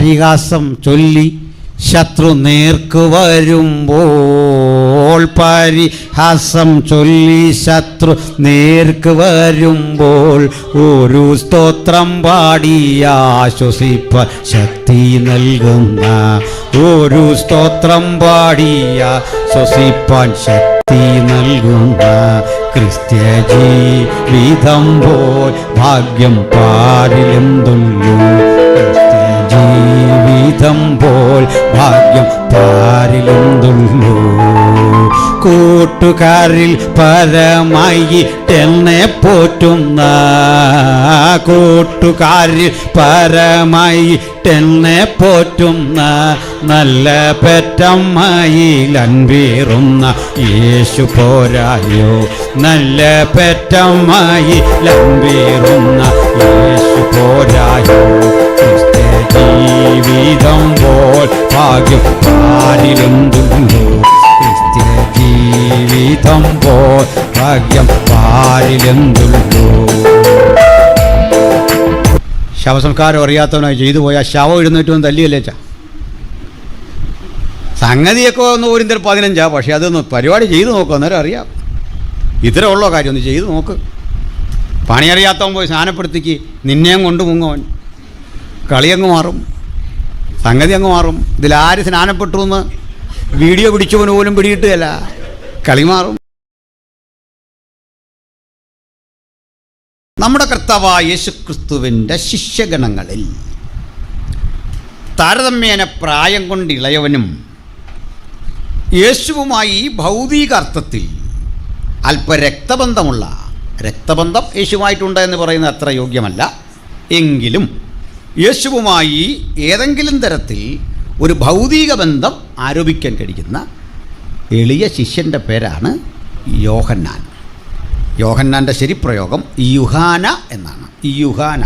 പരിഹാസം ചൊല്ലി ശത്രു നേർക്ക് വരുമ്പോൾ, പരിഹാസം ചൊല്ലി ശത്രു നേർക്ക് വരുമ്പോൾ ഒരു സ്തോത്രം പാടി ആശ്വസിപ്പാൻ ശക്തി നൽകുന്ന, ഒരു സ്തോത്രം പാടി ആശ്വസിപ്പാൻ ശക്തി നൽകുന്ന ക്രിസ്ത്യ ജീവിതം പോൽ ഭാഗ്യം പാരിലെന്തുള്ളൂ. ജീവിതം പോൽ ഭാഗ്യം പാരിലെന്തുള്ളൂ. കൂട്ടുകാരിൽ പരമായിട്ടെന്നെ പോറ്റുന്ന, കൂട്ടുകാരിൽ പരമായിട്ടെന്നെ പോറ്റുന്ന നല്ല പെറ്റമ്മയിൽ അൻപേറുന്ന യേശു പോരായോ. നല്ല പെറ്റമ്മയിൽ അൻപേറുന്ന യേശു പോരായോ. ജീവിതം പോൽ ഭാഗ്യം പാരിലെന്തുള്ളൂ. ക്രിസ്ത്യ ജീവിതം പോൽ ഭാഗ്യം പാരിലെന്തുള്ളൂ. ശവസംസ്കാരം അറിയാത്തവനായി ചെയ്തു പോയാൽ ശവം എഴുന്നേറ്റൊന്നും തല്ലിയല്ലേ ചാ. സംഗതിയൊക്കെ ഒന്ന് ഓരിന്തൽ 15, പക്ഷേ അതൊന്ന് പരിപാടി ചെയ്ത് നോക്കുക, അന്നേരം അറിയാം. ഇത്ര ഉള്ളോ കാര്യം, ഒന്ന് ചെയ്ത് നോക്ക്. പണിയറിയാത്തവൻ പോയി സ്നാനപ്പെടുത്തിക്ക്, നിന്നെയും കൊണ്ട് മുങ്ങവൻ, കളിയങ്ങ് മാറും, സംഗതി അങ്ങ് മാറും. ഇതിലാര് സ്നാനപ്പെട്ടു എന്ന് വീഡിയോ പിടിച്ചവന് പോലും പിടികിട്ടുകയല്ല, കളി മാറും. നമ്മുടെ കർത്താവായ യേശുക്രിസ്തുവിൻ്റെ ശിഷ്യഗണങ്ങളിൽ താരതമ്യേന പ്രായം കൊണ്ട് ഇളയവനും യേശുവുമായി ഭൗതിക അർത്ഥത്തിൽ അല്പ രക്തബന്ധമുള്ള, രക്തബന്ധം യേശുവായിട്ടുണ്ട് എന്ന് പറയുന്നത് അത്ര യോഗ്യമല്ല, എങ്കിലും യേശുവുമായി ഏതെങ്കിലും തരത്തിൽ ഒരു ഭൗതിക ബന്ധം ആരോപിക്കാൻ കഴിയുന്ന എളിയ ശിഷ്യൻ്റെ പേരാണ് യോഹന്നാൻ. യോഹന്നാൻ്റെ ശരിപ്രയോഗം യുഹാന എന്നാണ്. യുഹാന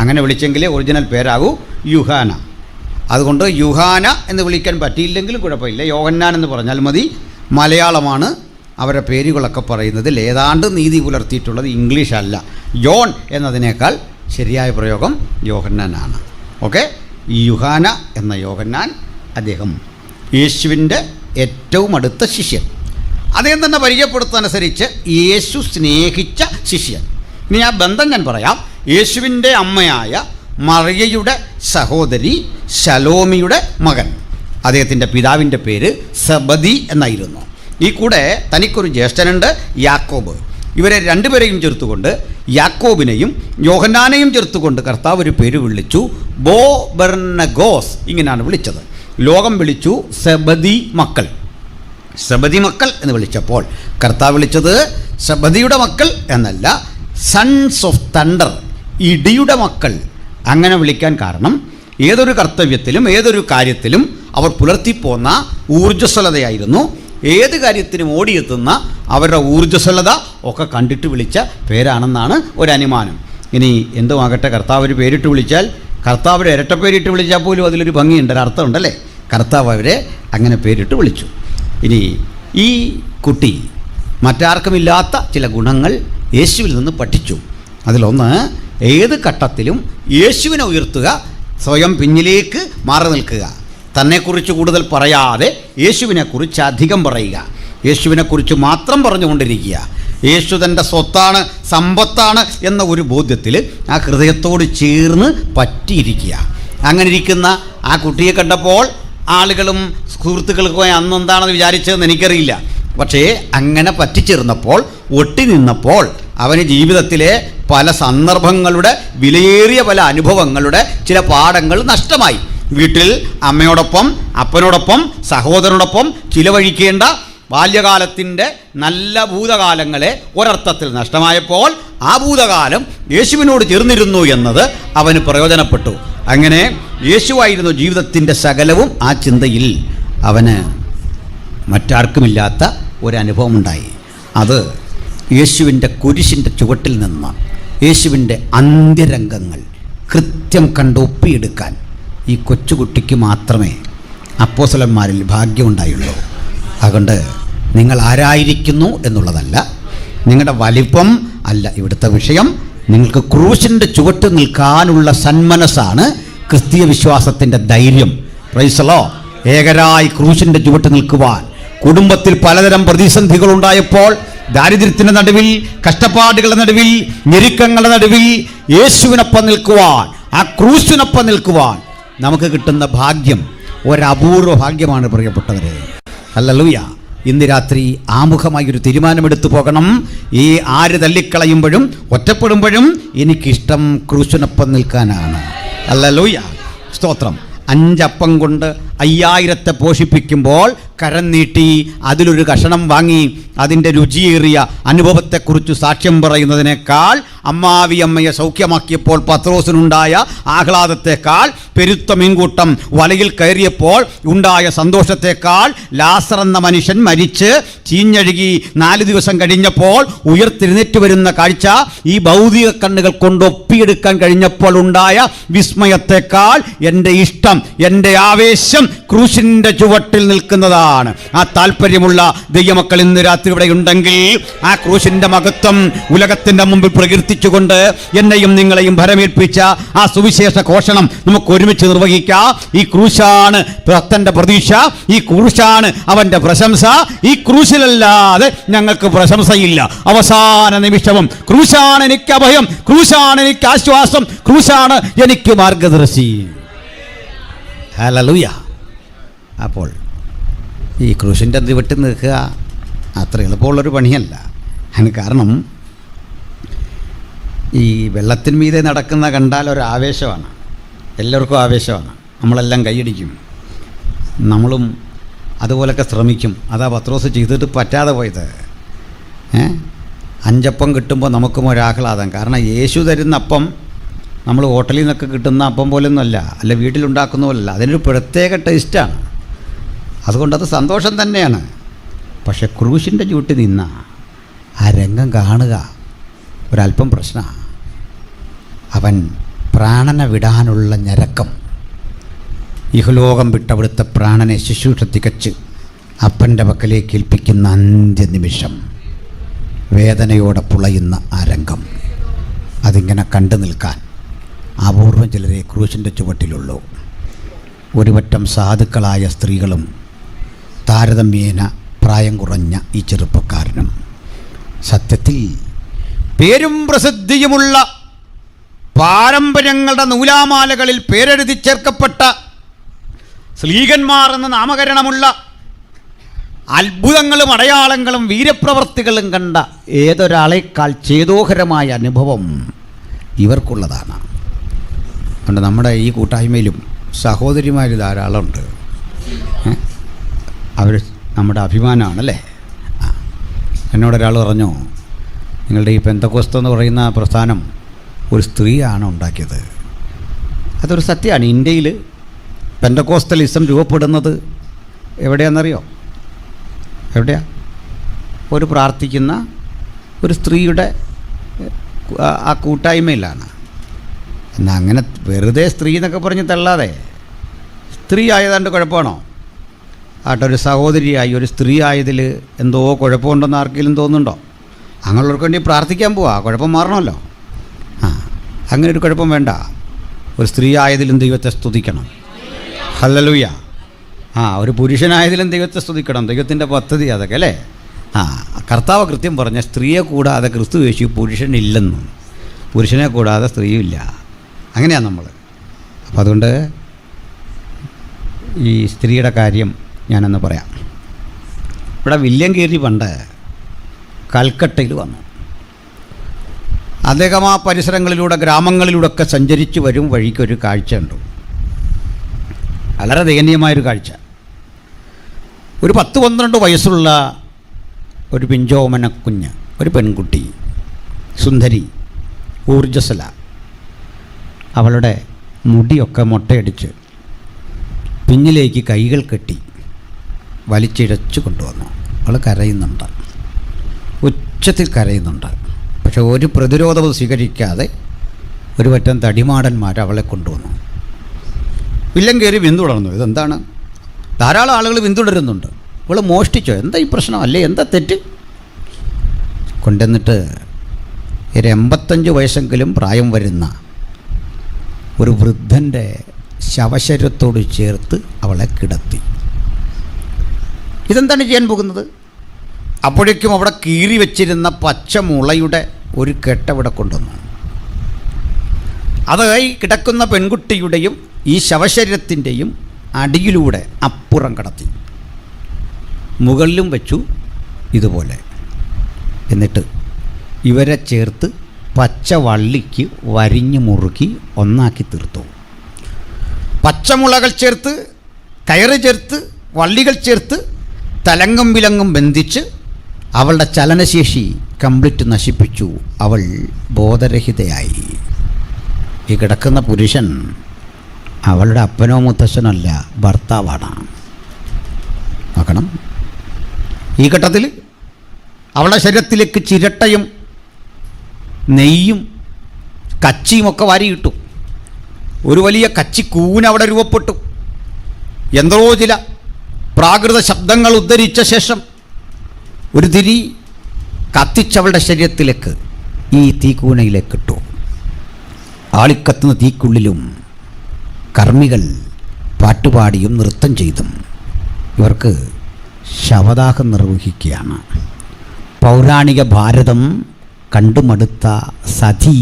അങ്ങനെ വിളിച്ചെങ്കിലേ ഒറിജിനൽ പേരാകൂ യുഹാന. അതുകൊണ്ട് യുഹാന എന്ന് വിളിക്കാൻ പറ്റിയില്ലെങ്കിലും കുഴപ്പമില്ല, യോഹന്നാൻ എന്ന് പറഞ്ഞാൽ മതി. മലയാളമാണ് അവരുടെ പേരുകളൊക്കെ പറയുന്നതിൽ ഏതാണ്ട് നീതി പുലർത്തിയിട്ടുള്ളത്, ഇംഗ്ലീഷ് അല്ല. ജോൺ എന്നതിനേക്കാൾ ശരിയായ പ്രയോഗം യോഹന്നാനാണ്. ഓക്കെ, ഈ യുഹാന എന്ന യോഹന്നാൻ അദ്ദേഹം യേശുവിൻ്റെ ഏറ്റവും അടുത്ത ശിഷ്യൻ. അദ്ദേഹം തന്നെ പരിചയപ്പെടുത്തനുസരിച്ച് യേശു സ്നേഹിച്ച ശിഷ്യൻ. ഇനി ആ ബന്ധം ഞാൻ പറയാം. യേശുവിൻ്റെ അമ്മയായ മറിയയുടെ സഹോദരി ശലോമിയുടെ മകൻ. അദ്ദേഹത്തിൻ്റെ പിതാവിൻ്റെ പേര് സെബദി എന്നായിരുന്നു. ഈ കൂടെ തനിക്കൊരു ജ്യേഷ്ഠനുണ്ട്, യാക്കോബ്. ഇവരെ രണ്ടുപേരെയും ചേർത്തുകൊണ്ട്, യാക്കോബിനെയും യോഹന്നാനെയും ചേർത്തുകൊണ്ട് കർത്താവ് ഒരു പേര് വിളിച്ചു, ബോബർനഗോസ്. ഇങ്ങനെയാണ് വിളിച്ചത്. ലോകം വിളിച്ചു സെബദി മക്കൾ. സെബദി മക്കൾ എന്ന് വിളിച്ചപ്പോൾ കർത്താവ് വിളിച്ചത് സെബദിയുടെ മക്കൾ എന്നല്ല, സൺസ് ഓഫ് തണ്ടർ, ഇടിയുടെ മക്കൾ. അങ്ങനെ വിളിക്കാൻ കാരണം ഏതൊരു കർത്തവ്യത്തിലും ഏതൊരു കാര്യത്തിലും അവർ പുലർത്തിപ്പോന്ന ഊർജ്ജസ്വലതയായിരുന്നു. ഏത് കാര്യത്തിനും ഓടിയെത്തുന്ന അവരുടെ ഊർജ്ജസ്വലത ഒക്കെ കണ്ടിട്ട് വിളിച്ച പേരാണെന്നാണ് ഒരനുമാനം. ഇനി എന്തുമാകട്ടെ, കർത്താവ് ഒരു പേരിട്ട് വിളിച്ചാൽ, കർത്താവ് ഇരട്ടപ്പേരിട്ട് വിളിച്ചാൽ പോലും അതിലൊരു ഭംഗിയുണ്ട്, ഒരർത്ഥമുണ്ടല്ലേ. കർത്താവ് അവരെ അങ്ങനെ പേരിട്ട് വിളിച്ചു. ഇനി ഈ കുട്ടി മറ്റാർക്കുമില്ലാത്ത ചില ഗുണങ്ങൾ യേശുവിൽ നിന്ന് പഠിച്ചു. അതിലൊന്ന്, ഏത് ഘട്ടത്തിലും യേശുവിനെ ഉയർത്തുക, സ്വയം പിന്നിലേക്ക് മാറി നിൽക്കുക. തന്നെക്കുറിച്ച് കൂടുതൽ പറയാതെ യേശുവിനെക്കുറിച്ച് അധികം പറയുക, യേശുവിനെക്കുറിച്ച് മാത്രം പറഞ്ഞുകൊണ്ടിരിക്കുക. യേശു തൻ്റെ സ്വത്താണ്, സമ്പത്താണ് എന്ന ഒരു ബോധ്യത്തിൽ ആ ഹൃദയത്തോട് ചേർന്ന് പറ്റിയിരിക്കുക. അങ്ങനെ ഇരിക്കുന്ന ആ കുട്ടിയെ കണ്ടപ്പോൾ ആളുകളും സുഹൃത്തുക്കൾക്കും അന്നെന്താണെന്ന് വിചാരിച്ചതെന്ന് എനിക്കറിയില്ല. പക്ഷേ അങ്ങനെ പറ്റിച്ചേർന്നപ്പോൾ, ഒട്ടി നിന്നപ്പോൾ അവന് ജീവിതത്തിലെ പല സന്ദർഭങ്ങളുടെ, വിലയേറിയ പല അനുഭവങ്ങളുടെ ചില പാഠങ്ങൾ നഷ്ടമായി. വീട്ടിൽ അമ്മയോടൊപ്പം, അപ്പനോടൊപ്പം, സഹോദരനോടൊപ്പം ചിലവഴിക്കേണ്ട ബാല്യകാലത്തിൻ്റെ നല്ല ഭൂതകാലങ്ങളെ ഒരർത്ഥത്തിൽ നഷ്ടമായപ്പോൾ ആ ഭൂതകാലം യേശുവിനോട് ചേർന്നിരുന്നു എന്നത് അവന് പ്രയോജനപ്പെട്ടു. അങ്ങനെ യേശുവായിരുന്നു ജീവിതത്തിൻ്റെ സകലവും. ആ ചിന്തയിൽ അവന് മറ്റാർക്കുമില്ലാത്ത ഒരനുഭവം ഉണ്ടായി. അത് യേശുവിൻ്റെ കുരിശിൻ്റെ ചുവട്ടിൽ നിന്ന് യേശുവിൻ്റെ അന്ത്യരംഗങ്ങൾ കൃത്യം കണ്ടൊപ്പിയെടുക്കാൻ ഈ കൊച്ചുകുട്ടിക്ക് മാത്രമേ അപ്പോസ്തലന്മാരിൽ ഭാഗ്യമുണ്ടായുള്ളൂ. അതുകൊണ്ട് നിങ്ങൾ ആരായിരിക്കുന്നു എന്നുള്ളതല്ല, നിങ്ങളുടെ വലിപ്പം അല്ല ഇവിടുത്തെ വിഷയം. നിങ്ങൾക്ക് ക്രൂശിൻ്റെ ചുവട്ട് നിൽക്കാനുള്ള സന്മനസ്സാണ് ക്രിസ്തീയ വിശ്വാസത്തിൻ്റെ ധൈര്യം. Praise the lord. ഏകരായി ക്രൂശിൻ്റെ ചുവട്ട് നിൽക്കുവാൻ. കുടുംബത്തിൽ പലതരം പ്രതിസന്ധികൾ ഉണ്ടായപ്പോൾ, ദാരിദ്ര്യത്തിൻ്റെ നടുവിൽ, കഷ്ടപ്പാടുകളുടെ നടുവിൽ, ഞെരുക്കങ്ങളുടെ നടുവിൽ യേശുവിനൊപ്പം നിൽക്കുവാൻ, ആ ക്രൂശിനൊപ്പം നിൽക്കുവാൻ നമുക്ക് കിട്ടുന്ന ഭാഗ്യം ഒരപൂർവ ഭാഗ്യമാണ് പ്രിയപ്പെട്ടവരെ. ഹല്ലേലൂയ. ഇന്ന് രാത്രി ആമുഖമായൊരു തീരുമാനമെടുത്തു പോകണം. ഈ ആര് തള്ളിക്കളയുമ്പോഴും ഒറ്റപ്പെടുമ്പോഴും എനിക്കിഷ്ടം ക്രൂശിനൊപ്പം നിൽക്കാനാണ്. ഹല്ലേലൂയ. സ്തോത്രം. 5 അപ്പം കൊണ്ട് 5000 പോഷിപ്പിക്കുമ്പോൾ കരം നീട്ടി അതിലൊരു കഷണം വാങ്ങി അതിൻ്റെ രുചിയേറിയ അനുഭവത്തെക്കുറിച്ച് സാക്ഷ്യം പറയുന്നതിനേക്കാൾ, അമ്മാവിയമ്മയെ സൗഖ്യമാക്കിയപ്പോൾ പത്രോസിനുണ്ടായ ആഹ്ലാദത്തെക്കാൾ, പെരുത്ത മീൻകൂട്ടം വലയിൽ കയറിയപ്പോൾ ഉണ്ടായ സന്തോഷത്തെക്കാൾ, ലാസർ എന്ന മനുഷ്യൻ മരിച്ച് ചീഞ്ഞഴുകി 4 ദിവസം കഴിഞ്ഞപ്പോൾ ഉയർത്തെഴുന്നേറ്റ് വരുന്ന കാഴ്ച ഈ ഭൗതിക കണ്ണുകൾ കൊണ്ട് ഒപ്പിയെടുക്കാൻ കഴിഞ്ഞപ്പോൾ ഉണ്ടായ വിസ്മയത്തെക്കാൾ എൻ്റെ ഇഷ്ടം, എൻ്റെ ആവേശം ക്രൂശിൻ്റെ ചുവട്ടിൽ നിൽക്കുന്നതാണ്. ആ താല്പര്യമുള്ള ദൈവമക്കൾ ഇന്ന് രാത്രി ഇവിടെ ഉണ്ടെങ്കിൽ ആ ക്രൂശിൻ്റെ മഹത്വം ഉലകത്തിൻ്റെ മുമ്പിൽ പ്രകീർത്തിച്ചുകൊണ്ട് എന്നെയും നിങ്ങളെയും ഭരമേൽപ്പിച്ച ആ സുവിശേഷ ഘോഷണം നമുക്ക് ഒരുമിച്ച് നിർവഹിക്കാം. ഈ ക്രൂശാണ് ഭക്തന്റെ പ്രതീക്ഷ, ഈ ക്രൂശാണ് അവൻ്റെ പ്രശംസ. ഈ ക്രൂശിലല്ലാതെ ഞങ്ങൾക്ക് പ്രശംസയില്ല. അവസാന നിമിഷവും ക്രൂശാണ് എനിക്ക് അഭയം, ക്രൂശാണ് എനിക്ക് ആശ്വാസം, ക്രൂശാണ് എനിക്ക് മാർഗദർശി. ഹല്ലേലൂയ. അപ്പോൾ ഈ ക്രൂശിൻ്റെ വിട്ട് നിൽക്കുക അത്ര എളുപ്പമുള്ളൊരു പണിയല്ല. അതിന് കാരണം ഈ വെള്ളത്തിന്മീതെ നടക്കുന്ന കണ്ടാൽ ഒരു ആവേശമാണ്, എല്ലാവർക്കും ആവേശമാണ്, നമ്മളെല്ലാം കൈയടിക്കും, നമ്മളും അതുപോലൊക്കെ ശ്രമിക്കും. അതാ പത്രോസ് ചെയ്തിട്ട് പറ്റാതെ പോയത്. 5 അപ്പം കിട്ടുമ്പോൾ നമുക്കും ഒരാഹ്ലാദം. കാരണം യേശു തരുന്ന അപ്പം നമ്മൾ ഹോട്ടലിൽ നിന്നൊക്കെ കിട്ടുന്ന അപ്പം പോലൊന്നുമല്ല, അല്ല വീട്ടിലുണ്ടാക്കുന്ന പോലല്ല, അതിനൊരു പ്രത്യേക ടേസ്റ്റാണ്. അതുകൊണ്ടത് സന്തോഷം തന്നെയാണ്. പക്ഷെ ക്രൂശിൻ്റെ ചുവട്ടിൽ നിന്ന ആ രംഗം കാണുക ഒരല്പം പ്രശ്നമാണ്. അവൻ പ്രാണനെ വിടാനുള്ള ഞരക്കം, ഇഹലോകം വിട്ടവിടുത്തെ പ്രാണനെ ശുശ്രൂഷ തികച്ച് അപ്പൻ്റെ പക്കലേക്ക് ഏൽപ്പിക്കുന്ന അന്ത്യനിമിഷം, വേദനയോടെ പുളയുന്ന ആ രംഗം, അതിങ്ങനെ കണ്ടു നിൽക്കാൻ അപൂർവം ചിലരെ ക്രൂശിൻ്റെ ചുവട്ടിലുള്ളൂ. ഒരുപറ്റം സാധുക്കളായ സ്ത്രീകളും താരതമ്യേന പ്രായം കുറഞ്ഞ ഈ ചെറുപ്പക്കാരനും. സത്യത്തിൽ പേരും പ്രസിദ്ധിയുമുള്ള പാരമ്പര്യങ്ങളുടെ നൂലാമാലകളിൽ പേരെഴുതി ചേർക്കപ്പെട്ട സ്ലീഹന്മാർ എന്ന നാമകരണമുള്ള അത്ഭുതങ്ങളും അടയാളങ്ങളും വീരപ്രവർത്തികളും കണ്ട ഏതൊരാളേക്കാൾ ചേതോഹരമായ അനുഭവം ഇവർക്കുള്ളതാണ്. അതുകൊണ്ട് നമ്മുടെ ഈ കൂട്ടായ്മയിലും സഹോദരിമാർ ധാരാളമുണ്ട്. അവർ നമ്മുടെ അഭിമാനമാണല്ലേ. എന്നോടൊരാൾ പറഞ്ഞു, നിങ്ങളുടെ ഈ പെന്തക്കോസ്ത് എന്ന് പറയുന്ന പ്രസ്ഥാനം ഒരു സ്ത്രീയാണ് ഉണ്ടാക്കിയത്. അതൊരു സത്യമാണ്. ഇന്ത്യയിൽ പെന്തക്കോസ്റ്റലിസം രൂപപ്പെടുന്നത് എവിടെയാണെന്നറിയോ? എവിടെയാ? ഒരു പ്രാർത്ഥിക്കുന്ന ഒരു സ്ത്രീയുടെ ആ കൂട്ടായ്മയിലാണ്. എന്നാൽ അങ്ങനെ വെറുതെ സ്ത്രീ എന്നൊക്കെ പറഞ്ഞ് തള്ളാതെ, സ്ത്രീ ആയതാണ്ട് കുഴപ്പമാണോ? ആട്ടൊരു സഹോദരിയായി ഒരു സ്ത്രീ ആയതിൽ എന്തോ കുഴപ്പമുണ്ടെന്ന് ആർക്കെങ്കിലും തോന്നുന്നുണ്ടോ? അങ്ങനെയുള്ളവർക്ക് വേണ്ടി പ്രാർത്ഥിക്കാൻ പോവാ, കുഴപ്പം മാറണമല്ലോ. അങ്ങനെ ഒരു കുഴപ്പം വേണ്ട. ഒരു സ്ത്രീ ആയതിലും ദൈവത്തെ സ്തുതിക്കണം. ഹല്ലേലൂയ. ഒരു പുരുഷനായതിലും ദൈവത്തെ സ്തുതിക്കണം. ദൈവത്തിൻ്റെ പദ്ധതി അതൊക്കെ അല്ലേ. കർത്താവ് കൃത്യം പറഞ്ഞ സ്ത്രീയെ കൂടാതെ ക്രിസ്തു യേശു പുരുഷനില്ലെന്നും, പുരുഷനെ കൂടാതെ സ്ത്രീയുമില്ല. അങ്ങനെയാണ് നമ്മൾ. അപ്പോൾ അതുകൊണ്ട് ഈ സ്ത്രീയുടെ കാര്യം ഞാനൊന്ന് പറയാം. ഇവിടെ വില്യം കേരി പണ്ട് കൽക്കട്ടയിൽ വന്നു. അദ്ദേഹം ആ പരിസരങ്ങളിലൂടെ ഗ്രാമങ്ങളിലൂടെയൊക്കെ സഞ്ചരിച്ച് വരും വഴിക്കൊരു കാഴ്ചയുണ്ട്, വളരെ ദയനീയമായൊരു കാഴ്ച. ഒരു 10-12 വയസ്സുള്ള ഒരു പിഞ്ചോമന കുഞ്ഞ്, ഒരു പെൺകുട്ടി, സുന്ദരി, ഊർജ്ജസ്വല, അവളുടെ മുടിയൊക്കെ മുട്ടയടിച്ച് പിന്നിലേക്ക് കൈകൾ കെട്ടി വലിച്ചിഴച്ച് കൊണ്ടുവന്നു. അവൾ കരയുന്നുണ്ട്, ഉച്ചത്തിൽ കരയുന്നുണ്ട്. പക്ഷെ ഒരു പ്രതിരോധവും സ്വീകരിക്കാതെ ഒരു പറ്റം തടിമാടന്മാർ അവളെ കൊണ്ടുവന്നു. വില്ലം കയറി പിന്തുടർന്നു. ഇതെന്താണ്? ധാരാളം ആളുകൾ പിന്തുടരുന്നുണ്ട്. ഇവൾ മോഷ്ടിച്ചോ? എന്താ ഈ പ്രശ്നം? അല്ലേ എന്താ തെറ്റ്? കൊണ്ടുവന്നിട്ട് ഒരു 85 വയസ്സെങ്കിലും പ്രായം വരുന്ന ഒരു വൃദ്ധൻ്റെ ശവശരീരത്തോട് ചേർത്ത് അവളെ കിടത്തി. ഇതെന്താണ് ചെയ്യാൻ പോകുന്നത്? അപ്പോഴേക്കും അവിടെ കീറി വെച്ചിരുന്ന പച്ചമുളയുടെ ഒരു കെട്ടവിടെ കൊണ്ടുവന്നു. അത് ഈ കിടക്കുന്ന പെൺകുട്ടിയുടെയും ഈ ശവശരീരത്തിൻ്റെയും അടിയിലൂടെ അപ്പുറം കടത്തി. മുകളിലും വെച്ചു ഇതുപോലെ. എന്നിട്ട് ഇവരെ ചേർത്ത് പച്ചവള്ളിക്ക് വരിഞ്ഞു മുറുക്കി ഒന്നാക്കി തീർത്തു. പച്ചമുളകൾ ചേർത്ത്, കയറ് ചേർത്ത്, വള്ളികൾ ചേർത്ത് തലങ്ങും വിലങ്ങും ബന്ധിച്ച് അവളുടെ ചലനശേഷി കംപ്ലീറ്റ് നശിപ്പിച്ചു. അവൾ ബോധരഹിതയായി. ഈ കിടക്കുന്ന പുരുഷൻ അവളുടെ അപ്പനോ മുത്തശ്ശനല്ല, ഭർത്താവാണ്. നോക്കണം, ഈ ഘട്ടത്തിൽ അവളുടെ ശരീരത്തിലേക്ക് ചിരട്ടയും നെയ്യും കച്ചിയുമൊക്കെ വാരിയിട്ടു. ഒരു വലിയ കച്ചിക്കൂന അവിടെ രൂപപ്പെട്ടു. എന്തോ ചില പ്രാകൃത ശബ്ദങ്ങൾ ഉദ്ധരിച്ച ശേഷം ഒരു തിരി കത്തിച്ചവളുടെ ശരീരത്തിലേക്ക്, ഈ തീക്കൂനയിലേക്ക് ഇട്ടു. ആളിക്കത്തുന്ന തീക്കുള്ളിലും കർമ്മികൾ പാട്ടുപാടിയും നൃത്തം ചെയ്തും ഇവർക്ക് ശവദാഹം നിർവഹിക്കുകയാണ്. പൗരാണിക ഭാരതം കണ്ടുമടുത്ത സതി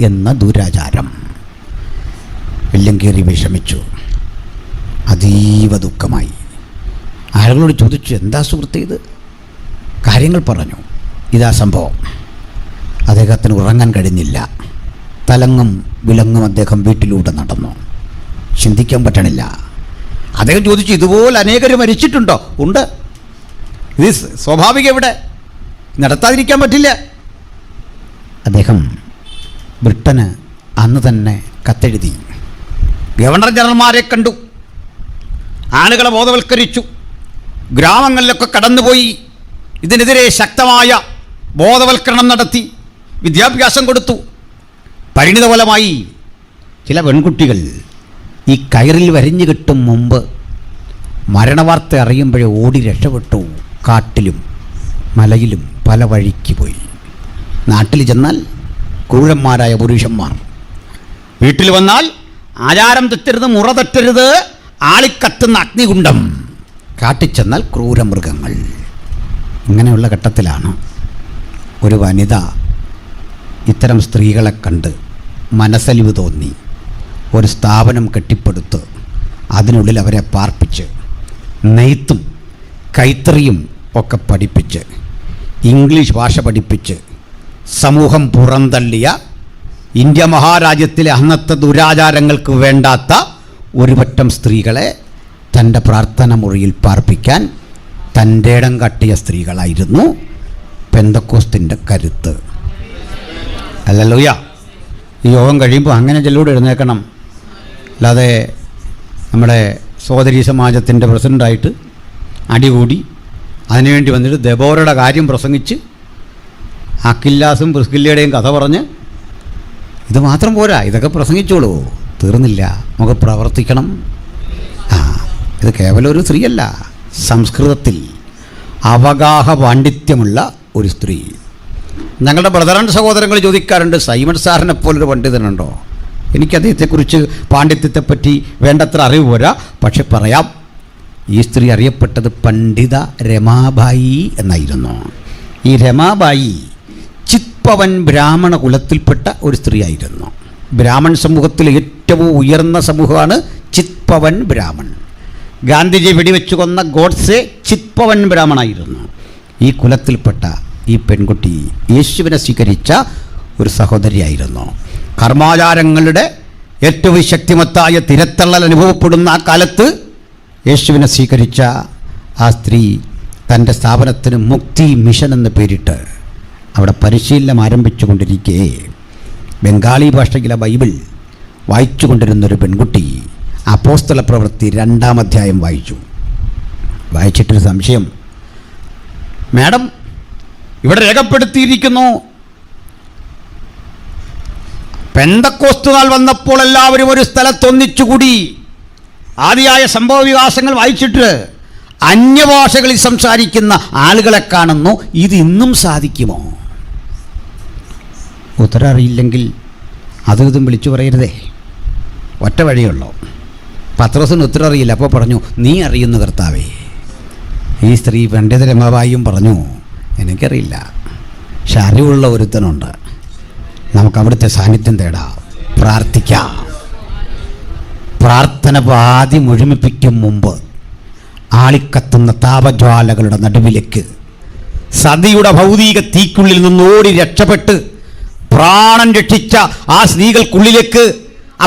എന്ന ദുരാചാരം. വെല്ലങ്കേറി വിഷമിച്ചു, അതീവ ദുഃഖമായി. ആളുകളോട് ചോദിച്ചു, എന്താ സുഹൃത്ത് ഇത്? കാര്യങ്ങൾ പറഞ്ഞു. ഇതാ സംഭവം. അദ്ദേഹത്തിന് ഉറങ്ങാൻ കഴിഞ്ഞില്ല. തലങ്ങും വിലങ്ങും അദ്ദേഹം വീട്ടിലൂടെ നടന്നു. ചിന്തിക്കാൻ പറ്റണില്ല. അദ്ദേഹം ചോദിച്ചു, ഇതുപോലെ അനേകർ മരിച്ചിട്ടുണ്ടോ? ഉണ്ട്. ഇത് സ്വാഭാവികം, ഇവിടെ നടത്താതിരിക്കാൻ പറ്റില്ല. അദ്ദേഹം ബ്രിട്ടന് അന്ന് തന്നെ കത്തെഴുതി. ഗവർണർ ജനറൽമാരെ കണ്ടു, ആളുകളെ ബോധവൽക്കരിച്ചു, ഗ്രാമങ്ങളിലൊക്കെ കടന്നുപോയി ഇതിനെതിരെ ശക്തമായ ബോധവൽക്കരണം നടത്തി, വിദ്യാഭ്യാസം കൊടുത്തു. പരിണിതഫലമായി ചില പെൺകുട്ടികൾ ഈ കയറിൽ വരിഞ്ഞു കിട്ടും മുമ്പ് മരണവാർത്ത അറിയുമ്പോഴേ ഓടി രക്ഷപ്പെട്ടു. കാട്ടിലും മലയിലും പല വഴിക്ക് പോയി. നാട്ടിൽ ചെന്നാൽ ക്രൂരന്മാരായ പുരുഷന്മാർ, വീട്ടിൽ വന്നാൽ ആചാരം തെറ്റരുത്, മുറ തെറ്റരുത്, ആളിക്കത്തുന്ന അഗ്നികുണ്ഡം, കാട്ടിച്ചെന്നാൽ ക്രൂരമൃഗങ്ങൾ. ഇങ്ങനെയുള്ള ഘട്ടത്തിലാണ് ഒരു വനിത ഇത്തരം സ്ത്രീകളെ കണ്ട് മനസ്സലിവ് തോന്നി ഒരു സ്ഥാപനം കെട്ടിപ്പടുത്ത് അതിനുള്ളിൽ അവരെ പാർപ്പിച്ച് നെയ്ത്തും കൈത്തറിയും ഒക്കെ പഠിപ്പിച്ച് ഇംഗ്ലീഷ് ഭാഷ പഠിപ്പിച്ച് സമൂഹം പുറന്തള്ളിയ ഇന്ത്യ മഹാരാജ്യത്തിലെ അന്നത്തെ ദുരാചാരങ്ങൾക്ക് വേണ്ടാത്ത ഒരു പറ്റം സ്ത്രീകളെ തൻ്റെ പ്രാർത്ഥന മുറിയിൽ പാർപ്പിക്കാൻ തൻ്റെ ഇടം കാട്ടിയ സ്ത്രീകളായിരുന്നു പെന്തക്കോസ്തിൻ്റെ കരുത്ത്. ഹല്ലേലൂയ. ഈ യോഗം കഴിയുമ്പോൾ അങ്ങനെ ചെല്ലൂടെ എഴുന്നേക്കണം. അല്ലാതെ നമ്മുടെ സഹോദരി സമാജത്തിൻ്റെ പ്രസിഡൻ്റായിട്ട് അടികൂടി അതിനുവേണ്ടി വന്നിട്ട് ദെബോറയുടെ കാര്യം പ്രസംഗിച്ച് അക്കില്ലാസും പ്രിസ്കില്ലയുടെയും കഥ പറഞ്ഞ് ഇത് മാത്രം പോരാ, ഇതൊക്കെ പ്രസംഗിച്ചോളൂ, തീർന്നില്ല. നമുക്ക് പ്രവർത്തിക്കണം. ഇത് കേവലം ഒരു സ്ത്രീയല്ല, സംസ്കൃതത്തിൽ അവഗാഹ പാണ്ഡിത്യമുള്ള ഒരു സ്ത്രീ. ഞങ്ങളുടെ ബ്രദറൻ സഹോദരങ്ങൾ ചോദിക്കാറുണ്ട്, സൈമൺ സാറിനെ പോലൊരു പണ്ഡിതനുണ്ടോ? എനിക്ക് അദ്ദേഹത്തെക്കുറിച്ച് പാണ്ഡിത്യത്തെപ്പറ്റി വേണ്ടത്ര അറിവ് പോരാ, പക്ഷെ പറയാം. ഈ സ്ത്രീ അറിയപ്പെട്ടത് പണ്ഡിത രമാബായി എന്നായിരുന്നു. ഈ രമാബായി ചിത്പവൻ ബ്രാഹ്മണ കുലത്തിൽപ്പെട്ട ഒരു സ്ത്രീയായിരുന്നു. ബ്രാഹ്മൺ സമൂഹത്തിലെ ഏറ്റവും ഉയർന്ന സമൂഹമാണ് ചിത്പവൻ ബ്രാഹ്മൺ. ഗാന്ധിജി വെടിവെച്ചു കൊന്ന ഗോഡ്സെ ചിത്പവൻ ബ്രാഹ്മണായിരുന്നു. ഈ കുലത്തിൽപ്പെട്ട ഈ പെൺകുട്ടി യേശുവിനെ സ്വീകരിച്ച ഒരു സഹോദരിയായിരുന്നു. കർമാചാരങ്ങളുടെ ഏറ്റവും ശക്തിമത്തായ തിരത്തള്ളൽ അനുഭവപ്പെടുന്ന ആ കാലത്ത് യേശുവിനെ സ്വീകരിച്ച ആ സ്ത്രീ തൻ്റെ സ്ഥാപനത്തിന് മുക്തി മിഷൻ എന്ന് പേരിട്ട് അവിടെ പരിശീലനം ആരംഭിച്ചുകൊണ്ടിരിക്കെ ബംഗാളി ഭാഷയിലെ ബൈബിൾ വായിച്ചു കൊണ്ടിരുന്നൊരു പെൺകുട്ടി അപ്പോസ്തല പ്രവൃത്തി 2-ാം അധ്യായം വായിച്ചു. വായിച്ചിട്ടൊരു സംശയം, മാഡം ഇവിടെ രേഖപ്പെടുത്തിയിരിക്കുന്നു, പെന്തക്കോസ്ത് നാൾ വന്നപ്പോൾ എല്ലാവരും ഒരു സ്ഥലത്തൊന്നിച്ചുകൂടി ആദിയായ സംഭവ വികാസങ്ങൾ വായിച്ചിട്ട് അന്യഭാഷകളിൽ സംസാരിക്കുന്ന ആളുകളെ കാണുന്നു. ഇത് ഇന്നും സാധിക്കുമോ? ഉത്തരം അറിയില്ലെങ്കിൽ അതും ഇതും വിളിച്ചു പറയരുതേ. ഒറ്റ വഴിയുള്ളൂ, പത്രോസിന് ഉത്തരം അറിയില്ല. അപ്പോൾ പറഞ്ഞു, നീ അറിയുന്നു കർത്താവേ. ഈ സ്ത്രീ പണ്ഡിത രമാബായിയും പറഞ്ഞു, എനിക്കറിയില്ല, പക്ഷെ അറിവുള്ള ഒരുത്തനുണ്ട്, നമുക്ക് അവിടുത്തെ സാന്നിധ്യം തേടാം, പ്രാർത്ഥിക്കാം. പ്രാർത്ഥന പാതി മുഴുമിപ്പിക്കും മുമ്പ് ആളിക്കത്തുന്ന താപജ്വാലകളുടെ നടുവിലേക്ക് സതിയുടെ ഭൗതിക തീക്കുള്ളിൽ നിന്ന് ഓടി രക്ഷപ്പെട്ട് പ്രാണൻ രക്ഷിച്ച ആ സ്ത്രീകൾക്കുള്ളിലേക്ക്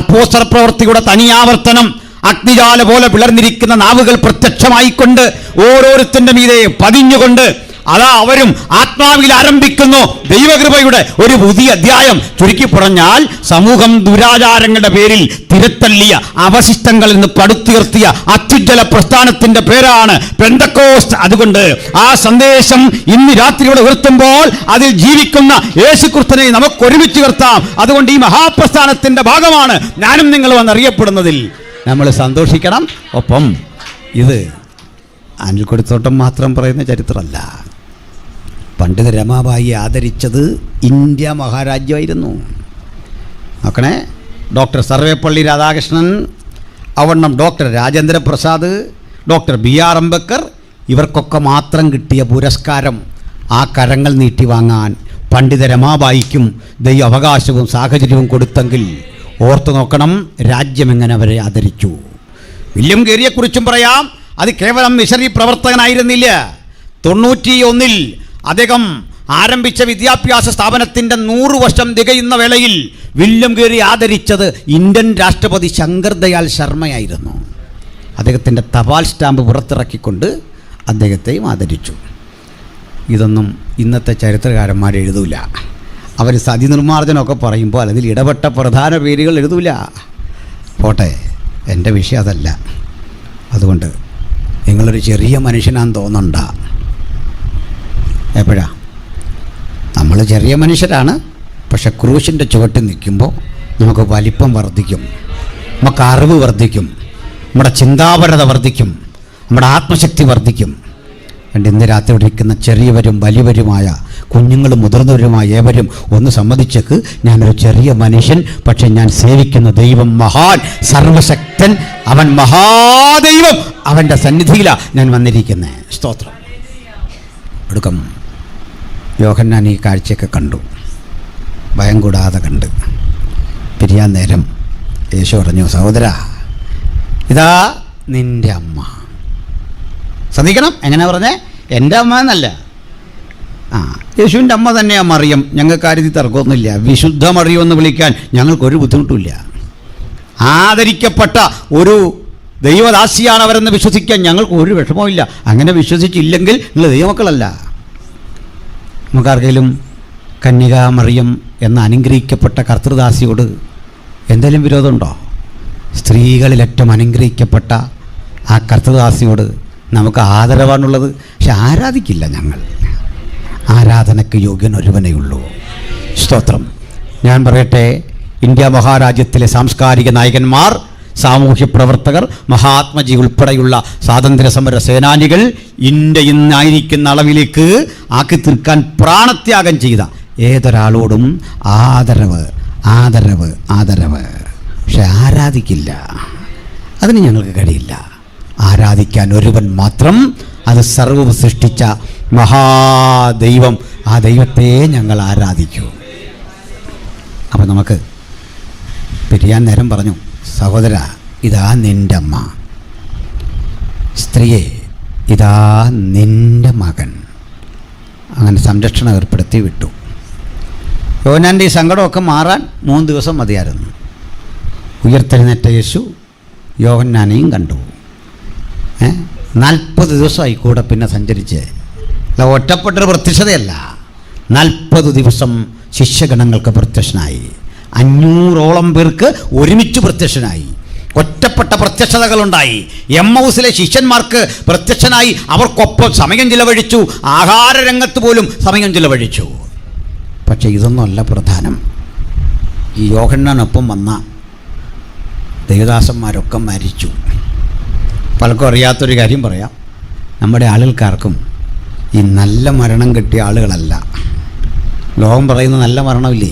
അപ്പോസ്തല പ്രവൃത്തിയുടെ തനിയാവർത്തനം അഗ്നിജാല പോലെ പിളർന്നിരിക്കുന്ന നാവുകൾ പ്രത്യക്ഷമായിക്കൊണ്ട് ഓരോരുത്തരുടെ മീതെ പതിഞ്ഞുകൊണ്ട് അതാ അവരും ആത്മാവിൽ ആരംഭിക്കുന്നു ദൈവകൃപയുടെ ഒരു പുതിയ അധ്യായം. ചുരുക്കി പറഞ്ഞാൽ സമൂഹം ദുരാചാരങ്ങളുടെ പേരിൽ തിരത്തള്ളിയ അവശിഷ്ടങ്ങളിൽ നിന്ന് പടുത്തുയർത്തിയ അത്യുജ്വല പ്രസ്ഥാനത്തിന്റെ പേരാണ് പെന്തക്കോസ്റ്റ്. അതുകൊണ്ട് ആ സന്ദേശം ഇന്ന് രാത്രിയോടെ ഉയർത്തുമ്പോൾ അതിൽ ജീവിക്കുന്ന യേശുക്രിസ്തുവിനെ നമുക്ക് ഒരുമിച്ച് ഉയർത്താം. അതുകൊണ്ട് ഈ മഹാപ്രസ്ഥാനത്തിന്റെ ഭാഗമാണ് ഞാനും നിങ്ങളും എന്നറിയപ്പെടുന്നതിൽ നമ്മൾ സന്തോഷിക്കണം. ഒപ്പം ഇത് അനിൽക്കൊടിത്തോട്ടം മാത്രം പറയുന്ന ചരിത്രമല്ല. പണ്ഡിത രമാബായി ആദരിച്ചത് ഇന്ത്യ മഹാരാജ്യമായിരുന്നു. നോക്കണേ, ഡോക്ടർ സർവേപ്പള്ളി രാധാകൃഷ്ണൻ, അവണ്ണം doctor Rajendra Prasad, doctor BR Ambedkar, ഇവർക്കൊക്കെ മാത്രം കിട്ടിയ പുരസ്കാരം ആ കരങ്ങൾ നീട്ടി വാങ്ങാൻ പണ്ഡിത രമാബായിക്കും ദൈവ അവകാശവും സാഹചര്യവും കൊടുത്തെങ്കിൽ ഓർത്തു നോക്കണം രാജ്യം എങ്ങനെ അവരെ ആദരിച്ചു. വില്യം ഗേരിയെക്കുറിച്ചും പറയാം. അത് കേവലം മിഷണറി പ്രവർത്തകനായിരുന്നില്ല. 91 അദ്ദേഹം ആരംഭിച്ച വിദ്യാഭ്യാസ സ്ഥാപനത്തിൻ്റെ 100 വർഷം തികയുന്ന വേളയിൽ വില്യം ഗേരി ആദരിച്ചത് ഇന്ത്യൻ രാഷ്ട്രപതി ശങ്കർ ദയാൽ ശർമ്മയായിരുന്നു. അദ്ദേഹത്തിൻ്റെ തപാൽ സ്റ്റാമ്പ് പുറത്തിറക്കിക്കൊണ്ട് അദ്ദേഹത്തെയും ആദരിച്ചു. ഇതൊന്നും ഇന്നത്തെ ചരിത്രകാരന്മാർ എഴുതൂല. അവർ സതി നിർമ്മാർജ്ജനമൊക്കെ പറയുമ്പോൾ അതിൽ ഇടപെട്ട പ്രധാന പേരുകൾ എഴുതൂല. പോട്ടെ, എൻ്റെ വിഷയം അതല്ല. അതുകൊണ്ട് നിങ്ങളൊരു ചെറിയ മനുഷ്യനാന്ന് തോന്നണ്ട. എപ്പോഴാ നമ്മൾ ചെറിയ മനുഷ്യരാണ്, പക്ഷെ ക്രൂശിൻ്റെ ചുവട്ടിൽ നിൽക്കുമ്പോൾ നമുക്ക് വലിപ്പം വർദ്ധിക്കും, നമുക്ക് അറിവ് വർദ്ധിക്കും, നമ്മുടെ ചിന്താപരത വർദ്ധിക്കും, നമ്മുടെ ആത്മശക്തി വർദ്ധിക്കും. രണ്ട് ഇന്ന് രാത്രി ഇരിക്കുന്ന ചെറിയവരും വലിയവരുമായ കുഞ്ഞുങ്ങളും മുതിർന്നവരുമായ ഏവരും ഒന്ന് സമ്മതിച്ചേക്ക്, ഞാനൊരു ചെറിയ മനുഷ്യൻ, പക്ഷെ ഞാൻ സേവിക്കുന്ന ദൈവം മഹാൻ, സർവശക്തൻ, അവൻ മഹാദൈവം, അവൻ്റെ സന്നിധിയിലാണ് ഞാൻ വന്നിരിക്കുന്നത്. സ്തോത്രം. എടുക്കം യോഹന്നാൻ ഈ കാഴ്ചയൊക്കെ കണ്ടു, ഭയം കൂടാതെ കണ്ട്. പിരിയാൻ നേരം യേശു പറഞ്ഞു, സഹോദര, ഇതാ നിൻ്റെ അമ്മ. ശ്രദ്ധിക്കണം, എങ്ങനെ പറഞ്ഞേ? എൻ്റെ അമ്മ എന്നല്ല, യേശുവിൻ്റെ അമ്മ തന്നെയാണ് മറിയം. ഞങ്ങൾക്ക് കാര്യത്തിൽ തർക്കമൊന്നുമില്ല. വിശുദ്ധ മറിയമെന്ന് വിളിക്കാൻ ഞങ്ങൾക്കൊരു ബുദ്ധിമുട്ടില്ല. ആദരിക്കപ്പെട്ട ഒരു ദൈവദാസിയാണ് അവരെന്ന് വിശ്വസിക്കാൻ ഞങ്ങൾക്ക് ഒരു വിഷമവുമില്ല. അങ്ങനെ വിശ്വസിച്ചില്ലെങ്കിൽ നിങ്ങൾ ദൈവമക്കളല്ല. നമുക്കാർക്കെങ്കിലും കന്യകാ മറിയം എന്ന അനുഗ്രഹിക്കപ്പെട്ട കർത്തൃദാസിയോട് എന്തെങ്കിലും വിരോധമുണ്ടോ? സ്ത്രീകളിൽ ഏറ്റവും അനുഗ്രഹിക്കപ്പെട്ട ആ കർത്തൃദാസിയോട് നമുക്ക് ആദരവാണുള്ളത്. പക്ഷെ ആരാധിക്കില്ല ഞങ്ങൾ. ആരാധനയ്ക്ക് യോഗ്യൻ ഒരുവനേ ഉള്ളൂ. സ്തോത്രം. ഞാൻ പറയട്ടെ, ഇന്ത്യ മഹാരാജ്യത്തിലെ സാംസ്കാരിക നായകന്മാർ, സാമൂഹ്യ പ്രവർത്തകർ, മഹാത്മജി ഉൾപ്പെടെയുള്ള സ്വാതന്ത്ര്യ സമര സേനാനികൾ ഇന്ത്യ ഇന്നായിരിക്കുന്ന അളവിലേക്ക് ആക്കി തീർക്കാൻ പ്രാണത്യാഗം ചെയ്ത ഏതൊരാളോടും ആദരവ്, ആദരവ്, ആദരവ്. പക്ഷെ ആരാധിക്കില്ല. അതിന് ഞങ്ങൾക്ക് കഴിയില്ല. ആരാധിക്കാൻ ഒരുവൻ മാത്രം, അത് സർവ്വം സൃഷ്ടിച്ച മഹാദൈവം. ആ ദൈവത്തെ ഞങ്ങൾ ആരാധിക്കൂ. അപ്പം നമുക്ക് പിരിയാൻ നേരം പറഞ്ഞു, സഹോദര, ഇതാ നിൻ്റെ അമ്മ. സ്ത്രീയെ, ഇതാ നിൻ്റെ മകൻ. അങ്ങനെ സംരക്ഷണം ഏർപ്പെടുത്തി വിട്ടു. യോഹന്നാൻ്റെ ഈ സങ്കടമൊക്കെ മാറാൻ 3 ദിവസം മതിയായിരുന്നു. ഉയർത്തെഴുന്നേറ്റ യേശു യോഹന്നാനെയും കണ്ടു. 40 ദിവസമായി കൂടെ പിന്നെ സഞ്ചരിച്ച്. അല്ല, ഒറ്റപ്പെട്ടൊരു പ്രത്യക്ഷതയല്ല. 40 ദിവസം ശിഷ്യഗണങ്ങൾക്ക് പ്രത്യക്ഷനായി. 500ഓളം പേർക്ക് ഒരുമിച്ച് പ്രത്യക്ഷനായി. ഒറ്റപ്പെട്ട പ്രത്യക്ഷതകളുണ്ടായി. എമ്മൗസിലെ ശിഷ്യന്മാർക്ക് പ്രത്യക്ഷനായി. അവർക്കൊപ്പം സമയം ചിലവഴിച്ചു. ആഹാര രംഗത്ത് പോലും സമയം ചിലവഴിച്ചു. പക്ഷേ ഇതൊന്നുമല്ല പ്രധാനം. ഈ യോഹന്നാനൊപ്പം വന്ന ദേവദാസന്മാരൊക്കെ മരിച്ചു. പലർക്കും അറിയാത്തൊരു കാര്യം പറയാം. നമ്മുടെ ആളുകൾക്കാർക്കും ഈ നല്ല മരണം കിട്ടിയ ആളുകളല്ല. ലോകം പറയുന്ന നല്ല മരണമില്ലേ,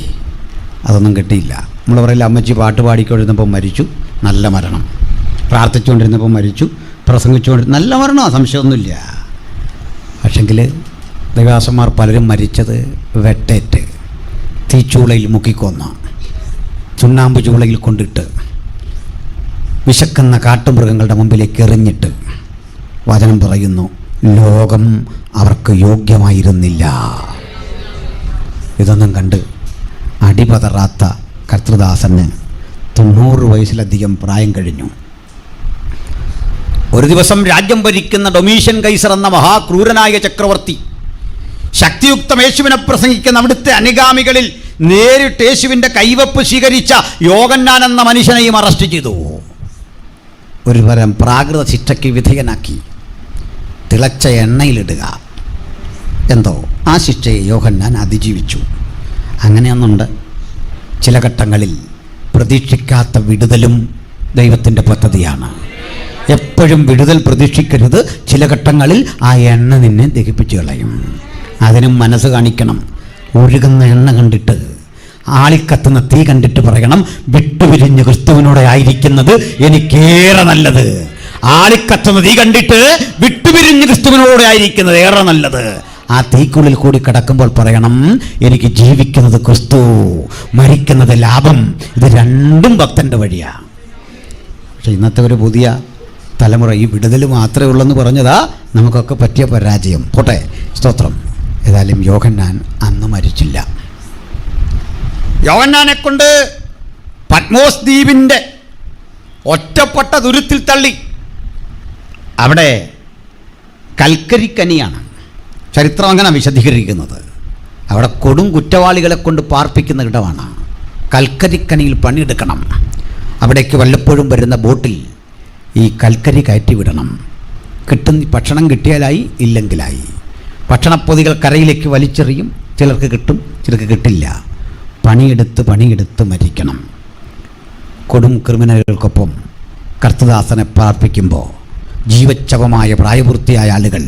അതൊന്നും കിട്ടിയില്ല. നമ്മൾ പറയില്ല, അമ്മച്ചി പാട്ട് പാടിക്കൊണ്ടിരുന്നപ്പോൾ മരിച്ചു, നല്ല മരണം. പ്രാർത്ഥിച്ചുകൊണ്ടിരുന്നപ്പോൾ മരിച്ചു, പ്രസംഗിച്ചുകൊണ്ടിരുന്ന നല്ല മരണമാണ്, സംശയമൊന്നുമില്ല. പക്ഷെങ്കിൽ ദൈവദാസന്മാർ പലരും മരിച്ചത് വെട്ടേറ്റ്, തീച്ചൂളയിൽ മുക്കിക്കൊന്ന, ചുണ്ണാമ്പ് ചൂളയിൽ കൊണ്ടിട്ട്, വിശക്കുന്ന കാട്ടുമൃഗങ്ങളുടെ മുമ്പിലേക്ക് എറിഞ്ഞിട്ട്. വചനം പറയുന്നു, ലോകം അവർക്ക് യോഗ്യമായിരുന്നില്ല. ഇതൊന്നും കണ്ട് അടിപതറാത്ത കർത്തൃദാസന് 90 വയസ്സിലധികം പ്രായം കഴിഞ്ഞു. ഒരു ദിവസം രാജ്യം ഭരിക്കുന്ന ഡൊമീഷ്യൻ കൈസർ എന്ന മഹാക്രൂരനായ ചക്രവർത്തി ശക്തിയുക്തം യേശുവിനെ പ്രസംഗിക്കുന്ന അവിടുത്തെ അനുഗാമികളിൽ നേരിട്ട് യേശുവിൻ്റെ കൈവപ്പ് സ്വീകരിച്ച യോഹന്നാൻ എന്ന മനുഷ്യനെയും അറസ്റ്റ് ചെയ്തു. ഒരു തരം പ്രാകൃത ശിക്ഷയ്ക്ക് വിധേയനാക്കി. തിളച്ച എണ്ണയിലിടുക, എന്തോ ആ ശിക്ഷയെ യോഹന്നാൻ അതിജീവിച്ചു. അങ്ങനെയൊന്നുണ്ട്, ചില ഘട്ടങ്ങളിൽ പ്രതീക്ഷിക്കാത്ത വിടുതലും ദൈവത്തിൻ്റെ പദ്ധതിയാണ്. എപ്പോഴും വിടുതൽ പ്രതീക്ഷിക്കരുത്. ചില ഘട്ടങ്ങളിൽ ആ എണ്ണ നിന്നെ ദഹിപ്പിച്ചു കളയും. അതിനും മനസ്സ് കാണിക്കണം. ഒഴുകുന്ന എണ്ണ കണ്ടിട്ട്, ആളിക്കത്തുന്ന തീ കണ്ടിട്ട് പറയണം, വിട്ടുപിരിഞ്ഞ് ക്രിസ്തുവിനോടെ ആയിരിക്കുന്നത് എനിക്കേറെ നല്ലത്. ആളിക്കത്തുന്ന തീ കണ്ടിട്ട് വിട്ടുപിരിഞ്ഞ് ക്രിസ്തുവിനോടെ ആയിരിക്കുന്നത് ഏറെ നല്ലത്. ആ തീക്കുള്ളിൽ കൂടി കിടക്കുമ്പോൾ പറയണം, എനിക്ക് ജീവിക്കുന്നത് ക്രിസ്തു, മരിക്കുന്നത് ലാഭം. ഇത് രണ്ടും ഭക്തൻ്റെ വഴിയാണ്. പക്ഷെ ഇന്നത്തെ ഒരു പുതിയ തലമുറ ഈ വിടുതൽ മാത്രമേ ഉള്ളെന്ന് പറഞ്ഞതാ നമുക്കൊക്കെ പറ്റിയ പരാജയം. പോട്ടെ, സ്തോത്രം. ഏതായാലും യോഹന്നാൻ അന്ന് മരിച്ചില്ല. യോഹന്നാനെ കൊണ്ട് പത്മോസ് ദ്വീപിൻ്റെ ഒറ്റപ്പെട്ട തുരുത്തിൽ തള്ളി. അവിടെ കൽക്കരിക്കനിയാണ്. ചരിത്രം അങ്ങനെ വിശദീകരിക്കുന്നത്. അവിടെ കൊടും കുറ്റവാളികളെ കൊണ്ട് പാർപ്പിക്കുന്ന ഇടമാണ്. കൽക്കരിക്കനിയിൽ പണിയെടുക്കണം. അവിടേക്ക് വല്ലപ്പോഴും വരുന്ന ബോട്ടിൽ ഈ കൽക്കരി കയറ്റി വിടണം. ഭക്ഷണം കിട്ടിയാലായി, ഇല്ലെങ്കിലായി. ഭക്ഷണപ്പൊതികൾ കരയിലേക്ക് വലിച്ചെറിയും. ചിലർക്ക് കിട്ടും, ചിലർക്ക് കിട്ടില്ല. പണിയെടുത്ത് മരിക്കണം. കൊടും ക്രിമിനലുകൾക്കൊപ്പം കർത്തദാസനെ പാർപ്പിക്കുമ്പോൾ ജീവച്ഛവമായ പ്രായപൂർത്തിയായ ആളുകൾ,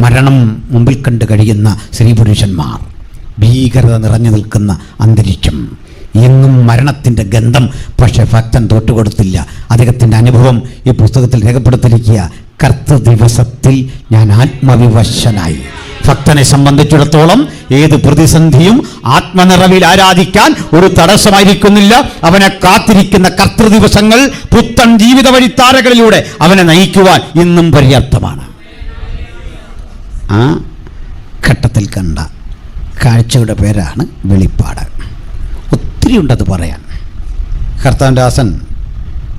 മരണം മുമ്പിൽ കണ്ട് കഴിയുന്ന സ്ത്രീപുരുഷന്മാർ, ഭീകരത നിറഞ്ഞു നിൽക്കുന്ന അന്തരീക്ഷം, എങ്ങും മരണത്തിൻ്റെ ഗന്ധം. പക്ഷേ ഭക്തൻ തോറ്റുകൊടുത്തില്ല. അദ്ദേഹത്തിൻ്റെ അനുഭവം ഈ പുസ്തകത്തിൽ രേഖപ്പെടുത്തിയിരിക്കുക. കർത്തൃദിവസത്തിൽ ഞാൻ ആത്മവിവശനായി. ഭക്തനെ സംബന്ധിച്ചിടത്തോളം ഏത് പ്രതിസന്ധിയും ആത്മനിറവിൽ ആരാധിക്കാൻ ഒരു തടസ്സമായിരിക്കുന്നില്ല. അവനെ കാത്തിരിക്കുന്ന കർത്തൃദിവസങ്ങൾ പുത്തൻ ജീവിത വഴിത്താരകളിലൂടെ അവനെ നയിക്കുവാൻ ഇന്നും പര്യാപ്തമാണ്. ആ ഘട്ടത്തിൽ കണ്ട കാഴ്ചയുടെ പേരാണ് വെളിപ്പാട്. ഒത്തിരി ഉണ്ടത് പറയാൻ. കർത്താവിൻ്റെ ദാസൻ,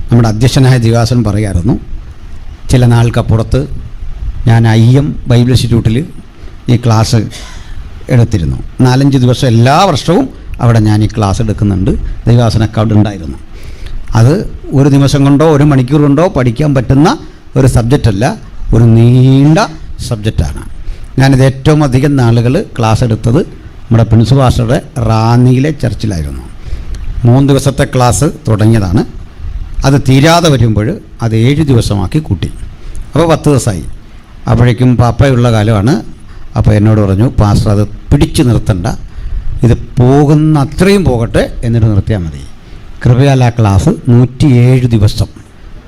നമ്മുടെ അധ്യക്ഷനായ ദിവാസൻ പറയായിരുന്നു, ചില നാൾക്കപ്പുറത്ത് ഞാൻ IM ബൈബിൾ ഇൻസ്റ്റിറ്റ്യൂട്ടിൽ ഈ ക്ലാസ് എടുത്തിരുന്നു. 4-5 ദിവസം എല്ലാ വർഷവും അവിടെ ഞാൻ ഈ ക്ലാസ് എടുക്കുന്നുണ്ട്. ദൈവാസനൊക്കെ അവിടെ ഉണ്ടായിരുന്നു. അത് ഒരു ദിവസം കൊണ്ടോ ഒരു മണിക്കൂർ കൊണ്ടോ പഠിക്കാൻ പറ്റുന്ന ഒരു സബ്ജക്റ്റല്ല, ഒരു നീണ്ട സബ്ജക്റ്റാണ്. ഞാനിത് ഏറ്റവും അധികം നാളുകൾ ക്ലാസ് എടുത്തത് നമ്മുടെ പ്രിൻസ് പാസ്റ്ററുടെ റാന്നിയിലെ ചർച്ചിലായിരുന്നു. 3 ദിവസത്തെ ക്ലാസ് തുടങ്ങിയതാണ്. അത് തീരാതെ വരുമ്പോൾ അത് 7 ദിവസമാക്കി കൂട്ടി. അപ്പോൾ 10 ദിവസമായി. അപ്പോഴേക്കും പാപ്പയുള്ള കാലമാണ്. അപ്പോൾ എന്നോട് പറഞ്ഞു, പാസ്റ്റർ അത് പിടിച്ചു നിർത്തണ്ട, ഇത് പോകുന്ന അത്രയും പോകട്ടെ, എന്നിട്ട് നിർത്തിയാൽ മതി. കൃപയാൽ ആ ക്ലാസ് 107 ദിവസം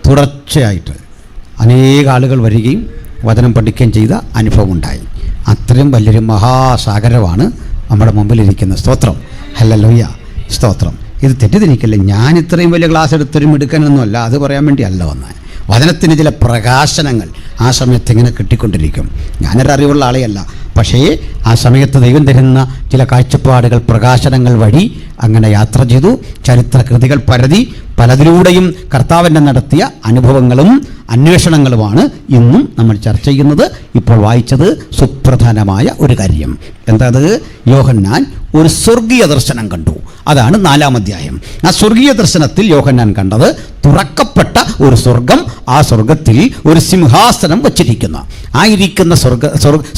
തുടർച്ചയായിട്ട് അനേക ആളുകൾ വരികയും വചനം പഠിക്കുകയും ചെയ്ത അനുഭവം ഉണ്ടായി. അത്രയും വലിയൊരു മഹാസാഗരമാണ് നമ്മുടെ മുമ്പിലിരിക്കുന്ന. സ്തോത്രം, ഹല്ലേലൂയ, സ്തോത്രം. ഇത് തെറ്റിദ്ധരിക്കല്ലേ, ഞാൻ ഇത്രയും വലിയ ക്ലാസ് എടുത്തൊരു മിടുക്കനൊന്നുമല്ല, അത് പറയാൻ വേണ്ടി അല്ല വന്നത്. വചനത്തിന് ചില പ്രകാശനങ്ങൾ ആ സമയത്ത് ഇങ്ങനെ കിട്ടിക്കൊണ്ടിരിക്കും. ഞാനൊരറിവുള്ള ആളെയല്ല, പക്ഷേ ആ സമയത്ത് ദൈവം തരുന്ന ചില കാഴ്ചപ്പാടുകൾ, പ്രകാശനങ്ങൾ വഴി അങ്ങനെ യാത്ര ചെയ്തു. ചരിത്രകൃതികൾ പരതി പലതിലൂടെയും കർത്താവിൻ്റെ നടത്തിയ അനുഭവങ്ങളും അന്വേഷണങ്ങളുമാണ് ഇന്നും നമ്മൾ ചർച്ച ചെയ്യുന്നത്. ഇപ്പോൾ വായിച്ചത് സുപ്രധാനമായ ഒരു കാര്യം. എന്താ അത്? യോഹന്നാൻ ഒരു സ്വർഗീയ ദർശനം കണ്ടു. അതാണ് 4-ാം അധ്യായം. ആ സ്വർഗീയ ദർശനത്തിൽ യോഹന്നാൻ കണ്ടത് തുറക്കപ്പെട്ട ഒരു സ്വർഗം. ആ സ്വർഗത്തിൽ ഒരു സിംഹാസനം വച്ചിരിക്കുന്നു. ആയിരിക്കുന്ന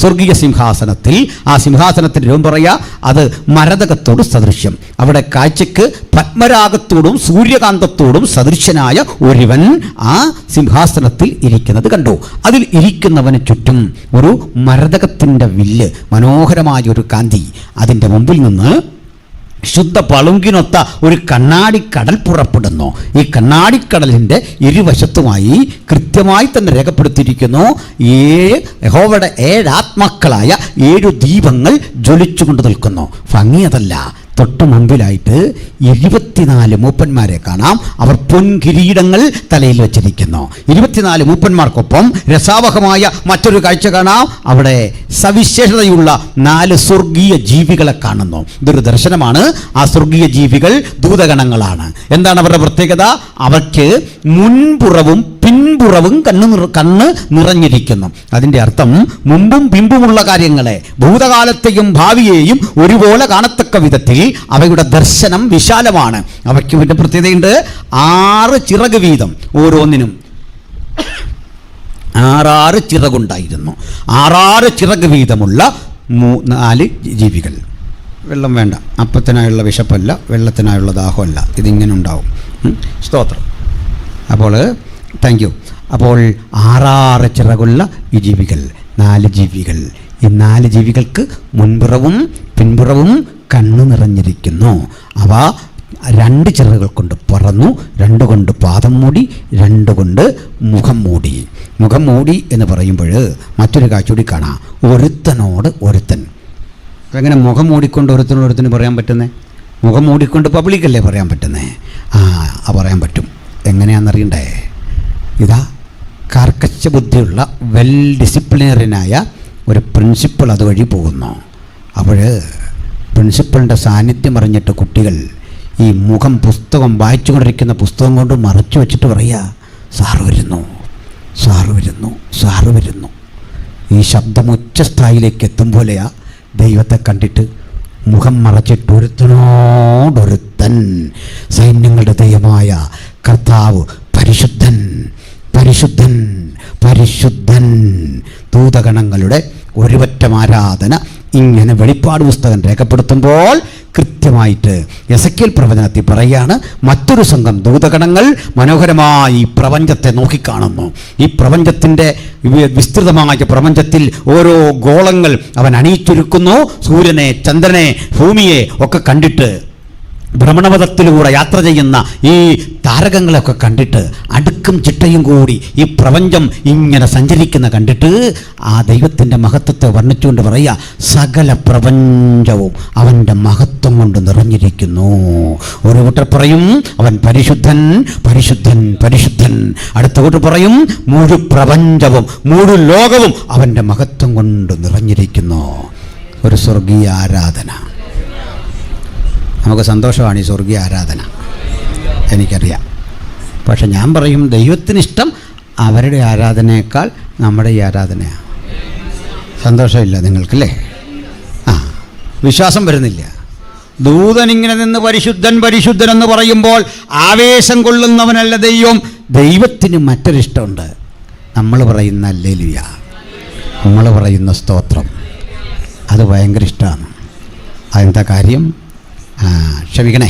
സ്വർഗീയ സിംഹാസനത്തിൽ, ആ സിംഹാസനത്തിൻ്റെ രൂപം പറയുക, അത് മരതകത്തോട് സദൃശ്യം. അവിടെ കാഴ്ചയ്ക്ക് പത്മരാഗത്തോടും സൂര്യകാന്തത്തോടും സദൃശ്യനായ ഒരുവൻ ആ സിംഹാസനത്തിൽ ഇരിക്കുന്നത് കണ്ടു. അതിൽ ഇരിക്കുന്നവന് ചുറ്റും ഒരു മരതകത്തിൻ്റെ വില്ല്, മനോഹരമായ ഒരു കാന്തി. അതിൻ്റെ മുമ്പിൽ നിന്ന് ശുദ്ധ പളുങ്കിനൊത്ത ഒരു കണ്ണാടിക്കടൽ പുറപ്പെടുന്നു. ഈ കണ്ണാടിക്കടലിൻ്റെ ഇരുവശത്തുമായി കൃത്യമായി തന്നെ രേഖപ്പെടുത്തിയിരിക്കുന്നു, യഹോവയുടെ 7 ആത്മാക്കളായ 7 ദീപങ്ങൾ ജ്വലിച്ചുകൊണ്ട് നിൽക്കുന്നു. ഭംഗിയതല്ല, തൊട്ടു മുമ്പിലായിട്ട് 24 മൂപ്പന്മാരെ കാണാം. അവർ പൊൻകിരീടങ്ങൾ തലയിൽ വെച്ചിരിക്കുന്നു. 24 മൂപ്പന്മാർക്കൊപ്പം രസാവഹമായ മറ്റൊരു കാഴ്ച കാണാം. അവിടെ സവിശേഷതയുള്ള 4 സ്വർഗീയ ജീവികളെ കാണുന്നു. ഇതൊരു ദർശനമാണ്. ആ സ്വർഗീയ ജീവികൾ ദൂതഗണങ്ങളാണ്. എന്താണ് അവരുടെ പ്രത്യേകത? അവർക്ക് മുൻപുറവും പിൻപുറവും കണ്ണ് നിറഞ്ഞിരിക്കുന്നു. അതിൻ്റെ അർത്ഥം മുമ്പും പിമ്പുമുള്ള കാര്യങ്ങളെ, ഭൂതകാലത്തെയും ഭാവിയെയും ഒരുപോലെ കാണത്തക്ക വിധത്തിൽ അവയുടെ ദർശനം വിശാലമാണ്. അവയ്ക്ക് പിന്നെ പ്രത്യേകതയുണ്ട്. 6 ചിറക് വീതം, ഓരോന്നിനും 6 ചിറകുണ്ടായിരുന്നു. 6 ചിറക് വീതമുള്ള 4 ജീവികൾ. വെള്ളം വേണ്ട, അപ്പത്തിനായുള്ള വിശപ്പല്ല, വെള്ളത്തിനായുള്ള ദാഹമല്ല, ഇതിങ്ങനെ ഉണ്ടാവും. സ്തോത്രം. അപ്പോൾ താങ്ക് യു. അപ്പോൾ 6 ചിറകുള്ള ഈ ജീവികൾ, 4 ജീവികൾ. ഈ 4 ജീവികൾക്ക് മുൻപുറവും പിൻപുറവും കണ്ണു നിറഞ്ഞിരിക്കുന്നു. അവ 2 ചിറകുകൾ കൊണ്ട് പറന്നു, 2 കൊണ്ട് പാദം മൂടി, 2 കൊണ്ട് മുഖം മൂടി. മുഖം മൂടി എന്ന് പറയുമ്പോൾ മറ്റൊരു കാഴ്ച കൂടി കാണാം. ഒരുത്തനോട് ഒരുത്തൻ. അതെങ്ങനെ മുഖം മൂടിക്കൊണ്ട് ഒരുത്തനോടൊരുത്തന് പറയാൻ പറ്റുന്നേ? മുഖം മൂടിക്കൊണ്ട് പബ്ലിക്കല്ലേ പറയാൻ പറ്റുന്നേ? പറയാൻ പറ്റും. എങ്ങനെയാണെന്നറിയണ്ടേ? ഇതാ, കാർക്കശ ബുദ്ധിയുള്ള വെൽ ഡിസിപ്ലിനറിനായ ഒരു പ്രിൻസിപ്പൾ അതുവഴി പോകുന്നു. അപ്പോൾ പ്രിൻസിപ്പളിൻ്റെ സാന്നിധ്യം അറിഞ്ഞിട്ട് കുട്ടികൾ ഈ മുഖം പുസ്തകം വായിച്ചുകൊണ്ടിരിക്കുന്ന പുസ്തകം കൊണ്ട് മറച്ചു വെച്ചിട്ട് പറയുക, സാറ് വരുന്നു, സാറ് വരുന്നു, സാറ് വരുന്നു. ഈ ശബ്ദം ഉച്ചസ്ഥായിലേക്ക് എത്തും പോലെയാ ദൈവത്തെ കണ്ടിട്ട് മുഖം മറച്ചിട്ട് ഒരുത്തനോടൊരുത്തൻ, സൈന്യങ്ങളുടെ ദൈവമായ കർത്താവ് പരിശുദ്ധൻ, പരിശുദ്ധൻ, പരിശുദ്ധൻ. ദൂതഗണങ്ങളുടെ ഒരുപറ്റം ആരാധന ഇങ്ങനെ വെളിപ്പാട് പുസ്തകം രേഖപ്പെടുത്തുമ്പോൾ കൃത്യമായിട്ട് എസെക്കിയേൽ പ്രവചനത്തിൽ പറയുകയാണ്, മറ്റൊരു സംഘം ദൂതഗണങ്ങൾ മനോഹരമായി ഈ പ്രപഞ്ചത്തെ നോക്കിക്കാണുന്നു. ഈ പ്രപഞ്ചത്തിൻ്റെ വിസ്തൃതമായ പ്രപഞ്ചത്തിൽ ഓരോ ഗോളങ്ങൾ അവൻ അണിയിച്ചൊരുക്കുന്നു. സൂര്യനെ, ചന്ദ്രനെ, ഭൂമിയെ ഒക്കെ കണ്ടിട്ട്, ഭ്രമണപഥത്തിലൂടെ യാത്ര ചെയ്യുന്ന ഈ താരകങ്ങളൊക്കെ കണ്ടിട്ട്, അടുക്കും ചിട്ടയും കൂടി ഈ പ്രപഞ്ചം ഇങ്ങനെ സഞ്ചരിക്കുന്ന കണ്ടിട്ട് ആ ദൈവത്തിൻ്റെ മഹത്വത്തെ വർണ്ണിച്ചുകൊണ്ട് പറയുക, സകല പ്രപഞ്ചവും അവൻ്റെ മഹത്വം കൊണ്ട് നിറഞ്ഞിരിക്കുന്നു. ഒരു കൂട്ടർ പറയും അവൻ പരിശുദ്ധൻ, പരിശുദ്ധൻ, പരിശുദ്ധൻ. അടുത്ത കൂട്ടർ പറയും മുഴു പ്രപഞ്ചവും മുഴു ലോകവും അവൻ്റെ മഹത്വം കൊണ്ട് നിറഞ്ഞിരിക്കുന്നു. ഒരു സ്വർഗീയ ആരാധന. നമുക്ക് സന്തോഷമാണ് ഈ സ്വർഗീയ ആരാധന, എനിക്കറിയാം. പക്ഷെ ഞാൻ പറയും, ദൈവത്തിനിഷ്ടം അവരുടെ ആരാധനയേക്കാൾ നമ്മുടെ ഈ ആരാധനയാണ്. സന്തോഷമില്ല നിങ്ങൾക്കല്ലേ? വിശ്വാസം വരുന്നില്ല. ദൂതനിങ്ങനെ നിന്ന് പരിശുദ്ധൻ, പരിശുദ്ധൻ എന്ന് പറയുമ്പോൾ ആവേശം കൊള്ളുന്നവനല്ല ദൈവം. ദൈവത്തിന് മറ്റൊരിഷ്ടമുണ്ട്. നമ്മൾ പറയുന്ന ഹല്ലേലൂയ, നമ്മൾ പറയുന്ന സ്തോത്രം, അത് ഭയങ്കര ഇഷ്ടമാണ്. അതെന്താ കാര്യം? ക്ഷമിക്കണേ,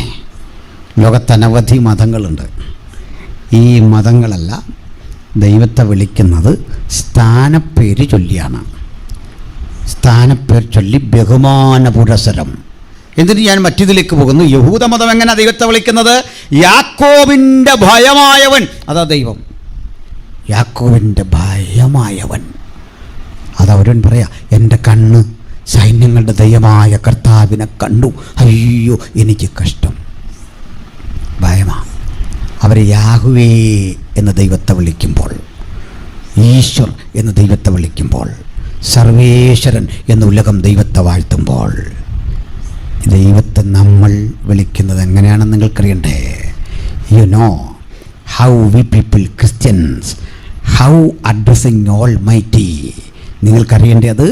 ലോകത്തനവധി മതങ്ങളുണ്ട്. ഈ മതങ്ങളല്ല ദൈവത്തെ വിളിക്കുന്നത് സ്ഥാനപ്പേര് ചൊല്ലിയാണ്. സ്ഥാനപ്പേര് ചൊല്ലി ബഹുമാന പുരസരം. എന്നിട്ട് ഞാൻ മറ്റിതിലേക്ക് പോകുന്നു. യഹൂദമതം എങ്ങനെ ദൈവത്തെ വിളിക്കുന്നത്? യാക്കോബിൻ്റെ ഭയമായവൻ, അതാ ദൈവം. യാക്കോബിൻ്റെ ഭയമായവൻ. അതവരൻ പറയാ, എൻ്റെ കണ്ണ് സൈന്യങ്ങളുടെ ദൈവമായ കർത്താവിനെ കണ്ടു, അയ്യോ എനിക്ക് കഷ്ടം. ഭയമാ. അവർ യാഹ്വേ എന്ന ദൈവത്തെ വിളിക്കുമ്പോൾ, ഈശ്വർ എന്ന ദൈവത്തെ വിളിക്കുമ്പോൾ, സർവേശ്വരൻ എന്ന ഉലകം ദൈവത്തെ വാഴ്ത്തുമ്പോൾ, ദൈവത്തെ നമ്മൾ വിളിക്കുന്നത് എങ്ങനെയാണെന്ന് നിങ്ങൾക്കറിയണ്ടേ? You know how we people Christians how addressing almighty. നിങ്ങൾക്കറിയേണ്ടത്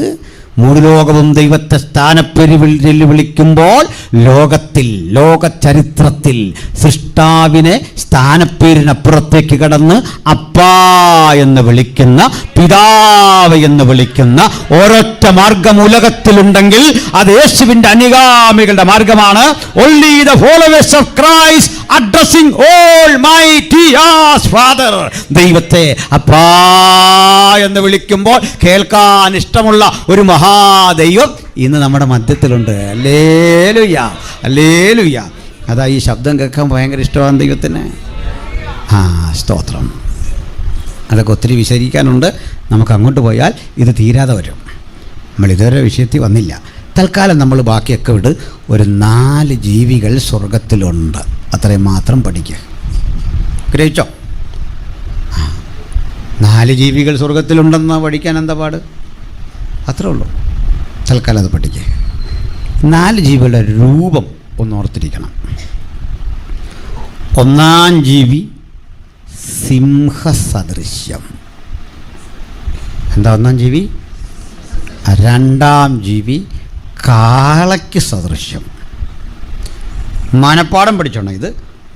മുഴുലോകവും ദൈവത്തെ സ്ഥാനപ്പേര് വിളിക്കുമ്പോൾ ലോകത്തിൽ, ലോക ചരിത്രത്തിൽ സൃഷ്ടാവിനെ സ്ഥാനപ്പേരിനപ്പുറത്തേക്ക് കടന്ന് അപ്പാ എന്ന് വിളിക്കുന്ന, പിതാവ് എന്ന് വിളിക്കുന്ന ഒരൊറ്റ മാർഗം ഉലകത്തിലുണ്ടെങ്കിൽ അത് യേശുവിൻ്റെ അനുഗാമികളുടെ മാർഗമാണ്. Only the followers of Christ addressing Almighty as Father. ദൈവത്തെ അപ്പാ എന്ന് വിളിക്കുമ്പോൾ കേൾക്കാൻ ഇഷ്ടമുള്ള ഒരു മഹാദൈവം ഇന്ന് നമ്മുടെ മധ്യത്തിലുണ്ട്. Hallelujah, hallelujah. അതാ ഈ ശബ്ദം കേൾക്കാൻ ഭയങ്കര ഇഷ്ടമാണ് ദൈവത്തിന്. സ്തോത്രം. അതൊക്കെ ഒത്തിരി വിശദീകരിക്കാനുണ്ട്. നമുക്ക് അങ്ങോട്ട് പോയാൽ ഇത് തീരാതെ വരും. നമ്മൾ ഇതുവരെ വിഷയത്തിൽ വന്നില്ല. തൽക്കാലം നമ്മൾ ബാക്കിയൊക്കെ വിട്. ഒരു 4 ജീവികൾ സ്വർഗത്തിലുണ്ട്, അത്രയും മാത്രം പഠിക്കുക. ഗ്രഹിച്ചോ? 4 ജീവികൾ സ്വർഗത്തിലുണ്ടെന്ന് പഠിക്കാൻ എന്താ പാട്? അത്രേ ഉള്ളൂ. തൽക്കാലം അത് പഠിക്കുക. 4 ജീവികളുടെ രൂപം ഒന്ന് ഓർത്തിരിക്കണം. 1-ാം ജീവി സിംഹസദൃശ്യം. എന്താ 1-ാം ജീവി? 2-ാം ജീവി കാളയ്ക്ക് സദൃശ്യം. മനപ്പാടം പഠിച്ചോണം ഇത്.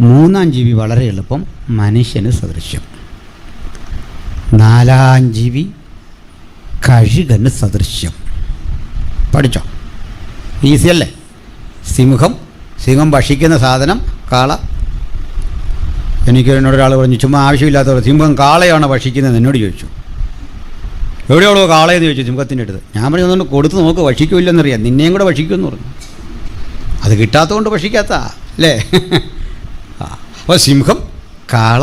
3-ാം ജീവി വളരെ എളുപ്പം, മനുഷ്യന് സദൃശ്യം. 4-ാം ജീവി കഴുകന് സദൃശ്യം. പഠിച്ചോ? ഈസിയല്ലേ? സിംഹം ഭക്ഷിക്കുന്ന സാധനം കാള. എനിക്ക് എന്നോടൊരാൾ പറഞ്ഞു, ചുമ്മാ ആവശ്യമില്ലാത്തവർ സിംഹം കാളയാണ് ഭക്ഷിക്കുന്നത് എന്നോട് ചോദിച്ചു. എവിടെയുള്ളൂ കാളയെന്ന് ചോദിച്ചു സിംഹത്തിൻ്റെ അടുത്ത്. ഞാൻ പറഞ്ഞു, ഒന്നുകൊണ്ട് കൊടുത്ത് നോക്ക്, ഭക്ഷിക്കില്ലെന്നറിയാം, നിന്നെയും കൂടെ ഭക്ഷിക്കുമെന്ന് പറഞ്ഞു. അത് കിട്ടാത്തതുകൊണ്ട് ഭക്ഷിക്കാത്ത അല്ലേ? അപ്പോൾ സിംഹം, കാള,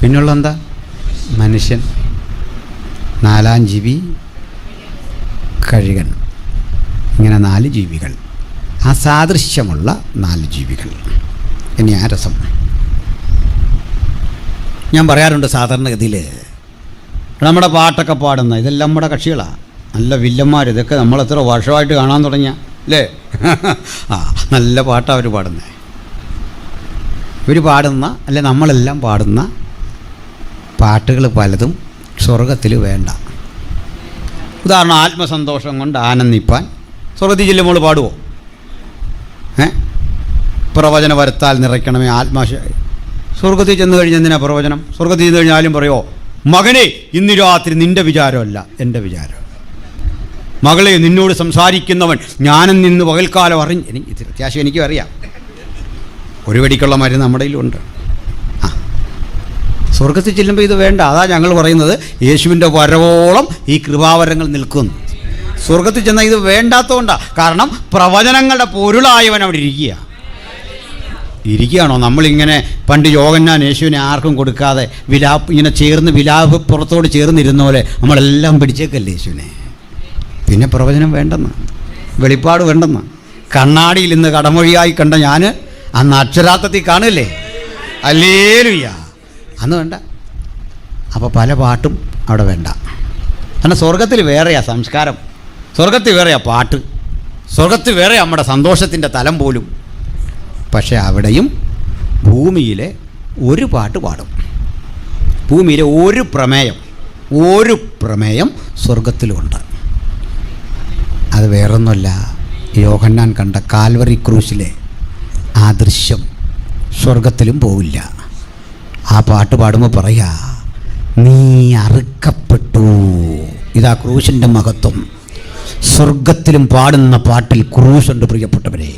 പിന്നുള്ള എന്താ? മനുഷ്യൻ. 4-ാം ജീവി കഴുകൻ. ഇങ്ങനെ 4 ജീവികൾ, അസാദൃശ്യമുള്ള 4 ജീവികൾ. ഇനി ആ രസം ഞാൻ പറയാറുണ്ട്. സാധാരണഗതിയിൽ നമ്മുടെ പാട്ടൊക്കെ പാടുന്ന ഇതെല്ലാം നമ്മുടെ കക്ഷികളാണ്, നല്ല വില്ലന്മാർ. ഇതൊക്കെ നമ്മളെത്ര വർഷമായിട്ട് കാണാൻ തുടങ്ങിയ അല്ലേ? നല്ല പാട്ടാണ് അവർ പാടുന്നത്. ഇവർ പാടുന്ന അല്ലെ നമ്മളെല്ലാം പാടുന്ന പാട്ടുകൾ പലതും സ്വർഗത്തിൽ വേണ്ട. ഉദാഹരണം, ആത്മസന്തോഷം കൊണ്ട് ആനന്ദിപ്പാൻ സ്വർഗത്തിൽ ചെല്ലുമ്പോൾ പാടുമോ? പ്രവചന വരത്താൽ നിറയ്ക്കണമേ സ്വർഗത്തിൽ ചെന്ന് കഴിഞ്ഞ് എന്തിനാ പ്രവചനം? സ്വർഗത്തിൽ ചെന്ന് കഴിഞ്ഞാലും പറയോ, മകനെ ഇന്ന് രാത്രി നിൻ്റെ വിചാരമല്ല എൻ്റെ വിചാരം. മകളെ നിന്നോട് സംസാരിക്കുന്നവൻ ഞാനും നിന്ന് പകൽക്കാലം അറിഞ്ഞ്. ഇത് അത്യാവശ്യം എനിക്കും അറിയാം. ഒരു വെടിക്കുള്ള മരുന്ന് നമ്മുടെ കയ്യിലുണ്ട്. സ്വർഗത്തിൽ ചെല്ലുമ്പോൾ ഇത് വേണ്ട. അതാ ഞങ്ങൾ പറയുന്നത് യേശുവിൻ്റെ വരവോളം ഈ കൃപാവരങ്ങൾ നിൽക്കുന്നു. സ്വർഗത്തിൽ ചെന്നാൽ ഇത് വേണ്ടാത്തതുകൊണ്ടാണ്. കാരണം പ്രവചനങ്ങളുടെ പൊരുളായവൻ അവിടെ ഇരിക്കുകയാണോ? നമ്മളിങ്ങനെ പണ്ട് യോഹന്നാൻ യേശുവിനെ ആർക്കും കൊടുക്കാതെ ഇങ്ങനെ ചേർന്ന് വിലാപ് പുറത്തോട് ചേർന്നിരുന്ന പോലെ നമ്മളെല്ലാം പിടിച്ചേക്കല്ലേ യേശുവിനെ. പിന്നെ പ്രവചനം വേണ്ടെന്ന്, വെളിപ്പാട് വേണ്ടെന്ന്. കണ്ണാടിയിൽ ഇന്ന് കടമൊഴിയായി കണ്ട ഞാൻ അന്ന് അക്ഷരാർത്ഥത്തിൽ കാണില്ലേ? ഹല്ലേലൂയ. അന്ന് വേണ്ട. അപ്പോൾ പല പാട്ടും അവിടെ വേണ്ട. കാരണം സ്വർഗത്തിൽ വേറെയാ സംസ്കാരം, സ്വർഗത്തിൽ വേറെയാ പാട്ട്, സ്വർഗത്തിൽ വേറെ നമ്മുടെ സന്തോഷത്തിൻ്റെ തലം പോലും. പക്ഷേ അവിടെയും ഭൂമിയിലെ ഒരു പാട്ട് പാടും. ഭൂമിയിലെ ഒരു പ്രമേയം സ്വർഗത്തിലുമുണ്ട്. അത് വേറൊന്നുമല്ല, യോഹന്നാൻ കണ്ട കാൽവറി ക്രൂശിലെ ആ ദൃശ്യം സ്വർഗത്തിലും പോവില്ല. ആ പാട്ട് പാടുമ്പോൾ പറയാ, നീ അറുക്കപ്പെട്ടു. ഇതാ ക്രൂശിൻ്റെ മഹത്വം. സ്വർഗത്തിലും പാടുന്ന പാട്ടിൽ ക്രൂശുണ്ട് പ്രിയപ്പെട്ടവരെ.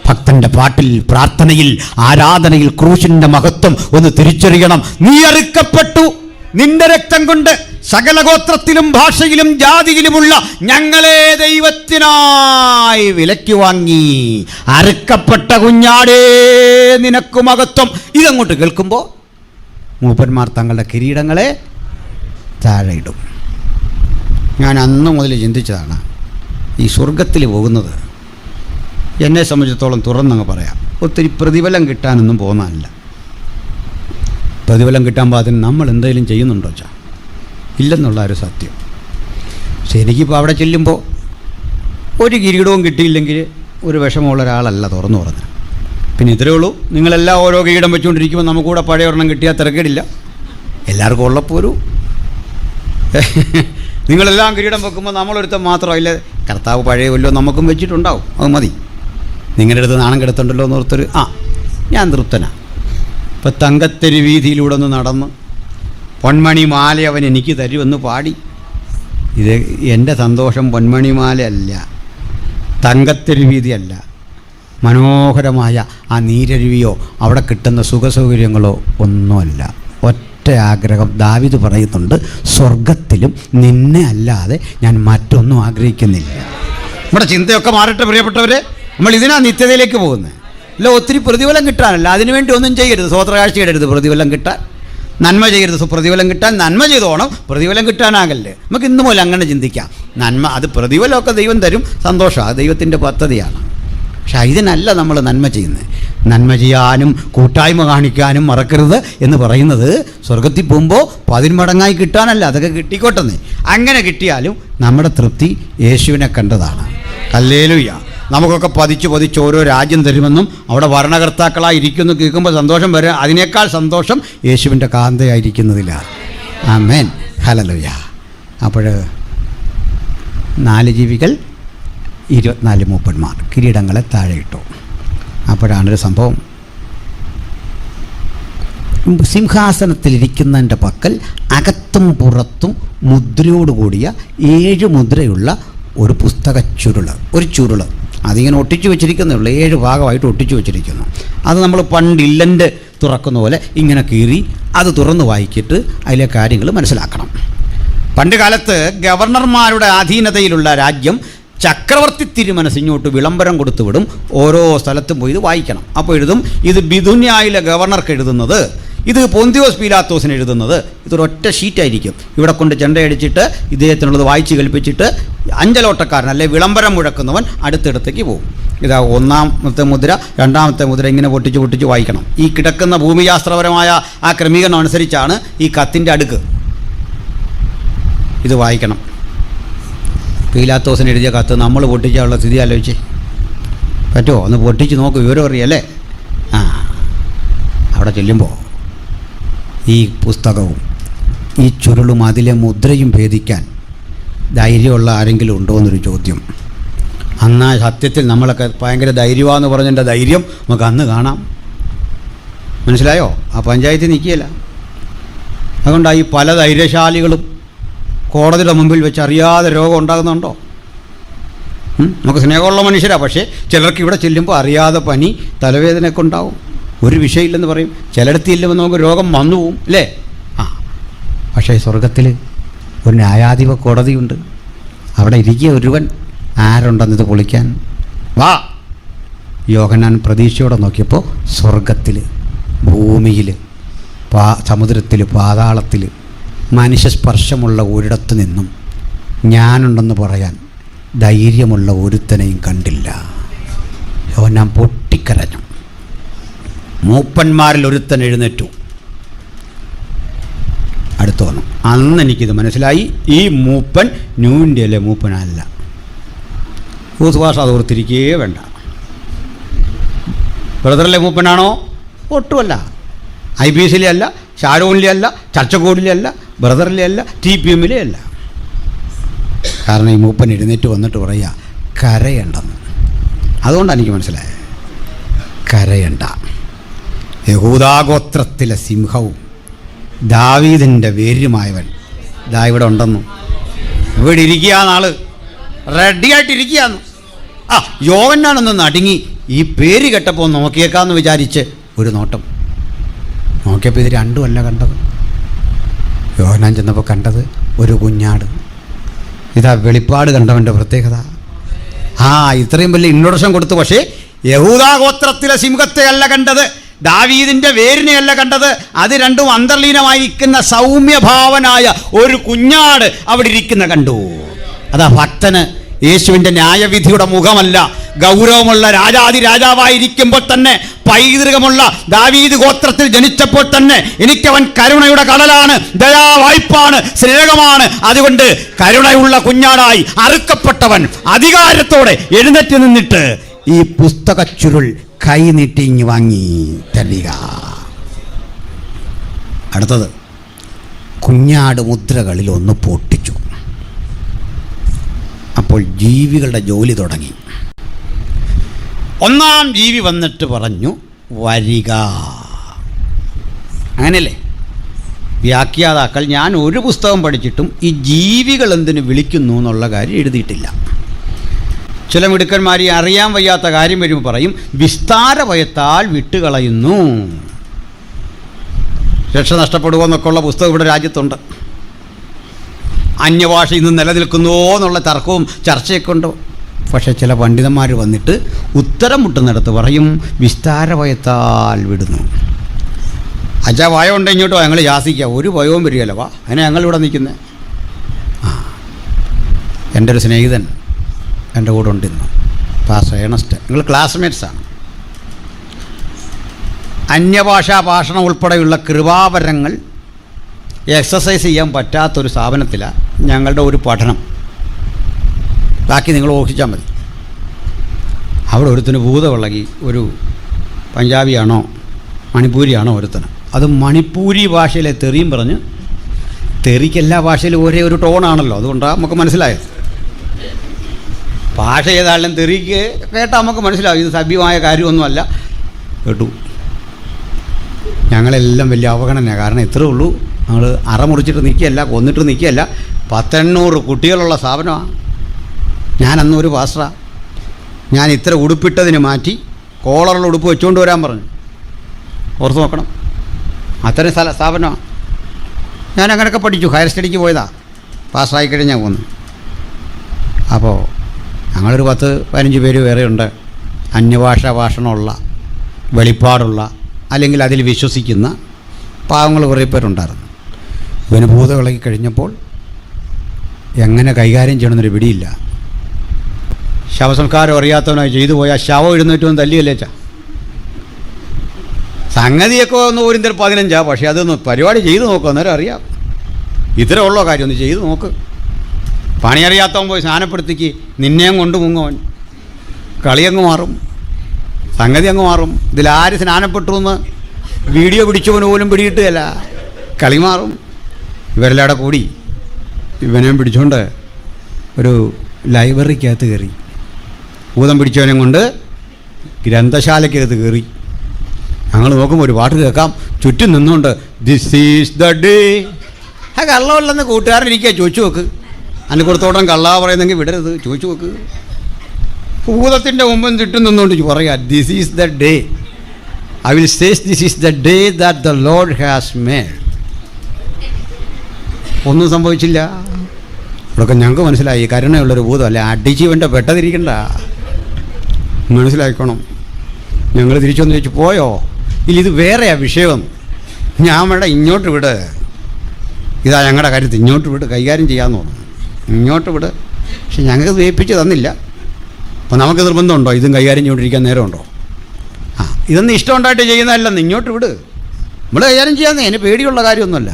ഭക്തൻ്റെ പാട്ടിൽ, പ്രാർത്ഥനയിൽ, ആരാധനയിൽ ക്രൂശിൻ്റെ മഹത്വം ഒന്ന് തിരിച്ചറിയണം. നീ അറുക്കപ്പെട്ടു, നിന്റെ രക്തം കൊണ്ട് സകല ഗോത്രത്തിലും ഭാഷയിലും ജാതിയിലുമുള്ള ഞങ്ങളെ ദൈവത്തിനായി വിലയ്ക്ക് വാങ്ങി. അറുക്കപ്പെട്ട കുഞ്ഞാടേ നിനക്ക് മഹത്വം. ഇതങ്ങോട്ട് കേൾക്കുമ്പോൾ മൂപ്പന്മാർ തങ്ങളുടെ കിരീടങ്ങളെ താഴെയിടും. ഞാൻ അന്ന് മുതൽ ചിന്തിച്ചതാണ്, ഈ സ്വർഗത്തിൽ പോകുന്നത് എന്നെ സംബന്ധിച്ചിടത്തോളം തുറന്നങ്ങ് പറയാം, ഒത്തിരി പ്രതിഫലം കിട്ടാനൊന്നും പോകുന്നതല്ല. പ്രതിഫലം കിട്ടാൻ പാകത്തിന് നമ്മൾ എന്തെങ്കിലും ചെയ്യുന്നുണ്ടോ വെച്ചാൽ ഇല്ലെന്നുള്ള ഒരു സത്യം. പക്ഷെ എനിക്കിപ്പോൾ അവിടെ ചെല്ലുമ്പോൾ ഒരു കിരീടവും കിട്ടിയില്ലെങ്കിൽ ഒരു വിഷമമുള്ള ഒരാളല്ല തുറന്നു പറഞ്ഞത്. പിന്നെ ഇത്രയേ ഉള്ളൂ, നിങ്ങളെല്ലാം ഓരോ കിരീടം വെച്ചുകൊണ്ടിരിക്കുമ്പോൾ നമുക്കൂടെ പഴയ ഒരെണ്ണം കിട്ടിയാൽ തിരക്കേടില്ല. എല്ലാവർക്കും ഉള്ളപ്പോൾ ഒരു നിങ്ങളെല്ലാം കിരീടം വെക്കുമ്പോൾ നമ്മളൊരുത്തം മാത്രമല്ല, കർത്താവ് പഴയ വല്ലതും നമുക്കും വെച്ചിട്ടുണ്ടാവും, അത് മതി. നിങ്ങളുടെ അടുത്ത് നാണം കിടത്തുണ്ടല്ലോ എന്നോർത്തൊരു ഞാൻ തൃപ്തനാണ്. ഇപ്പം തങ്കത്തെരു വീതിയിലൂടെ ഒന്ന് നടന്ന് പൊന്മണിമാല അവൻ എനിക്ക് തരുമെന്ന് പാടി. ഇത് എൻ്റെ സന്തോഷം പൊന്മണിമാലയല്ല, തങ്കത്തെരു വീതിയല്ല, മനോഹരമായ ആ നീരരുവിയോ അവിടെ കിട്ടുന്ന സുഖസൗകര്യങ്ങളോ ഒന്നുമല്ല. ഒറ്റ ആഗ്രഹം ദാവീദ് പറയുന്നുണ്ട്, സ്വർഗത്തിലും നിന്നെ അല്ലാതെ ഞാൻ മറ്റൊന്നും ആഗ്രഹിക്കുന്നില്ല. നമ്മുടെ ചിന്തയൊക്കെ മാറട്ടെ പ്രിയപ്പെട്ടവരെ. നമ്മൾ ഇതിനാ നിത്യതയിലേക്ക് പോകുന്നത്. അല്ല, ഒത്തിരി പ്രതിഫലം കിട്ടാനല്ല, അതിനുവേണ്ടി ഒന്നും ചെയ്യരുത്. സ്വോത്രകാഴ്ച ഇടരുത് പ്രതിഫലം കിട്ടാൻ, നന്മ ചെയ്യരുത് പ്രതിഫലം കിട്ടാൻ. നന്മ ചെയ്തോണം, പ്രതിഫലം കിട്ടാനാകല്ലേ. നമുക്ക് ഇന്നു മുതൽ അങ്ങനെ ചിന്തിക്കാം. നന്മ, അത് പ്രതിഫലമൊക്കെ ദൈവം തരും, സന്തോഷം, അത് ദൈവത്തിൻ്റെ പദ്ധതിയാണ്. പക്ഷെ ഇതിനല്ല നമ്മൾ നന്മ ചെയ്യുന്നത്. നന്മ ചെയ്യാനും കൂട്ടായ്മ കാണിക്കാനും മറക്കരുത് എന്ന് പറയുന്നത് സ്വർഗത്തിൽ പോകുമ്പോൾ 10 മടങ്ങായി കിട്ടാനല്ല, അതൊക്കെ കിട്ടിക്കോട്ടെന്ന്. അങ്ങനെ കിട്ടിയാലും നമ്മുടെ തൃപ്തി യേശുവിനെ കണ്ടതാണ്. ഹല്ലേലൂയ. നമുക്കൊക്കെ പതിച്ച് ഓരോ രാജ്യം തരുമെന്നും അവിടെ ഭരണകർത്താക്കളായി ഇരിക്കുന്നു കേൾക്കുമ്പോൾ സന്തോഷം വരും. അതിനേക്കാൾ സന്തോഷം യേശുവിൻ്റെ കാന്തയായിരിക്കുന്നതിലാണ്. ആമേൻ, ഹല്ലേലൂയ. അപ്പോൾ 4 ജീവികൾ 24 മൂപ്പന്മാർ കിരീടങ്ങളെ താഴെ ഇട്ടു. അപ്പോഴാണൊരു സംഭവം. സിംഹാസനത്തിലിരിക്കുന്നതിൻ്റെ പക്കൽ അകത്തും പുറത്തും മുദ്രയോടുകൂടിയ 7 മുദ്രയുള്ള ഒരു പുസ്തക ചുരുള് അതിങ്ങനെ ഒട്ടിച്ചു വെച്ചിരിക്കുന്നേ ഉള്ളൂ. 7 ഭാഗമായിട്ട് ഒട്ടിച്ചു വെച്ചിരിക്കുന്നു. അത് നമ്മൾ പണ്ട് ഇല്ലൻ്റ് തുറക്കുന്ന പോലെ ഇങ്ങനെ കീറി അത് തുറന്ന് വായിച്ചിട്ട് അതിലെ കാര്യങ്ങൾ മനസ്സിലാക്കണം. പണ്ട് കാലത്ത് ഗവർണർമാരുടെ അധീനതയിലുള്ള രാജ്യം ചക്രവർത്തി തിരുമനസ് ഇങ്ങോട്ട് വിളംബരം കൊടുത്തു വിടും. ഓരോ സ്ഥലത്തും പോയി ഇത് വായിക്കണം. അപ്പോൾ എഴുതും, ഇത് ബിദുന്യായിലെ ഗവർണർക്ക് എഴുതുന്നത്, ഇത് പൊന്തിയോസ് പീലാത്തോസിന് എഴുതുന്നത്. ഇതൊരൊറ്റ ഷീറ്റായിരിക്കും. ഇവിടെ കൊണ്ട് ചെണ്ടയടിച്ചിട്ട് ഇദ്ദേഹത്തിനുള്ളത് വായിച്ച് കേൾപ്പിച്ചിട്ട് അഞ്ചലോട്ടക്കാരൻ അല്ലെ വിളംബരം മുഴക്കുന്നവൻ അടുത്തിടത്തേക്ക് പോകും. ഇതാ 1-ാമത്തെ മുദ്ര, 2-ാമത്തെ മുദ്ര, ഇങ്ങനെ പൊട്ടിച്ച് വായിക്കണം. ഈ കിടക്കുന്ന ഭൂമിശാസ്ത്രപരമായ ആ ക്രമീകരണം അനുസരിച്ചാണ് ഈ കത്തിൻ്റെ അടുക്ക്. ഇത് വായിക്കണം. പീലാത്തോസിന് എഴുതിയ കത്ത് നമ്മൾ പൊട്ടിച്ചാലുള്ള സ്ഥിതി ആലോചിച്ച് പറ്റുമോ? ഒന്ന് പൊട്ടിച്ച് നോക്ക്, വിവരം അറിയല്ലേ. അവിടെ ചെല്ലുമ്പോൾ ഈ പുസ്തകവും ഈ ചുരുളും അതിലെ മുദ്രയും ഭേദിക്കാൻ ധൈര്യമുള്ള ആരെങ്കിലും ഉണ്ടോ എന്നൊരു ചോദ്യം. അന്ന് സത്യത്തിൽ നമ്മളൊക്കെ ഭയങ്കര ധൈര്യമാണെന്ന് പറഞ്ഞതിൻ്റെ ധൈര്യം നമുക്ക് അന്ന് കാണാം. മനസ്സിലായോ? ആ പഞ്ചായത്തിൽ നിൽക്കുകയില്ല. അതുകൊണ്ടാണ് ഈ പല ധൈര്യശാലികളും കോടതിയുടെ മുമ്പിൽ വെച്ച് അറിയാതെ രോഗം ഉണ്ടാകുന്നുണ്ടോ? നമുക്ക് സ്നേഹമുള്ള മനുഷ്യരാണ്, പക്ഷേ ചിലർക്ക് ഇവിടെ ചെല്ലുമ്പോൾ അറിയാതെ പനി, തലവേദനയൊക്കെ ഉണ്ടാവും. ഒരു വിഷയമില്ലെന്ന് പറയും, ചിലയിടത്ത് ചെല്ലുമ്പോൾ നമുക്ക് രോഗം വന്നു പോവും, അല്ലേ? പക്ഷേ സ്വർഗത്തിൽ ഒരു ന്യായാധിപ കോടതിയുണ്ട്. അവിടെ ഇരിക്കുക ഒരുവൻ. ആരുണ്ടെന്നത് പൊളിക്കാൻ? വാ. യോഹന്നാൻ പ്രതീക്ഷയോടെ നോക്കിയപ്പോൾ സ്വർഗത്തിൽ, ഭൂമിയിൽ, സമുദ്രത്തിൽ, പാതാളത്തിൽ, മനുഷ്യസ്പർശമുള്ള ഒരിടത്തു നിന്നും ഞാനുണ്ടെന്ന് പറയാൻ ധൈര്യമുള്ള ഒരുത്തനെയും കണ്ടില്ല. യോഹന്നാൻ പൊട്ടിക്കരഞ്ഞു. മൂപ്പന്മാരിൽ ഒരുത്തൻ എഴുന്നേറ്റു, അടുത്ത് വന്നു. അന്ന് എനിക്കിത് മനസ്സിലായി, ഈ മൂപ്പൻ ന്യൂ ഇന്ത്യയിലെ മൂപ്പനല്ല. ഭൂസുഭാഷ അത് ഓർത്തിരിക്കുകയേ വേണ്ട. ബ്രദറിലെ മൂപ്പനാണോ? ഒട്ടുമല്ല. IBCയിലെ അല്ല, ഷാരോണിലെ അല്ല, ചർച്ചക്കോടിലെ അല്ല, ബ്രദറിലെ അല്ല, TPMലെ അല്ല. കാരണം ഈ മൂപ്പൻ എഴുന്നേറ്റ് വന്നിട്ട് പറയുക, കരയണ്ടെന്ന്. അതുകൊണ്ടാണ് എനിക്ക് മനസ്സിലായത്, കരയണ്ട. യഹൂദാഗോത്രത്തിലെ സിംഹവും ദാവീദിൻ്റെ വേരുമായവൻ ദാ ഇവിടെ ഉണ്ടെന്നു. ഇവിടെ ഇരിക്കുകയാന്നാള്, റെഡിയായിട്ടിരിക്കുകയാന്ന്. യോഹന്നാനൊന്ന് നടുങ്ങി. ഈ പേര് കേട്ടപ്പോൾ നോക്കിയേക്കാന്ന് വിചാരിച്ച് ഒരു നോട്ടം നോക്കിയപ്പോൾ ഇത് രണ്ടുമല്ല കണ്ടത്. യോഹന്നാൻ ചെന്നപ്പോൾ കണ്ടത് ഒരു കുഞ്ഞാട്. ഇതാ വെളിപ്പാട് കണ്ടവൻ്റെ പ്രത്യേകത. ഇത്രയും വലിയ ഇൻട്രൊഡക്ഷൻ കൊടുത്തു. പക്ഷേ യഹൂദാഗോത്രത്തിലെ സിംഹത്തെയല്ല കണ്ടത്, ദാവീദിൻ്റെ വേരിനെയല്ല കണ്ടത്. അത് രണ്ടും അന്തർലീനമായിരിക്കുന്ന സൗമ്യഭാവനായ ഒരു കുഞ്ഞാട് അവിടെ ഇരിക്കുന്ന കണ്ടു. അതാ ഭക്തന് യേശുവിൻ്റെ ന്യായവിധിയുടെ മുഖമല്ല, ഗൗരവമുള്ള രാജാവായിരിക്കുമ്പോൾ തന്നെ, പൈതൃകമുള്ള ദാവീദ് ഗോത്രത്തിൽ ജനിച്ചപ്പോൾ തന്നെ എനിക്കവൻ കരുണയുടെ കടലാണ്, ദയാവായ്പാണ്, സ്നേഹമാണ്. അതുകൊണ്ട് കരുണയുള്ള കുഞ്ഞാടായി അറുക്കപ്പെട്ടവൻ അധികാരത്തോടെ എഴുന്നേറ്റ് നിന്നിട്ട് ഈ പുസ്തക ചുരുൾ കൈ നീട്ടി വാങ്ങി തരിക. അടുത്തത്, കുഞ്ഞാട് മുദ്രകളിൽ ഒന്ന് പൊട്ടിച്ചു. അപ്പോൾ ജീവികളുടെ ജോലി തുടങ്ങി. 1-ാം ജീവി വന്നിട്ട് പറഞ്ഞു, വരിക. അങ്ങനെയല്ലേ? വ്യാഖ്യാതാക്കൾ ഞാൻ ഒരു പുസ്തകം പഠിച്ചിട്ടും ഈ ജീവികൾ എന്തിനു വിളിക്കുന്നു എന്നുള്ള കാര്യം എഴുതിയിട്ടില്ല. ചില മിടുക്കന്മാർ അറിയാൻ വയ്യാത്ത കാര്യം വരുമ്പോൾ പറയും വിസ്താരഭയത്താൽ വിട്ടുകളയുന്നു, രക്ഷ നഷ്ടപ്പെടുമോ എന്നൊക്കെയുള്ള പുസ്തകം ഇവിടെ രാജ്യത്തുണ്ട്. അന്യഭാഷ ഇന്ന് നിലനിൽക്കുന്നുവോ എന്നുള്ള തർക്കവും ചർച്ചയൊക്കെ ഉണ്ട്. പക്ഷേ ചില പണ്ഡിതന്മാർ വന്നിട്ട് ഉത്തരം മുട്ടുന്നിടത്ത് പറയും വിസ്താരഭയത്താൽ വിടുന്നു. അച്ഛാ ഭയം ഉണ്ട് ഇങ്ങോട്ടോ ഞങ്ങൾ യാസിക്കുക, ഒരു ഭയവും വരികയല്ല, വാ അതിനെ ഞങ്ങളിവിടെ നിൽക്കുന്നത്. എൻ്റെ ഒരു സ്നേഹിതൻ എൻ്റെ കൂടെ ഉണ്ടിരുന്നു, പാസ്റ്റർ ഏണസ്റ്റ്. നിങ്ങൾ ക്ലാസ്മേറ്റ്സാണ്. അന്യഭാഷാ ഭാഷണം ഉൾപ്പെടെയുള്ള കൃപാവരങ്ങൾ എക്സസൈസ് ചെയ്യാൻ പറ്റാത്തൊരു സ്ഥാപനത്തിലാണ് ഞങ്ങളുടെ ഒരു പഠനം. ബാക്കി നിങ്ങൾ ഊഹിച്ചാൽ മതി. അവിടെ ഒരുത്തിന് ഭൂതമിളകി, ഒരു പഞ്ചാബിയാണോ മണിപ്പൂരിയാണോ ഒരുത്തന്. അത് മണിപ്പൂരി ഭാഷയിലെ തെറിയും പറഞ്ഞ്, തെറിക്ക് എല്ലാ ഭാഷയിലും ഒരേ ഒരു ടോണാണല്ലോ, അതുകൊണ്ടാണ് നമുക്ക് മനസ്സിലായത്. ഭാഷ ഏതായാലും തെറിക്ക് കേട്ടാൽ നമുക്ക് മനസ്സിലാവും ഇത് സഭ്യമായ കാര്യമൊന്നുമല്ല. കേട്ടു. ഞങ്ങളെല്ലാം വലിയ അവഗണന. കാരണം ഇത്രേ ഉള്ളൂ, ഞങ്ങൾ അറമുറിച്ചിട്ട് നിൽക്കുകയല്ല, കൊന്നിട്ട് നിൽക്കുകയല്ല. 100-800 കുട്ടികളുള്ള സ്ഥാപനമാണ്. ഞാനന്നൊരു പാസ്റ്ററാണ്. ഞാൻ ഇത്ര ഉടുപ്പിട്ടതിന് മാറ്റി കോളറുള്ള ഉടുപ്പ് വെച്ചുകൊണ്ട് വരാൻ പറഞ്ഞു. ഓർത്ത് നോക്കണം, അത്രയും സ്ഥാപനമാണ്. ഞാൻ അങ്ങനെയൊക്കെ പഠിച്ചു, ഹയർ സ്റ്റഡിക്ക് പോയതാണ്. പാസ്സായി കഴിഞ്ഞാൽ പോന്നു. അപ്പോൾ ഞങ്ങളൊരു 10-15 പേര് വേറെയുണ്ട്. അന്യഭാഷാ ഭാഷണമുള്ള, വെളിപ്പാടുള്ള, അല്ലെങ്കിൽ അതിൽ വിശ്വസിക്കുന്ന പാവങ്ങൾ കുറേ പേരുണ്ടായിരുന്നു. ഇവന് ഭൂതം ഇളകി കഴിഞ്ഞപ്പോൾ എങ്ങനെ കൈകാര്യം ചെയ്യണമെന്നൊരു പിടിയില്ല. ശവസംസ്കാരം അറിയാത്തവനായി ചെയ്തു പോയാൽ ശവം എഴുന്നേറ്റവും തല്ലിയല്ലേച്ചാ. സംഗതിയൊക്കെ ഒന്ന് 1-15, പക്ഷേ അതൊന്ന് പരിപാടി ചെയ്ത് നോക്കുക, അന്നേരം അറിയാം. ഇത്രേ ഉള്ളോ കാര്യം, ഒന്ന് ചെയ്ത് നോക്ക്. പണിയറിയാത്തവൻ പോയി സ്നാനപ്പെടുത്തിക്ക്, നിന്നെയും കൊണ്ട് മുങ്ങവൻ, കളിയങ്ങ് മാറും, സംഗതി അങ്ങ് മാറും. ഇതിലാര് സ്നാനപ്പെട്ടു എന്ന് വീഡിയോ പിടിച്ചവന് പോലും പിടികിട്ടുകയല്ല, കളി മാറും. ഇവരെല്ലാം കൂടി ഇവനെ പിടിച്ചുകൊണ്ട് ഒരു ലൈബ്രറിക്കകത്ത് കയറി, ഭൂതം പിടിച്ചവനെ കൊണ്ട് ഗ്രന്ഥശാലയ്ക്കകത്ത് കയറി. ഞങ്ങൾ നോക്കുമ്പോൾ ഒരു പാട്ട് കേൾക്കാം, ചുറ്റും നിന്നുകൊണ്ട് ദിസ് ഈസ് ദ ഡേ. ആ കള്ളമല്ലെന്ന് കൂട്ടുകാരനിരിക്കുക, ചോദിച്ചു നോക്ക്. അതിന് കൊടുത്തോടം കള്ളാ പറയുന്നെങ്കിൽ വിടരുത്, ചോദിച്ചു നോക്ക്. ഭൂതത്തിൻ്റെ മുമ്പും ചുറ്റും നിന്നുകൊണ്ട് പറയാം this is the day, I will says this is the day that the Lord has made. ഒന്നും സംഭവിച്ചില്ല. ഇവിടെയൊക്കെ ഞങ്ങൾക്ക് മനസ്സിലായി കരുണയുള്ളൊരു ഭൂതമല്ല, അടിച്ചീവൻ്റെ പെട്ടതിരിക്കണ്ട, മനസ്സിലാക്കണം. ഞങ്ങൾ തിരിച്ചൊന്ന് ചോദിച്ചു പോയോ, ഇല്ല ഇത് വേറെയാ വിഷയം, ഞാൻ വേണ്ട ഇങ്ങോട്ട് വിട്, ഇതാ ഞങ്ങളുടെ കാര്യത്തിൽ ഇങ്ങോട്ട് വിട്, കൈകാര്യം ചെയ്യാമെന്ന് തോന്നുന്നു, ഇങ്ങോട്ട് വിട്. പക്ഷെ ഞങ്ങൾക്ക് വേപ്പിച്ച് തന്നില്ല. അപ്പോൾ നമുക്ക് നിർബന്ധമുണ്ടോ ഇതും കൈകാര്യം ചെയ്തുകൊണ്ടിരിക്കാൻ നേരമുണ്ടോ? ഇതൊന്നും ഇഷ്ടമുണ്ടായിട്ട് ചെയ്യുന്നതല്ലെന്ന്, ഇങ്ങോട്ട് വിട്, നമ്മൾ കൈകാര്യം ചെയ്യാമെന്ന്. അതിന് പേടിയുള്ള കാര്യമൊന്നുമല്ല.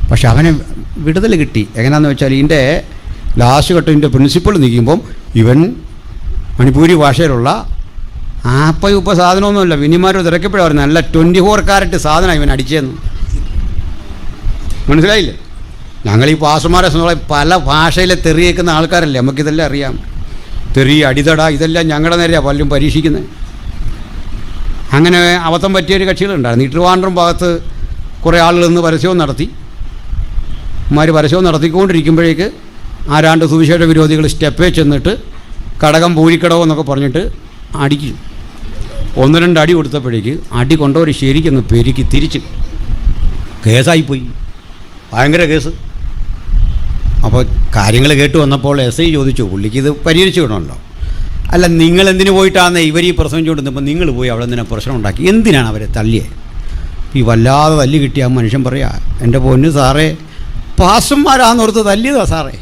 പക്ഷെ അവനെ വിടുതൽ കിട്ടി. എങ്ങനെയാണെന്ന് വെച്ചാൽ ഇതിൻ്റെ ലാസ്റ്റ് ഘട്ടത്തിൻ്റെ പ്രിൻസിപ്പിൾ നിൽക്കുമ്പം ഇവൻ മണിപ്പൂരി ഭാഷയിലുള്ള ആപ്പയുപ്പ സാധനമൊന്നുമില്ല. വിനിമാരോ തിരക്കപ്പോഴാണ് പറയുന്നത് നല്ല 24 കാരറ്റ് സാധനം ഇവൻ അടിച്ചതെന്ന്. മനസ്സിലായില്ലേ? ഞങ്ങൾ ഈ പാസ്റ്റർമാരെ പല ഭാഷയിലെ തെറി കേൾക്കുന്ന ആൾക്കാരല്ലേ, നമുക്കിതെല്ലാം അറിയാം. തെറി, അടിതട, ഇതെല്ലാം ഞങ്ങളുടെ നേരെയാണ് പലരും പരീക്ഷിക്കുന്നത്. അങ്ങനെ അബദ്ധം പറ്റിയൊരു കക്ഷികളുണ്ടായിരുന്നു. ഈ ട്രിവാൻഡ്രം ഭാഗത്ത് കുറേ ആളുകൾ നിന്ന് പരസ്യവും നടത്തി. പരസ്യവും നടത്തിക്കൊണ്ടിരിക്കുമ്പോഴേക്ക് ആരാണ്ട് സുവിശേഷ വിരോധികൾ സ്റ്റെപ്പേ ചെന്നിട്ട് കടകം പൂഴിക്കടവോ എന്നൊക്കെ പറഞ്ഞിട്ട് അടിക്കും. 1-2 അടി കൊടുത്തപ്പോഴേക്ക് അടി കൊണ്ടവർ ശരിക്കങ്ങ് പെരുക്കി തിരിച്ച് കേസായിപ്പോയി, ഭയങ്കര കേസ്. അപ്പോൾ കാര്യങ്ങൾ കേട്ട് വന്നപ്പോൾ SI ചോദിച്ചു, പുള്ളിക്ക് ഇത് പരിഹരിച്ചു വിടണമല്ലോ. അല്ല നിങ്ങളെന്തിനു പോയിട്ടാണ് ഇവർ ഈ പ്രശ്നം ചോദിച്ചപ്പോൾ നിങ്ങൾ പോയി അവിടെ എന്തിനാ പ്രശ്നം ഉണ്ടാക്കി, എന്തിനാണ് അവരെ തല്ലിയത്? ഈ വല്ലാതെ തല്ലി കിട്ടിയ ആ മനുഷ്യൻ പറയാ, എൻ്റെ പൊന്നു സാറേ പാസ്റ്റർമാരാന്നോർത്ത് തല്ലിയതാ സാറേ.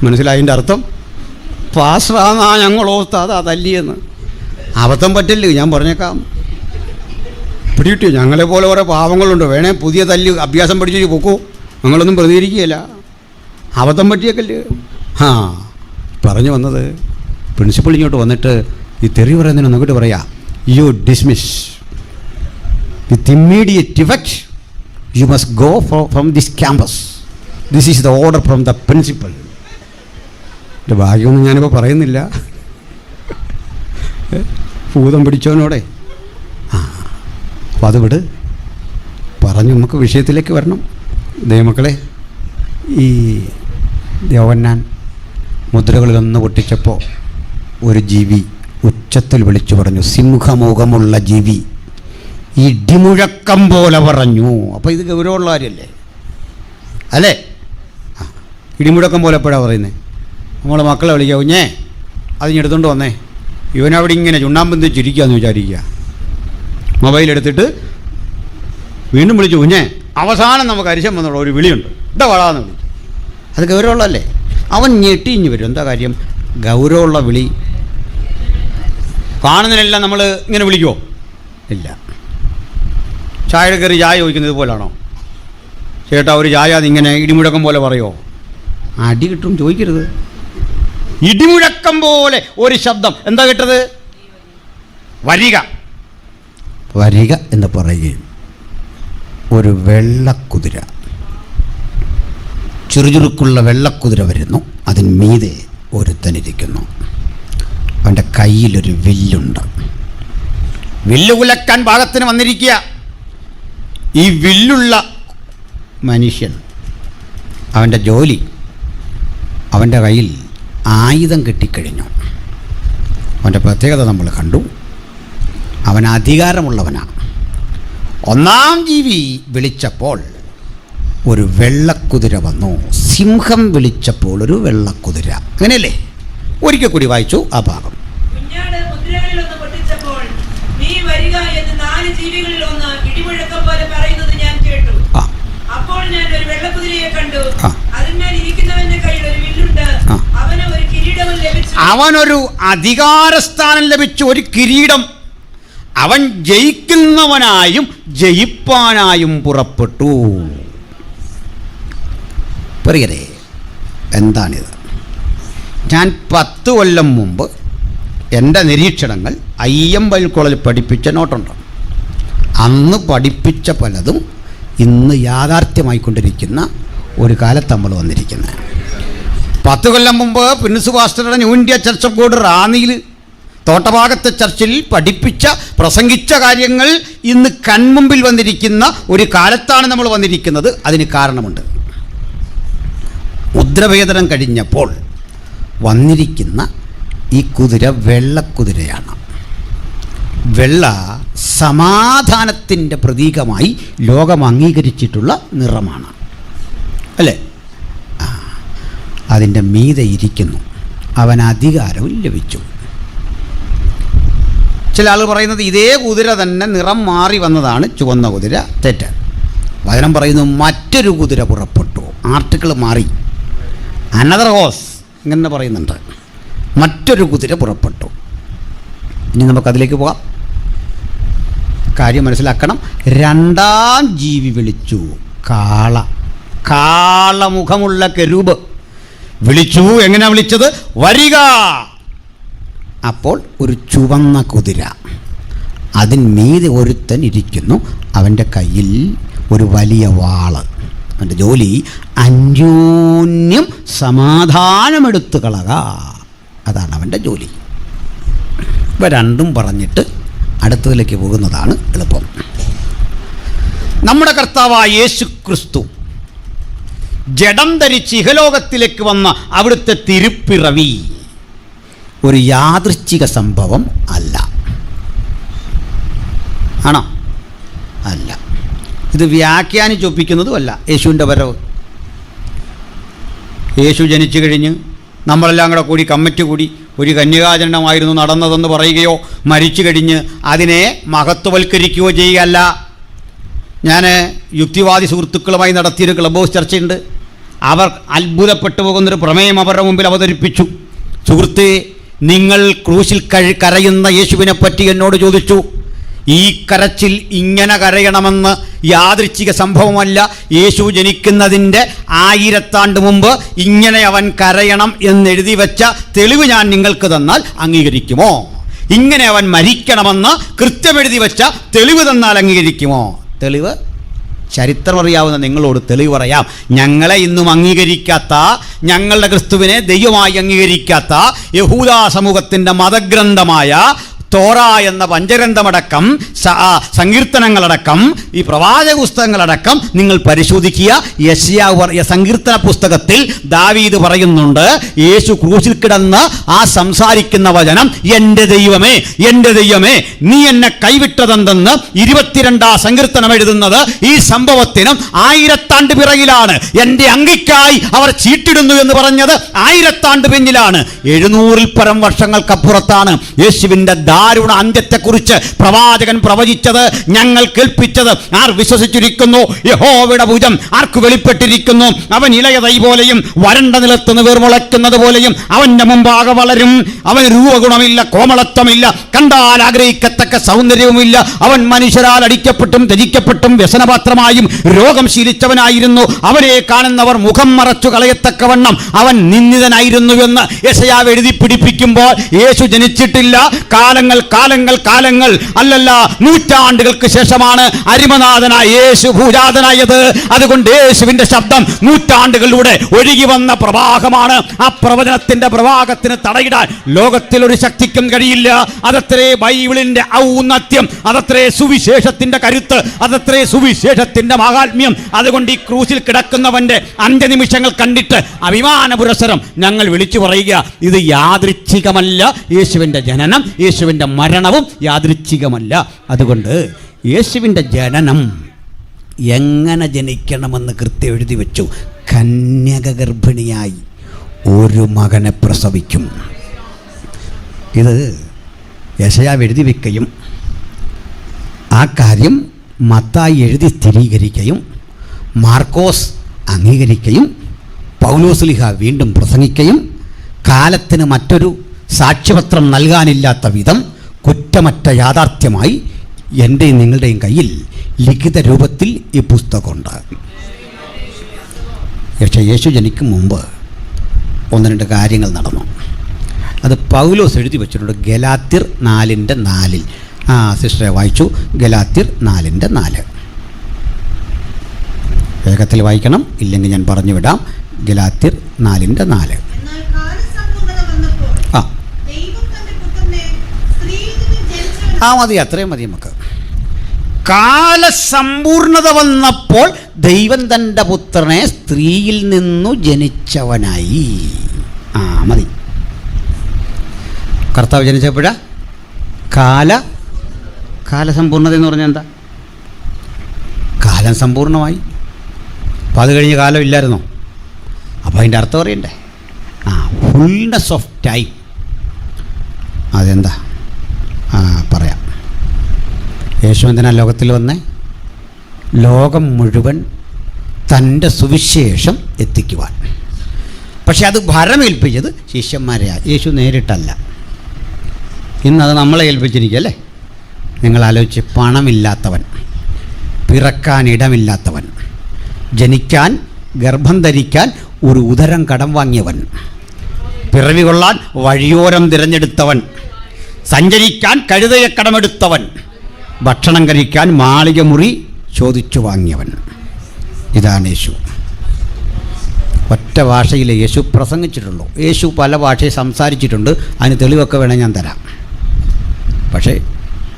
മനസ്സിലായതിൻ്റെ അർത്ഥം? പാസ്റ്ററാന്നാ ഞങ്ങൾ ഓർത്ത് അതാ തല്ലിയെന്ന്. അബദ്ധം പറ്റല്ലേ, ഞാൻ പറഞ്ഞേക്കാം. പിടികിട്ടിയോ? ഞങ്ങളെപ്പോലെ ഓരോ പാവങ്ങളുണ്ട്, വേണേ പുതിയ തല്ലി അഭ്യാസം പഠിച്ചു പൊക്കോ, ഞങ്ങളൊന്നും പ്രതികരിക്കുകയില്ല. അബദ്ധം പറ്റിയേക്കല്ലേ. പറഞ്ഞു വന്നത് പ്രിൻസിപ്പൾ ഇങ്ങോട്ട് വന്നിട്ട് ഈ തെറി പറയുന്നതിന് നോക്കിയിട്ട് പറയാം, you dismiss with immediate effect, you must go from this campus, this is the order from the principal. എൻ്റെ ഭാഗ്യമൊന്നും ഞാനിപ്പോൾ പറയുന്നില്ല, ഭൂതം പിടിച്ചവനോടെ. അപ്പോൾ അത് വിട്, പറഞ്ഞു നമുക്ക് വിഷയത്തിലേക്ക് വരണം. ദൈവമക്കളെ, ഈ യോഹന്നാൻ മുദ്രകളിലൊന്ന് പൊട്ടിച്ചപ്പോൾ ഒരു ജീവി ഉച്ചത്തിൽ വിളിച്ചു പറഞ്ഞു, സിംഹമുഖമുള്ള ജീവി ഇടിമുഴക്കം പോലെ പറഞ്ഞു. അപ്പോൾ ഇത് ഗൗരവമുള്ള കാര്യമല്ലേ? അല്ലേ? ഇടിമുഴക്കം പോലെ എപ്പോഴാണ് പറയുന്നത്? നമ്മൾ മക്കളെ വിളിക്കുക, കുഞ്ഞേ അതിഞ്ഞെടുത്തോണ്ട് വന്നേ. ഇവനവിടെ ഇങ്ങനെ ചുണ്ണാമ്പന്തി ചിരിക്കുകയെന്ന് വിചാരിക്കുക. മൊബൈലെടുത്തിട്ട് വീണ്ടും വിളിച്ചു, കുഞ്ഞേ. അവസാനം നമുക്ക് അരിശം വന്നുള്ള ഒരു വിളിയുണ്ട്, ഇതാ വളാന്ന് വിളിച്ചു. അത് ഗൗരവമുള്ളതല്ലേ? അവൻ ഞെട്ടിഞ്ഞ് വരും. എന്താ കാര്യം? ഗൗരവമുള്ള വിളി. കാണുന്നതിനെല്ലാം നമ്മൾ ഇങ്ങനെ വിളിക്കുമോ? ഇല്ല. ചായ കയറി ചായ ചോദിക്കുന്നത് പോലാണോ? ചേട്ടാ ഒരു ചായ അതിങ്ങനെ ഇടിമുഴക്കം പോലെ പറയുമോ? അടി കിട്ടും, ചോദിക്കരുത്. ഇടിമുഴക്കം പോലെ ഒരു ശബ്ദം. എന്താ കേട്ടത്? വരിക വരിക എന്ന് പറയുകയും ഒരു വെള്ളക്കുതിര, ചുറുചുറുക്കുള്ള വെള്ളക്കുതിര വരുന്നു. അതിന് മീതെ ഒരുത്തനിരിക്കുന്നു. അവൻ്റെ കയ്യിലൊരു വില്ലുണ്ട്. വില്ല് കുലക്കാൻ ഭാഗത്തിന് വന്നിരിക്കുക. ഈ വില്ലുള്ള മനുഷ്യൻ, അവൻ്റെ ജോലി, അവൻ്റെ കയ്യിൽ ആയുധം കിട്ടിക്കഴിഞ്ഞു. അവൻ്റെ പ്രത്യേകത നമ്മൾ കണ്ടു. അവൻ അധികാരമുള്ളവനാണ്. ഒന്നാം ജീവി വിളിച്ചപ്പോൾ ഒരു വെള്ളക്കുതിര വന്നു. സിംഹം വിളിച്ചപ്പോൾ ഒരു വെള്ളക്കുതിര. അങ്ങനെയല്ലേ? ഒരിക്കൽ കൂടി വായിച്ചു ആ ഭാഗം. അവനൊരു അധികാരസ്ഥാനം ലഭിച്ചു, ഒരു കിരീടം. അവൻ ജയിക്കുന്നവനായും ജയിപ്പാനായും പുറപ്പെട്ടു. പ്രിയരേ, എന്താണിത്? ഞാൻ 10 കൊല്ലം മുമ്പ് എൻ്റെ നിരീക്ഷണങ്ങൾ അയ്യമ്പൽ കോളേജിൽ പഠിപ്പിച്ച നോട്ടുണ്ട്. അന്ന് പഠിപ്പിച്ച പലതും ഇന്ന് യാഥാർത്ഥ്യമായിക്കൊണ്ടിരിക്കുന്ന ഒരു കാലത്ത് നമ്മൾ വന്നിരിക്കുന്നത്. 10 കൊല്ലം മുമ്പ് പ്രിൻസ് പാസ്റ്ററുടെ new India church of God റാന്നിയിൽ തോട്ടഭാഗത്തെ ചർച്ചിൽ പഠിപ്പിച്ച പ്രസംഗിച്ച കാര്യങ്ങൾ ഇന്ന് കൺമുമ്പിൽ വന്നിരിക്കുന്ന ഒരു കാലത്താണ് നമ്മൾ വന്നിരിക്കുന്നത്. അതിന് കാരണമുണ്ട്. മുദ്രഭേദനം കഴിഞ്ഞപ്പോൾ വന്നിരിക്കുന്ന ഈ കുതിര വെള്ളക്കുതിരയാണ്. വെള്ള സമാധാനത്തിൻ്റെ പ്രതീകമായി ലോകം അംഗീകരിച്ചിട്ടുള്ള നിറമാണ്, അല്ലേ? അതിൻ്റെ മീതെ ഇരിക്കുന്നു. അവൻ അധികാരവും ലഭിച്ചു. ചില ആൾ പറയുന്നത് ഇതേ കുതിര തന്നെ നിറം മാറി വന്നതാണ് ചുവന്ന കുതിര. തെറ്റ്. വചനം പറയുന്നു മറ്റൊരു കുതിര പുറപ്പെട്ടു. ആർട്ടിക്കിൾ മാറി. അനദർ ഹോസ് ഇങ്ങനെ പറയുന്നുണ്ട്. മറ്റൊരു കുതിര പുറപ്പെട്ടു. ഇനി നമുക്കതിലേക്ക് പോകാം. കാര്യം മനസ്സിലാക്കണം. രണ്ടാം ജീവി വിളിച്ചു. കാളമുഖമുള്ള കെരൂബ് വിളിച്ചു. എങ്ങനെയാ വിളിച്ചത്? വരിക. അപ്പോൾ ഒരു ചുവന്ന കുതിര, അതിന്മീതെ ഒരുത്തൻ ഇരിക്കുന്നു. അവൻ്റെ കയ്യിൽ ഒരു വലിയ വാള്. അവൻ്റെ ജോലി അന്യോന്യം സമാധാനമെടുത്തു കളക. അതാണ് അവൻ്റെ ജോലി. ഇവ രണ്ടും പറഞ്ഞിട്ട് അടുത്തതിലേക്ക് പോകുന്നതാണ് എളുപ്പം. നമ്മുടെ കർത്താവായ യേശു ക്രിസ്തു ജഡം ധരിച്ച് ഇഹലോകത്തിലേക്ക് വന്ന അവിടുത്തെ തിരുപ്പിറവി ഒരു യാദൃച്ഛിക സംഭവം അല്ല. ആണോ? അല്ല. ഇത് വ്യാഖ്യാനിച്ചൊപ്പിക്കുന്നതുമല്ല. യേശുവിൻ്റെ വരവ്, യേശു ജനിച്ചു കഴിഞ്ഞ് നമ്മളെല്ലാം കൂടി കമ്മിറ്റി കൂടി ഒരു കന്യകാജനനമായിരുന്നു നടന്നതെന്ന് പറയുകയോ മരിച്ചു കഴിഞ്ഞ് അതിനെ മഹത്വവൽക്കരിക്കുകയോ ചെയ്യുകയല്ല. ഞാൻ യുക്തിവാദി സുഹൃത്തുക്കളുമായി നടത്തിയൊരു ക്ലബ് ഹൗസ് ചർച്ചയുണ്ട്. അവർ അത്ഭുതപ്പെട്ടു പോകുന്നൊരു പ്രമേയം അവരുടെ മുമ്പിൽ അവതരിപ്പിച്ചു. സുഹൃത്തേ, നിങ്ങൾ ക്രൂശിൽ കരയുന്ന യേശുവിനെ പറ്റി എന്നോട് ചോദിച്ചു. ഈ കരച്ചിൽ ഇങ്ങനെ കരയണമെന്ന് യാദൃച്ഛിക സംഭവമല്ല. യേശു ജനിക്കുന്നതിൻ്റെ 1000 ആണ്ട് മുമ്പ് ഇങ്ങനെ അവൻ കരയണം എന്നെഴുതി വെച്ച തെളിവ് ഞാൻ നിങ്ങൾക്ക് തന്നാൽ അംഗീകരിക്കുമോ? ഇങ്ങനെ അവൻ മരിക്കണമെന്ന് കൃത്യമെഴുതി വെച്ച തെളിവ് തന്നാൽ അംഗീകരിക്കുമോ? തെളിവ് ചരിത്രമറിയാവുന്ന നിങ്ങളോട് തെളിവ് പറയാം. ഞങ്ങളെ ഇന്നും അംഗീകരിക്കാത്ത, ഞങ്ങളുടെ ക്രിസ്തുവിനെ ദൈവമായി അംഗീകരിക്കാത്ത യഹൂദാ സമൂഹത്തിൻ്റെ മതഗ്രന്ഥമായ തോറ എന്ന പഞ്ചഗ്രന്ഥമടക്കം സങ്കീർത്തനങ്ങളടക്കം ഈ പ്രവാചക പുസ്തകങ്ങളടക്കം നിങ്ങൾ പരിശോധിക്കുക. യെശയ്യാവ് സങ്കീർത്തന പുസ്തകത്തിൽ ദാവീദ് പറയുന്നുണ്ട്, യേശു ക്രൂശിൽ കിടന്ന് ആ സംസാരിക്കുന്ന വചനം, എൻ്റെ ദൈവമേ എൻ്റെ ദൈവമേ നീ എന്നെ കൈവിട്ടതെന്തെന്ന് 22 സങ്കീർത്തനം എഴുതുന്നത് ഈ സംഭവത്തിനും 1000 ആണ്ട് പിറകിലാണ്. എൻ്റെ അങ്കിക്കായി അവർ ചീട്ടിടുന്നു എന്ന് പറഞ്ഞത് 1000 ആണ്ട് പിന്നിലാണ്. 700 പരം വർഷങ്ങൾക്കപ്പുറത്താണ് യേശുവിൻ്റെ ദാരുണ അന്ത്യത്തെക്കുറിച്ച് പ്രവാചകൻ പ്രവചിച്ചത്, ഞങ്ങൾ കേൾപ്പിച്ചത്. ആർ വിശ്വസിച്ചിരിക്കുന്നു? യഹോവയുടെ ഭുജം ആർക്ക് വെളിപ്പെട്ടിരിക്കുന്നു? അവൻ ഇളയ തൈ പോലെയും വരണ്ട നിലത്തുനിന്ന് വേർമുളയ്ക്കുന്നത് പോലെയും അവന്റെ മുമ്പാകെ വളരും. അവന് രൂപഗുണമില്ല, കോമളത്വമില്ല, കണ്ടാൽ ആഗ്രഹിക്കത്തക്ക സൗന്ദര്യവുമില്ല. അവൻ മനുഷ്യരാൽ അടിക്കപ്പെട്ടും ത്യജിക്കപ്പെട്ടും വ്യസനപാത്രമായും രോഗം ശീലിച്ചവനായിരുന്നു. അവനെ കാണുന്നവർ മുഖം മറച്ചു കളയത്തക്കവണ്ണം അവൻ നിന്ദിതനായിരുന്നു എന്ന് യെശയ്യാവ് എഴുതി പിടിപ്പിക്കുമ്പോൾ യേശു ജനിച്ചിട്ടില്ല. കാലങ്ങൾ കാലങ്ങൾ കാലങ്ങൾ അല്ലല്ല, നൂറ്റാണ്ടുകൾക്ക് ശേഷമാണ് അരിമനാഥനായ യേശു ഭൂജാതനായത്. അതുകൊണ്ട് യേശുവിന്റെ ശബ്ദം നൂറ്റാണ്ടുകളിലൂടെ ഒഴുകി വന്ന പ്രവാഹമാണ്. ആ പ്രവചനത്തിന്റെ പ്രവാഹത്തിന് തടയിടാൻ ലോകത്തിൽ ഒരു ശക്തിക്കും കഴിയില്ല. അതത്രേ ബൈബിളിന്റെ ഔന്നത്യം, അതത്രേ സുവിശേഷത്തിന്റെ കരുത്ത്, അതത്രേ സുവിശേഷത്തിന്റെ മഹാത്മ്യം. അതുകൊണ്ട് ഈ ക്രൂശിൽ കിടക്കുന്നവന്റെ അന്ത്യനിമിഷങ്ങൾ കണ്ടിട്ട് അഭിമാന പുരസ്സരം ഞങ്ങൾ വിളിച്ചു പറയുക, ഇത് യാദൃച്ഛികമല്ല. യേശുവിന്റെ ജനനം, യേശുവിന്റെ മരണവും യാദൃച്ഛികമല്ല. അതുകൊണ്ട് യേശുവിന്റെ ജനനം എങ്ങനെ ജനിക്കണമെന്ന് കൃത്യം എഴുതി വെച്ചു. കന്യക ഗർഭിണിയായി ഒരു മകനെ പ്രസവിക്കും. ഇത് യെശയ്യാവ് എഴുതി വയ്ക്കുകയും ആ കാര്യം മത്തായി എഴുതി സ്ഥിരീകരിക്കുകയും മാർക്കോസ് അംഗീകരിക്കുകയും പൗലോസ്ലീഹ വീണ്ടും പ്രസംഗിക്കുകയും കാലത്തിന് മറ്റൊരു സാക്ഷ്യപത്രം നൽകാനില്ലാത്ത വിധം കുറ്റമറ്റ യാഥാർത്ഥ്യമായി എൻ്റെയും നിങ്ങളുടെയും കയ്യിൽ ലിഖിത രൂപത്തിൽ ഈ പുസ്തകമുണ്ട്. പക്ഷേ യേശു ജനിക്കും മുമ്പ് 1-2 കാര്യങ്ങൾ നടന്നു. അത് പൗലോസ് എഴുതി വെച്ചിട്ടുണ്ട്. ഗലാത്യർ 4:4. സിസ്റ്ററെ വായിച്ചു. ഗലാത്യർ 4:4. വേഗത്തിൽ വായിക്കണം, ഇല്ലെങ്കിൽ ഞാൻ പറഞ്ഞു വിടാം. ഗലാത്യർ 4:4. മതി, അത്രയും മതി നമുക്ക്. കാലസമ്പൂർണത വന്നപ്പോൾ ദൈവം തൻ്റെ പുത്രനെ സ്ത്രീയിൽ നിന്നു ജനിച്ചവനായി. മതി. കർത്താവ് ജനിച്ചപ്പോഴാ കാലസമ്പൂർണത എന്ന് പറഞ്ഞാൽ എന്താ? കാലം സമ്പൂർണമായി. അപ്പോൾ അത് കഴിഞ്ഞ് കാലം ഇല്ലായിരുന്നോ? അപ്പോൾ അതിൻ്റെ അർത്ഥം അറിയണ്ടേ? Fullness of time. അതെന്താ? പറയാം. യേശു എന്തിനാ ലോകത്തിൽ വന്നേ? ലോകം മുഴുവൻ തൻ്റെ സുവിശേഷം എത്തിക്കുവാൻ. പക്ഷെ അത് ഭരമേൽപ്പിച്ചത് ശിഷ്യന്മാരെയാണ്, യേശു നേരിട്ടല്ല. ഇന്നത് നമ്മളെ ഏൽപ്പിച്ചിരിക്കുകയല്ലേ? നിങ്ങൾ ആലോചിച്ച്, പണമില്ലാത്തവൻ, പിറക്കാൻ ഇടമില്ലാത്തവൻ, ജനിക്കാൻ ഗർഭം ധരിക്കാൻ ഒരു ഉദരം കടം വാങ്ങിയവൻ, പിറവി കൊള്ളാൻ വഴിയോരം തിരഞ്ഞെടുത്തവൻ, സഞ്ചരിക്കാൻ കഴുതയെ കടമെടുത്തവൻ, ഭക്ഷണം കഴിക്കാൻ മാളിക മുറി ചോദിച്ചു വാങ്ങിയവൻ. ഇതാണ് യേശു. ഒറ്റ ഭാഷയിലെ യേശു പ്രസംഗിച്ചിട്ടുള്ളൂ. യേശു പല ഭാഷയിൽ സംസാരിച്ചിട്ടുണ്ട്. അതിന് തെളിവൊക്കെ വേണേൽ ഞാൻ തരാം. പക്ഷേ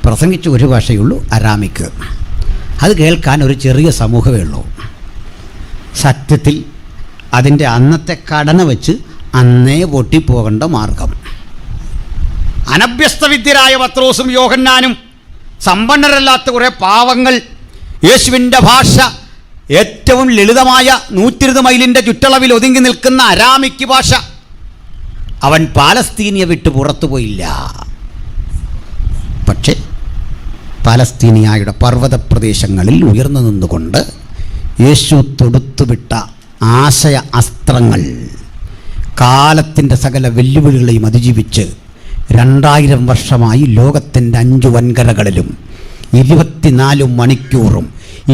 പ്രസംഗിച്ച ഒരു ഭാഷയുള്ളൂ, അരാമിക്ക്. അത് കേൾക്കാൻ ഒരു ചെറിയ സമൂഹമേ ഉള്ളൂ. സത്യത്തിൽ അതിൻ്റെ അന്നത്തെ ഘടന വെച്ച് അന്നേ പൊട്ടിപ്പോകേണ്ട മാർഗം. അനഭ്യസ്തവിദ്യരായ പത്രോസും യോഹന്നാനും സമ്പന്നരല്ലാത്ത കുറേ പാവങ്ങൾ. യേശുവിൻ്റെ ഭാഷ ഏറ്റവും ലളിതമായ 120 മൈലിൻ്റെ ചുറ്റളവിൽ ഒതുങ്ങി നിൽക്കുന്ന അരാമിക്ക് ഭാഷ. അവൻ പാലസ്തീനിയെ വിട്ട് പുറത്തു പോയില്ല. പക്ഷേ പാലസ്തീനിയായുടെ പർവ്വത പ്രദേശങ്ങളിൽ ഉയർന്നു നിന്നുകൊണ്ട് യേശു തൊടുത്തുവിട്ട ആശയ അസ്ത്രങ്ങൾ കാലത്തിൻ്റെ സകല വെല്ലുവിളികളെയും അതിജീവിച്ച് 2000 വർഷമായി ലോകത്തിൻ്റെ 5 വൻകരകളിലും 24 മണിക്കൂറും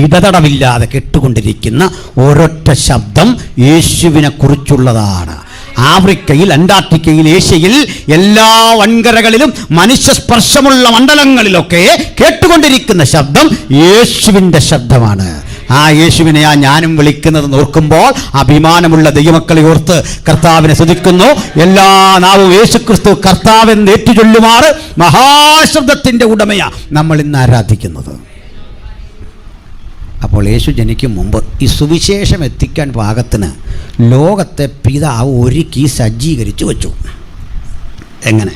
ഇടതടവില്ലാതെ കേട്ടുകൊണ്ടിരിക്കുന്ന ഒരൊറ്റ ശബ്ദം യേശുവിനെ കുറിച്ചുള്ളതാണ്. ആഫ്രിക്കയിൽ, അന്റാർട്ടിക്കയിൽ, ഏഷ്യയിൽ എല്ലാ വൻകരകളിലും മനുഷ്യസ്പർശമുള്ള മണ്ഡലങ്ങളിലൊക്കെ കേട്ടുകൊണ്ടിരിക്കുന്ന ശബ്ദം യേശുവിൻ്റെ ശബ്ദമാണ്. ആ യേശുവിനെയാ ഞാനും വിളിക്കുന്നത് ഓർക്കുമ്പോൾ അഭിമാനമുള്ള ദൈവമക്കളെ ഓർത്ത് കർത്താവിനെ സ്തുതിക്കുന്നു. എല്ലാ നാവും യേശുക്രിസ്തു കർത്താവെന്ന് ഏറ്റുചൊല്ലുമാറ് മഹാശബ്ദത്തിൻ്റെ ഉടമയാ നമ്മൾ ഇന്ന് ആരാധിക്കുന്നത്. അപ്പോൾ യേശു ജനിക്കും മുമ്പ് ഈ സുവിശേഷം എത്തിക്കാൻ പാകത്തിന് ലോകത്തെ പിതാവ് ഒരുക്കി സജ്ജീകരിച്ചു വച്ചു. എങ്ങനെ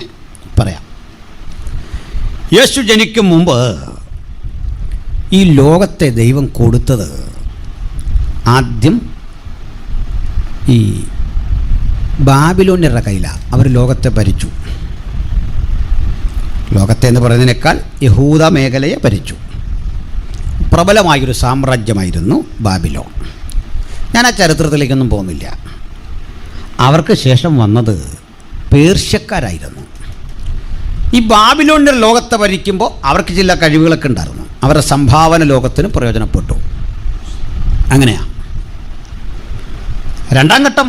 പറയാം? യേശു ജനിക്കും മുമ്പ് ഈ ലോകത്തെ ദൈവം കൊടുത്തത് ആദ്യം ഈ ബാബിലോന്യരുടെ കയ്യിലാണ്. അവർ ലോകത്തെ ഭരിച്ചു. ലോകത്തെ എന്ന് പറയുന്നതിനേക്കാൾ യഹൂദ മേഖലയെ ഭരിച്ചു. പ്രബലമായൊരു സാമ്രാജ്യമായിരുന്നു ബാബിലോൺ. ഞാൻ ആ ചരിത്രത്തിലേക്കൊന്നും പോകുന്നില്ല. അവർക്ക് ശേഷം വന്നത് പേർഷ്യക്കാരായിരുന്നു. ഈ ബാബിലോണിൻ്റെ ലോകത്തെ ഭരിക്കുമ്പോൾ അവർക്ക് ചില കഴിവുകളൊക്കെ ഉണ്ടായിരുന്നു. അവരുടെ സംഭാവന ലോകത്തിന് പ്രയോജനപ്പെട്ടു. അങ്ങനെയാണ്. രണ്ടാം ഘട്ടം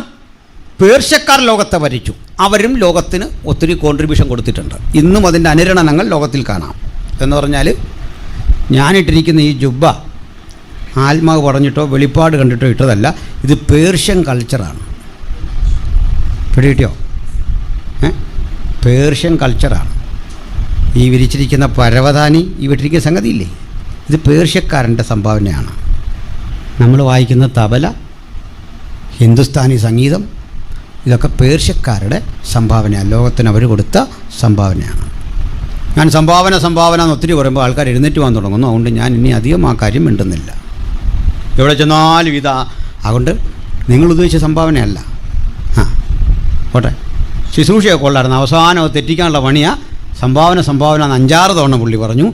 പേർഷ്യക്കാർ ലോകത്തെ ഭരിച്ചു. അവരും ലോകത്തിന് ഒത്തിരി കോൺട്രിബ്യൂഷൻ കൊടുത്തിട്ടുണ്ട്. ഇന്നും അതിൻ്റെ അനുരണനങ്ങൾ ലോകത്തിൽ കാണാം. എന്ന് പറഞ്ഞാൽ ഞാനിട്ടിരിക്കുന്ന ഈ ജുബ്ബ ആത്മാവ് പറഞ്ഞിട്ടോ വെളിപ്പാട് കണ്ടിട്ടോ ഇട്ടതല്ല. ഇത് പേർഷ്യൻ കൾച്ചറാണ്. പിടികിട്ടിയോ? പേർഷ്യൻ കൾച്ചറാണ്. ഈ വിരിച്ചിരിക്കുന്ന പരവതാനി, ഈ വിട്ടിരിക്കുന്ന സംഗതിയില്ലേ, ഇത് പേർഷ്യക്കാരൻ്റെ സംഭാവനയാണ്. നമ്മൾ വായിക്കുന്ന തബല, ഹിന്ദുസ്ഥാനി സംഗീതം, ഇതൊക്കെ പേർഷ്യക്കാരുടെ സംഭാവനയാണ്. ലോകത്തിന് അവർ കൊടുത്ത സംഭാവനയാണ്. ഞാൻ സംഭാവന എന്ന് ഒത്തിരി പറയുമ്പോൾ ആൾക്കാർ എഴുന്നേറ്റ് പോകാൻ തുടങ്ങുന്നു. അതുകൊണ്ട് ഞാൻ ഇനി അധികം ആ കാര്യം മിണ്ടുന്നില്ല. എവിടെ ചെന്നാലും ഇതാ. അതുകൊണ്ട് നിങ്ങൾ ഉദ്ദേശിച്ച സംഭാവനയല്ല. പോട്ടെ. ശുശ്രൂഷയൊക്കെ ഉള്ളായിരുന്നു. അവസാനം തെറ്റിക്കാനുള്ള പണിയാണ് സംഭാവന എന്ന് 5-6 തവണ പുള്ളി പറഞ്ഞു.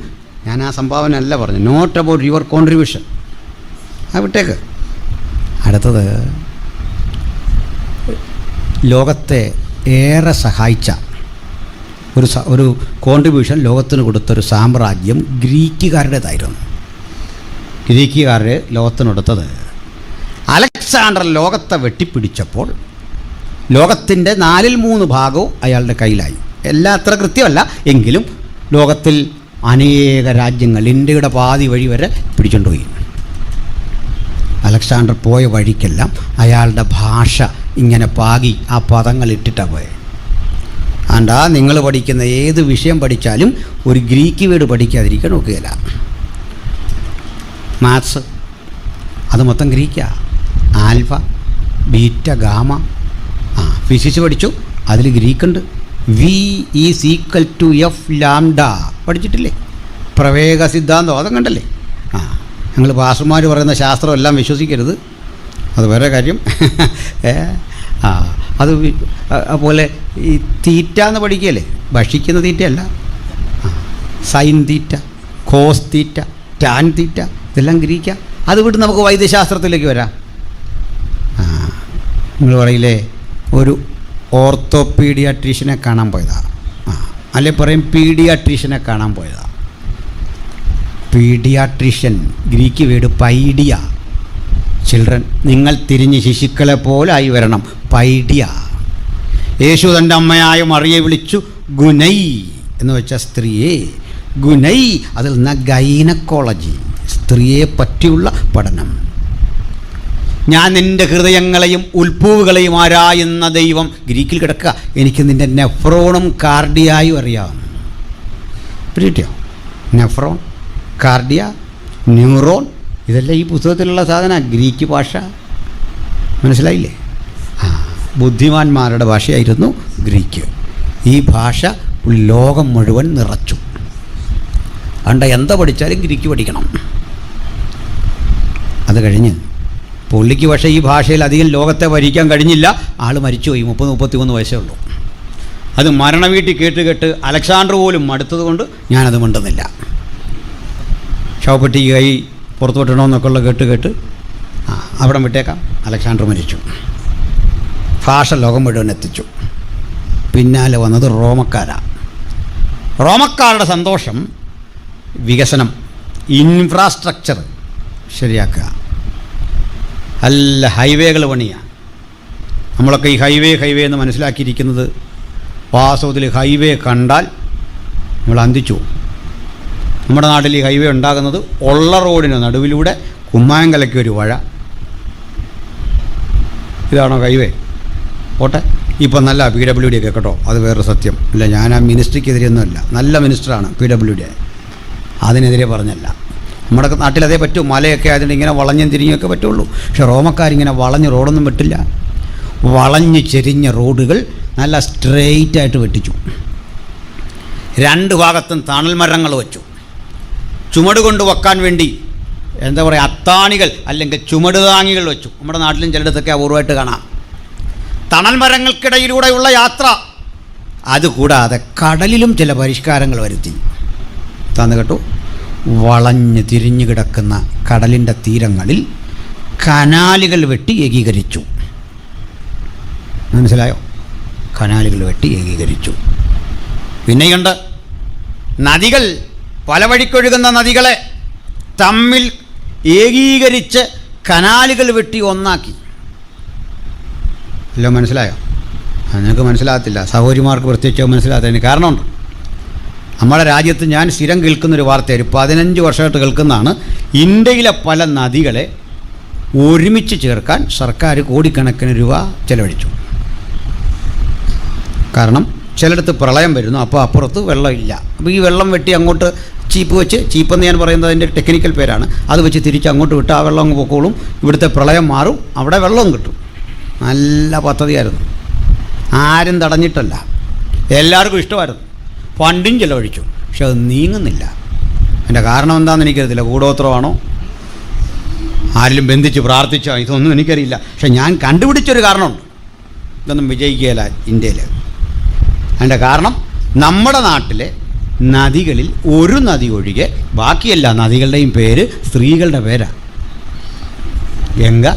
ഞാൻ ആ സംഭാവന അല്ല പറഞ്ഞു. Not about your contribution. ആ വിട്ടേക്ക്. അടുത്തത്, ലോകത്തെ ഏറെ സഹായിച്ച ഒരു കോൺട്രിബ്യൂഷൻ ലോകത്തിന് കൊടുത്തൊരു സാമ്രാജ്യം ഗ്രീക്കുകാരുടേതായിരുന്നു. ഗ്രീക്കുകാർ ലോകത്തിന് കൊടുത്തത്, അലക്സാണ്ടർ ലോകത്തെ വെട്ടിപ്പിടിച്ചപ്പോൾ ലോകത്തിൻ്റെ 4/3 ഭാഗവും അയാളുടെ കയ്യിലായി. എല്ലാം അത്ര കൃത്യമല്ല എങ്കിലും ലോകത്തിൽ അനേക രാജ്യങ്ങൾ, ഇന്ത്യയുടെ പാതി വഴി വരെ പിടിച്ചുകൊണ്ടുപോയി. അലക്സാണ്ടർ പോയ വഴിക്കെല്ലാം അയാളുടെ ഭാഷ ഇങ്ങനെ പാകി ആ പദങ്ങൾ ഇട്ടിട്ടാണ് പോയത്. ആണ്ടാ നിങ്ങൾ പഠിക്കുന്ന ഏത് വിഷയം പഠിച്ചാലും ഒരു ഗ്രീക്ക് വേർഡ് പഠിക്കാതിരിക്കാൻ നോക്കുകയില്ല. മാത്സ് അത് മൊത്തം ഗ്രീക്കാ. Alpha, beta, gamma. ഫിസിക്സ് പഠിച്ചു, അതിൽ ഗ്രീക്കുണ്ട്. V = F ലാംഡ പഠിച്ചിട്ടില്ലേ? പ്രവേഗ സിദ്ധാന്തം അതും കണ്ടല്ലേ? ഞങ്ങൾ പാസ്റ്റർമാർ പറയുന്ന ശാസ്ത്രം എല്ലാം വിശ്വസിക്കരുത്, അത് വേറെ കാര്യം. അത് അതുപോലെ ഈ തീറ്റ എന്ന് പഠിക്കുകയല്ലേ? ഭക്ഷിക്കുന്ന തീറ്റയല്ല. Sine theta, cos theta, tan theta, ഇതെല്ലാം ഗ്രീക്ക. അത് വിട്ട് നമുക്ക് വൈദ്യശാസ്ത്രത്തിലേക്ക് വരാം. നിങ്ങൾ പറയില്ലേ, ഒരു ഓർത്തോപീഡിയാട്രീഷ്യനെ കാണാൻ പോയതാണ്, അല്ലെ പറയും പീഡിയാട്രീഷ്യനെ കാണാൻ പോയതാണ്. പീഡിയാട്രീഷ്യൻ ഗ്രീക്ക് വേർഡ് പൈഡിയ. ചിൽഡ്രൻ, നിങ്ങൾ തിരിഞ്ഞ് ശിശുക്കളെ പോലായി വരണം. പൈഡിയ. യേശു തൻ്റെ അമ്മയായ മറിയെ വിളിച്ചു ഗുനൈ എന്ന് വെച്ചാൽ സ്ത്രീയെ. ഗുനൈ അതിൽ നിന്ന് ഗൈനക്കോളജി, സ്ത്രീയെ പറ്റിയുള്ള പഠനം. ഞാൻ നിൻ്റെ ഹൃദയങ്ങളെയും ഉൾപ്പൂവുകളെയും ആരായുന്ന ദൈവം. ഗ്രീക്കിൽ കിടക്കുക. എനിക്ക് നിൻ്റെ നെഫ്രോണും കാർഡിയായും അറിയാം. കിട്ടിയോ? നെഫ്രോൺ, കാർഡിയ, ന്യൂറോൺ, ഇതെല്ലാം ഈ പുസ്തകത്തിലുള്ള സാധനം. ഗ്രീക്ക് ഭാഷ മനസ്സിലായില്ലേ? ബുദ്ധിമാന്മാരുടെ ഭാഷയായിരുന്നു ഗ്രീക്ക്. ഈ ഭാഷ ലോകം മുഴുവൻ നിറച്ചു. അതുകൊണ്ട് എന്താ പഠിച്ചാലും ഗ്രീക്ക് പഠിക്കണം. അത് കഴിഞ്ഞ് പുള്ളിക്ക് പക്ഷേ ഈ ഭാഷയിൽ അധികം ലോകത്തെ ഭരിക്കാൻ കഴിഞ്ഞില്ല. ആൾ മരിച്ചുപോയി. 30-33 വയസ്സേ ഉള്ളൂ. അത് മരണവീട്ടിൽ കേട്ട് അലക്സാണ്ടർ പോലും മടുത്തത് കൊണ്ട് ഞാനത് മിണ്ടുന്നില്ല. ശവപ്പെട്ടി കൈ പുറത്തു വിട്ടണമെന്നൊക്കെ ഉള്ള കേട്ട് അവിടെ വിട്ടേക്കാം. അലക്സാണ്ടർ മരിച്ചു. ഭാഷ ലോകം മുഴുവൻ എത്തിച്ചു. പിന്നാലെ വന്നത് റോമക്കാരാണ്. റോമക്കാരുടെ സന്തോഷം വികസനം, ഇൻഫ്രാസ്ട്രക്ചർ ശരിയാക്കുക. നല്ല ഹൈവേകൾ പണിയാണ്. നമ്മളൊക്കെ ഈ ഹൈവേ എന്ന് മനസ്സിലാക്കിയിരിക്കുന്നത് വാസ്തവത്തിൽ ഹൈവേ കണ്ടാൽ നമ്മൾ അന്തിച്ചു. നമ്മുടെ നാട്ടിൽ ഈ ഹൈവേ ഉണ്ടാകുന്നത് ഉള്ള റോഡിന് നടുവിലൂടെ കുമ്മായങ്കലയ്ക്ക് ഒരു വഴ. ഇതാണോ ഹൈവേ? ഓട്ടെ. ഇപ്പം നല്ല PWD ഒക്കെ കേട്ടോ, അത് വേറൊരു സത്യം. ഇല്ല, ഞാൻ ആ മിനിസ്ട്രിക്കെതിരെയൊന്നുമല്ല, നല്ല മിനിസ്റ്ററാണ് PWD, അതിനെതിരെ പറഞ്ഞല്ല. നമ്മുടെ നാട്ടിൽ അതേ പറ്റൂ, മലയൊക്കെ ആയതുകൊണ്ട് ഇങ്ങനെ വളഞ്ഞും തിരിഞ്ഞൊക്കെ പറ്റുള്ളൂ. പക്ഷെ റോമക്കാരിങ്ങനെ വളഞ്ഞ് റോഡൊന്നും വെട്ടില്ല. വളഞ്ഞ് ചെരിഞ്ഞ റോഡുകൾ നല്ല സ്ട്രെയിറ്റായിട്ട് വെട്ടിച്ചു. 2 ഭാഗത്തും തണൽ മരങ്ങൾ വെച്ചു. ചുമട് കൊണ്ട് വെക്കാൻ വേണ്ടി എന്താ പറയുക, അത്താണികൾ അല്ലെങ്കിൽ ചുമട് താങ്ങികൾ വെച്ചു. നമ്മുടെ നാട്ടിലും ചിലയിടത്തൊക്കെ അപൂർവമായിട്ട് കാണാം. തണൽ മരങ്ങൾക്കിടയിലൂടെയുള്ള യാത്ര. അതുകൂടാതെ കടലിലും ചില പരിഷ്കാരങ്ങൾ വരുത്തി. തന്നു കേട്ടു. വളഞ്ഞ് തിരിഞ്ഞു കിടക്കുന്ന കടലിൻ്റെ തീരങ്ങളിൽ കനാലുകൾ വെട്ടി ഏകീകരിച്ചു. മനസ്സിലായോ? കനാലുകൾ വെട്ടി ഏകീകരിച്ചു. പിന്നെയുണ്ട് നദികൾ, പല വഴിക്കൊഴുകുന്ന നദികളെ തമ്മിൽ ഏകീകരിച്ച് കനാലുകൾ വെട്ടി ഒന്നാക്കി. എല്ലാം മനസ്സിലായോ? നിങ്ങൾക്ക് മനസ്സിലാകത്തില്ല, സഹോദരിമാർക്ക് പ്രത്യേകിച്ച് മനസ്സിലാകത്തതിന് കാരണമുണ്ട്. നമ്മുടെ രാജ്യത്ത് ഞാൻ സ്ഥിരം കേൾക്കുന്നൊരു വാർത്ത, ഒരു 15 വർഷമായിട്ട് കേൾക്കുന്നതാണ്. ഇന്ത്യയിലെ പല നദികളെ ഒരുമിച്ച് ചേർക്കാൻ സർക്കാർ കോടിക്കണക്കിന് രൂപ ചെലവഴിച്ചു. കാരണം ചിലയിടത്ത് പ്രളയം വരുന്നു, അപ്പോൾ അപ്പുറത്ത് വെള്ളമില്ല. അപ്പോൾ ഈ വെള്ളം വെട്ടി അങ്ങോട്ട് ചീപ്പ് വെച്ച്, ചീപ്പെന്ന് ഞാൻ പറയുന്നത് അതിൻ്റെ ടെക്നിക്കൽ പേരാണ്, അത് വെച്ച് തിരിച്ച് അങ്ങോട്ട് വിട്ട് ആ വെള്ളം അങ്ങ് പൊക്കോളും. ഇവിടുത്തെ പ്രളയം മാറും, അവിടെ വെള്ളവും കിട്ടും. നല്ല പദ്ധതിയായിരുന്നു, ആരും തടഞ്ഞിട്ടല്ല, എല്ലാവർക്കും ഇഷ്ടമായിരുന്നു. ഫണ്ടും ചിലവഴിച്ചു. പക്ഷെ അത് നീങ്ങുന്നില്ല. അതിൻ്റെ കാരണം എന്താണെന്ന് എനിക്കറിയത്തില്ല. കൂടോത്രമാണോ, ആരിലും ബന്ധിച്ച് പ്രാർത്ഥിച്ചോ, ഇതൊന്നും എനിക്കറിയില്ല. പക്ഷെ ഞാൻ കണ്ടുപിടിച്ചൊരു കാരണമുണ്ട്. ഇതൊന്നും വിജയിക്കുകയില്ല ഇന്ത്യയിൽ. അതിൻ്റെ കാരണം നമ്മുടെ നാട്ടിലെ നദികളിൽ ഒരു നദി ഒഴികെ ബാക്കിയെല്ലാ നദികളുടെയും പേര് സ്ത്രീകളുടെ പേരാണ്. ഗംഗ,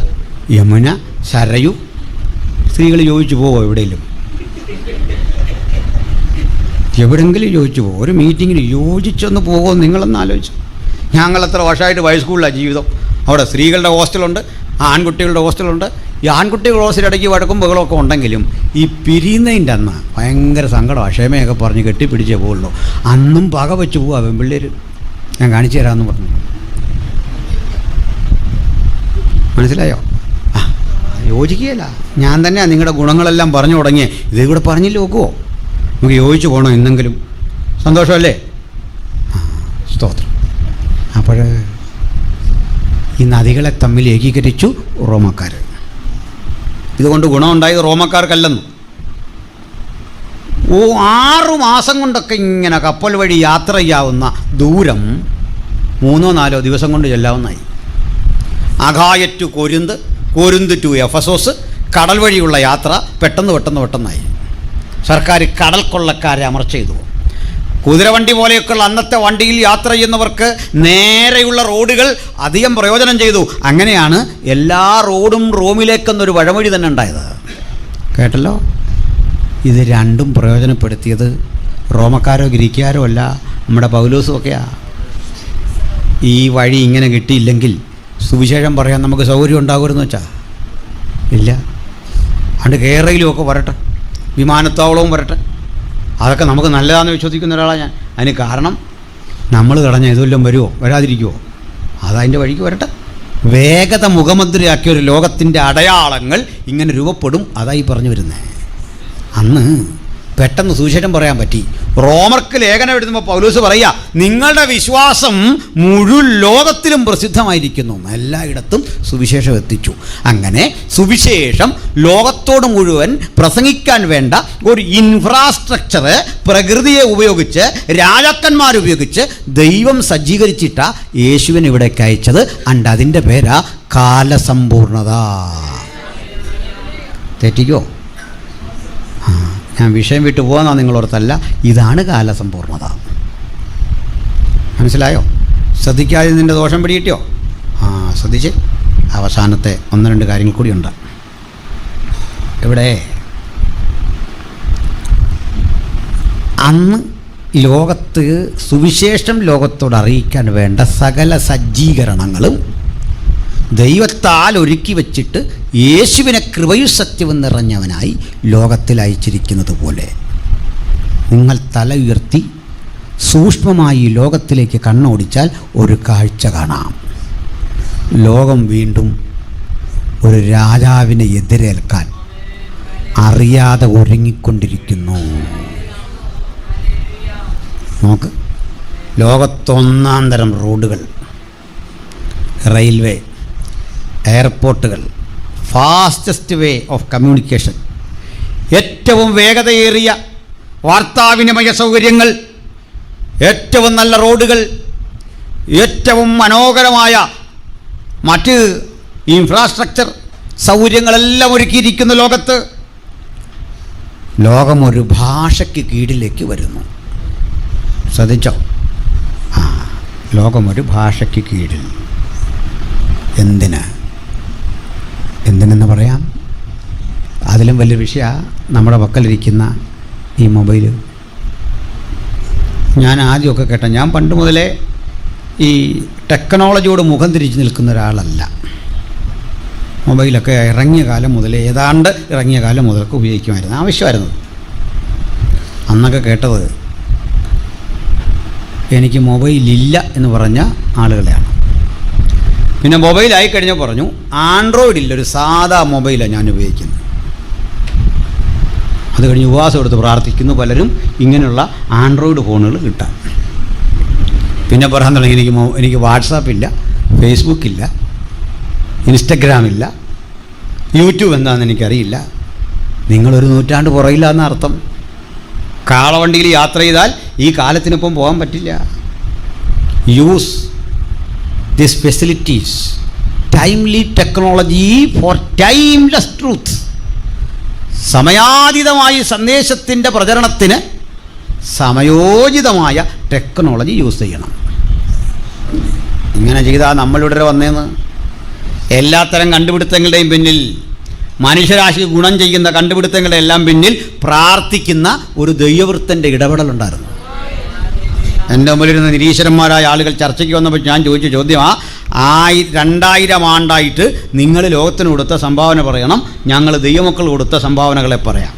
യമുന, സരയു. സ്ത്രീകൾ ചോദിച്ചു പോവോ എവിടെയെങ്കിലും? എവിടെയെങ്കിലും ചോദിച്ചു പോകും. ഒരു മീറ്റിങ്ങിന് യോജിച്ചൊന്ന് പോകുമോ നിങ്ങളൊന്ന് ആലോചിച്ചു. ഞങ്ങളെത്ര വർഷമായിട്ട് ഹൈസ്കൂളിലാണ് ജീവിതം. അവിടെ സ്ത്രീകളുടെ ഹോസ്റ്റലുണ്ട്, ആൺകുട്ടികളുടെ ഹോസ്റ്റലുണ്ട്. ഈ ആൺകുട്ടികളുടെ ഹോസ്റ്റലിടയ്ക്ക് വഴക്കും ബഹളമൊക്കെ ഉണ്ടെങ്കിലും ഈ പിരിയുന്നതിൻ്റെ അന്ന് ഭയങ്കര സങ്കടമാണ്. ക്ഷമയൊക്കെ പറഞ്ഞ് കെട്ടിപ്പിടിച്ചേ പോകുള്ളൂ. അന്നും പക വെച്ച് പോവാ പെൺപിള്ളേർ. ഞാൻ കാണിച്ചു തരാമെന്ന് പറഞ്ഞു. മനസ്സിലായോ? യോജിക്കുകയില്ല. ഞാൻ തന്നെയാണ് നിങ്ങളുടെ ഗുണങ്ങളെല്ലാം പറഞ്ഞു തുടങ്ങിയേ. ഇതേ കൂടെ പറഞ്ഞില്ല നോക്കുമോ? നമുക്ക് യോജിച്ച് പോകണോ എന്തെങ്കിലും? സന്തോഷമല്ലേ? സ്തോത്രം. അപ്പോൾ ഈ നദികളെ തമ്മിൽ ഏകീകരിച്ചു റോമക്കാർ. ഇതുകൊണ്ട് ഗുണമുണ്ടായത് റോമക്കാർക്കല്ലെന്ന്. 6 മാസം കൊണ്ടൊക്കെ ഇങ്ങനെ കപ്പൽ വഴി യാത്ര ചെയ്യാവുന്ന ദൂരം 3-4 ദിവസം കൊണ്ട് ചെല്ലാവുന്നതായി. Achaia to Corinth, Corinth to Ephesus, കടൽ വഴിയുള്ള യാത്ര പെട്ടെന്നായി. സർക്കാർ കടൽ കൊള്ളക്കാരെ അമർച്ച ചെയ്തു. കുതിരവണ്ടി പോലെയൊക്കെയുള്ള അന്നത്തെ വണ്ടിയിൽ യാത്ര ചെയ്യുന്നവർക്ക് നേരെയുള്ള റോഡുകൾ അധികം പ്രയോജനം ചെയ്തു. അങ്ങനെയാണ് എല്ലാ റോഡും റോമിലേക്കെന്നൊരു വഴമൊഴി തന്നെ ഉണ്ടായത്. കേട്ടല്ലോ? ഇത് രണ്ടും പ്രയോജനപ്പെടുത്തിയത് റോമക്കാരോ ഗ്രീക്കുകാരോ അല്ല, നമ്മുടെ പൗലോസും ഒക്കെയാണ്. ഈ വഴി ഇങ്ങനെ കിട്ടിയില്ലെങ്കിൽ സുവിശേഷം പറയാൻ നമുക്ക് സൗകര്യം ഉണ്ടാകുമെന്ന് വെച്ചാൽ ഇല്ല. അതുകൊണ്ട് കേരളയിലുമൊക്കെ വരട്ടെ, വിമാനത്താവളവും വരട്ടെ. അതൊക്കെ നമുക്ക് നല്ലതാണെന്ന് വിശ്വസിക്കുന്ന ഒരാളാണ് ഞാൻ. അതിന് കാരണം നമ്മൾ തടഞ്ഞ ഇതെല്ലാം വരുമോ വരാതിരിക്കുമോ? അതതിൻ്റെ വഴിക്ക് വരട്ടെ. വേഗത മുഖമുദ്രയാക്കിയ ഒരു ലോകത്തിൻ്റെ അടയാളങ്ങൾ ഇങ്ങനെ രൂപപ്പെടും. അതായി പറഞ്ഞു വരുന്നത്. അന്ന് പെട്ടെന്ന് സുവിശേഷം പറയാൻ പറ്റി. റോമർക്ക് ലേഖനം എഴുതുമ്പോൾ പൗലോസ് പറയുക, നിങ്ങളുടെ വിശ്വാസം മുഴുവൻ ലോകത്തിലും പ്രസിദ്ധമായിരിക്കുന്നു. എല്ലായിടത്തും സുവിശേഷം എത്തിച്ചു. അങ്ങനെ സുവിശേഷം ലോകത്തോട് മുഴുവൻ പ്രസംഗിക്കാൻ വേണ്ട ഒരു ഇൻഫ്രാസ്ട്രക്ചർ പ്രകൃതിയെ ഉപയോഗിച്ച്, രാജാക്കന്മാരുപയോഗിച്ച് ദൈവം സജ്ജീകരിച്ചിട്ട യേശുവിനെ ഇവിടേക്ക് അയച്ചത്. അതിൻ്റെ പേരാ കാലസമ്പൂർണത. തെറ്റിക്കോ? ഞാൻ വിഷയം വിട്ടു പോകുന്ന നിങ്ങളോർത്തല്ല, ഇതാണ് കാലസമ്പൂർണത. മനസ്സിലായോ? ശ്രദ്ധിക്കാതെ നിൻ്റെ ദോഷം പിടികിട്ടിയോ? ശ്രദ്ധിച്ച്. അവസാനത്തെ 1-2 കാര്യങ്ങൾ കൂടിയുണ്ട്. ഇവിടെ അന്ന് ലോകത്ത് സുവിശേഷം ലോകത്തോട് അറിയിക്കാൻ വേണ്ട സകല സജ്ജീകരണങ്ങളും ദൈവത്താൽ ഒരുക്കി വച്ചിട്ട് യേശുവിനെ കൃപയും സത്യവും നിറഞ്ഞവനായി ലോകത്തിൽ അയച്ചിരിക്കുന്നത് പോലെ നിങ്ങൾ തല ഉയർത്തി സൂക്ഷ്മമായി ലോകത്തിലേക്ക് കണ്ണോടിച്ചാൽ ഒരു കാഴ്ച കാണാം. ലോകം വീണ്ടും ഒരു രാജാവിനെ എതിരേൽക്കാൻ അറിയാതെ ഒരുങ്ങിക്കൊണ്ടിരിക്കുന്നു. നോക്ക്, ലോകത്തൊന്നാം തരം റോഡുകൾ, റെയിൽവേ, എയർപോർട്ടുകൾ, ഫാസ്റ്റസ്റ്റ് വേ ഓഫ് കമ്മ്യൂണിക്കേഷൻ, ഏറ്റവും വേഗതയേറിയ വാർത്താവിനിമയ സൗകര്യങ്ങൾ, ഏറ്റവും നല്ല റോഡുകൾ, ഏറ്റവും മനോഹരമായ മറ്റ് ഇൻഫ്രാസ്ട്രക്ചർ സൗകര്യങ്ങളെല്ലാം ഒരുക്കിയിരിക്കുന്ന ലോകത്ത് ലോകം ഒരു ഭാഷയ്ക്ക് കീഴിലേക്ക് വരുന്നു. ശ്രദ്ധിച്ചോ? ലോകം ഒരു ഭാഷയ്ക്ക് കീഴിൽ. എന്തിനെന്ന് പറയാം? അതിലും വലിയ വിഷയമാണ് നമ്മുടെ പക്കലിരിക്കുന്ന ഈ മൊബൈൽ. ഞാൻ ആദ്യമൊക്കെ കേട്ട, ഞാൻ പണ്ട് മുതലേ ഈ ടെക്നോളജിയോട് മുഖം തിരിച്ച് നിൽക്കുന്ന ഒരാളല്ല. മൊബൈലൊക്കെ ഇറങ്ങിയ കാലം മുതലേ, ഏതാണ്ട് ഇറങ്ങിയ കാലം മുതലൊക്കെ ഉപയോഗിക്കുമായിരുന്നു, ആവശ്യമായിരുന്നു. അന്നൊക്കെ കേട്ടത് എനിക്ക് മൊബൈലില്ല എന്ന് പറഞ്ഞ ആളുകളെയാണ്. പിന്നെ മൊബൈലായി കഴിഞ്ഞാൽ പറഞ്ഞു ആൻഡ്രോയിഡില്ല, ഒരു സാധാ മൊബൈലാണ് ഞാൻ ഉപയോഗിക്കുന്നത്. അത് കഴിഞ്ഞ് ഉപവാസം എടുത്ത് പ്രാർത്ഥിക്കുന്നു പലരും ഇങ്ങനെയുള്ള ആൻഡ്രോയിഡ് ഫോണുകൾ കിട്ടാൻ. പിന്നെ പറയാൻ തുടങ്ങി എനിക്ക് വാട്സാപ്പില്ല, ഫേസ്ബുക്കില്ല, ഇൻസ്റ്റഗ്രാമില്ല, യൂട്യൂബ് എന്താണെന്ന് എനിക്കറിയില്ല. നിങ്ങളൊരു നൂറ്റാണ്ട് പുറകില്ല എന്നർത്ഥം. കാളവണ്ടിയിൽ യാത്ര ചെയ്താൽ ഈ കാലത്തിനൊപ്പം പോകാൻ പറ്റില്ല. Use this facilities, timely technology for timeless truth. സമയാതീതമായ സന്ദേശത്തിൻ്റെ പ്രചരണത്തിന് സമയോചിതമായ ടെക്നോളജി യൂസ് ചെയ്യണം. ഇങ്ങനെ ചെയ്താൽ നമ്മളിവിടെ വന്നേന്ന്. എല്ലാത്തരം കണ്ടുപിടുത്തങ്ങളുടെയും പിന്നിൽ, മനുഷ്യരാശിക്ക് ഗുണം ചെയ്യുന്ന കണ്ടുപിടുത്തങ്ങളുടെ എല്ലാം പിന്നിൽ പ്രാർത്ഥിക്കുന്ന ഒരു ദൈവവൃത്തൻ്റെ ഇടപെടലുണ്ടായിരുന്നു. എൻ്റെ മുമ്പിലിരുന്ന നിരീശ്വരന്മാരായ ആളുകൾ ചർച്ചയ്ക്ക് വന്നപ്പോൾ ഞാൻ ചോദിച്ച ചോദ്യം, 2000 ആണ്ടായിട്ട് നിങ്ങൾ ലോകത്തിന് കൊടുത്ത സംഭാവന പറയണം, ഞങ്ങൾ ദൈവമക്കൾ കൊടുത്ത സംഭാവനകളെ പറയാം.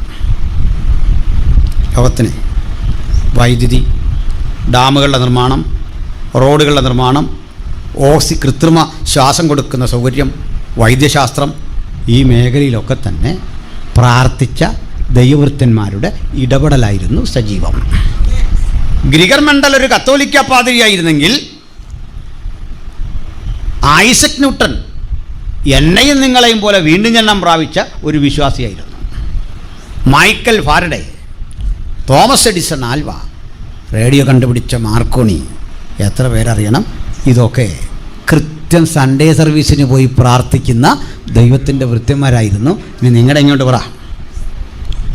ലോകത്തിന് വൈദ്യുതി, ഡാമുകളുടെ നിർമ്മാണം, റോഡുകളുടെ നിർമ്മാണം, കൃത്രിമ ശ്വാസം കൊടുക്കുന്ന സൗകര്യം, വൈദ്യശാസ്ത്രം, ഈ മേഖലയിലൊക്കെ തന്നെ പ്രാർത്ഥിച്ച ദൈവവൃത്തന്മാരുടെ ഇടപെടലായിരുന്നു സജീവം. ഗ്രിഗർ മെൻഡൽ ഒരു കത്തോലിക്ക പാതിരിയായിരുന്നെങ്കിൽ ഐസക് ന്യൂട്ടൺ എന്നെയും നിങ്ങളെയും പോലെ വീണ്ടും ജന്മം പ്രാപിച്ച ഒരു വിശ്വാസിയായിരുന്നു. Michael Faraday, Thomas Edison Alva, radio കണ്ടുപിടിച്ച മാർക്കോണി, എത്ര പേരറിയണം? ഇതൊക്കെ കൃത്യം സൺഡേ സർവീസിന് പോയി പ്രാർത്ഥിക്കുന്ന ദൈവത്തിൻ്റെ വൃത്യന്മാരായിരുന്നു. ഇനി നിങ്ങളുടെ ഇങ്ങോട്ട് പറ,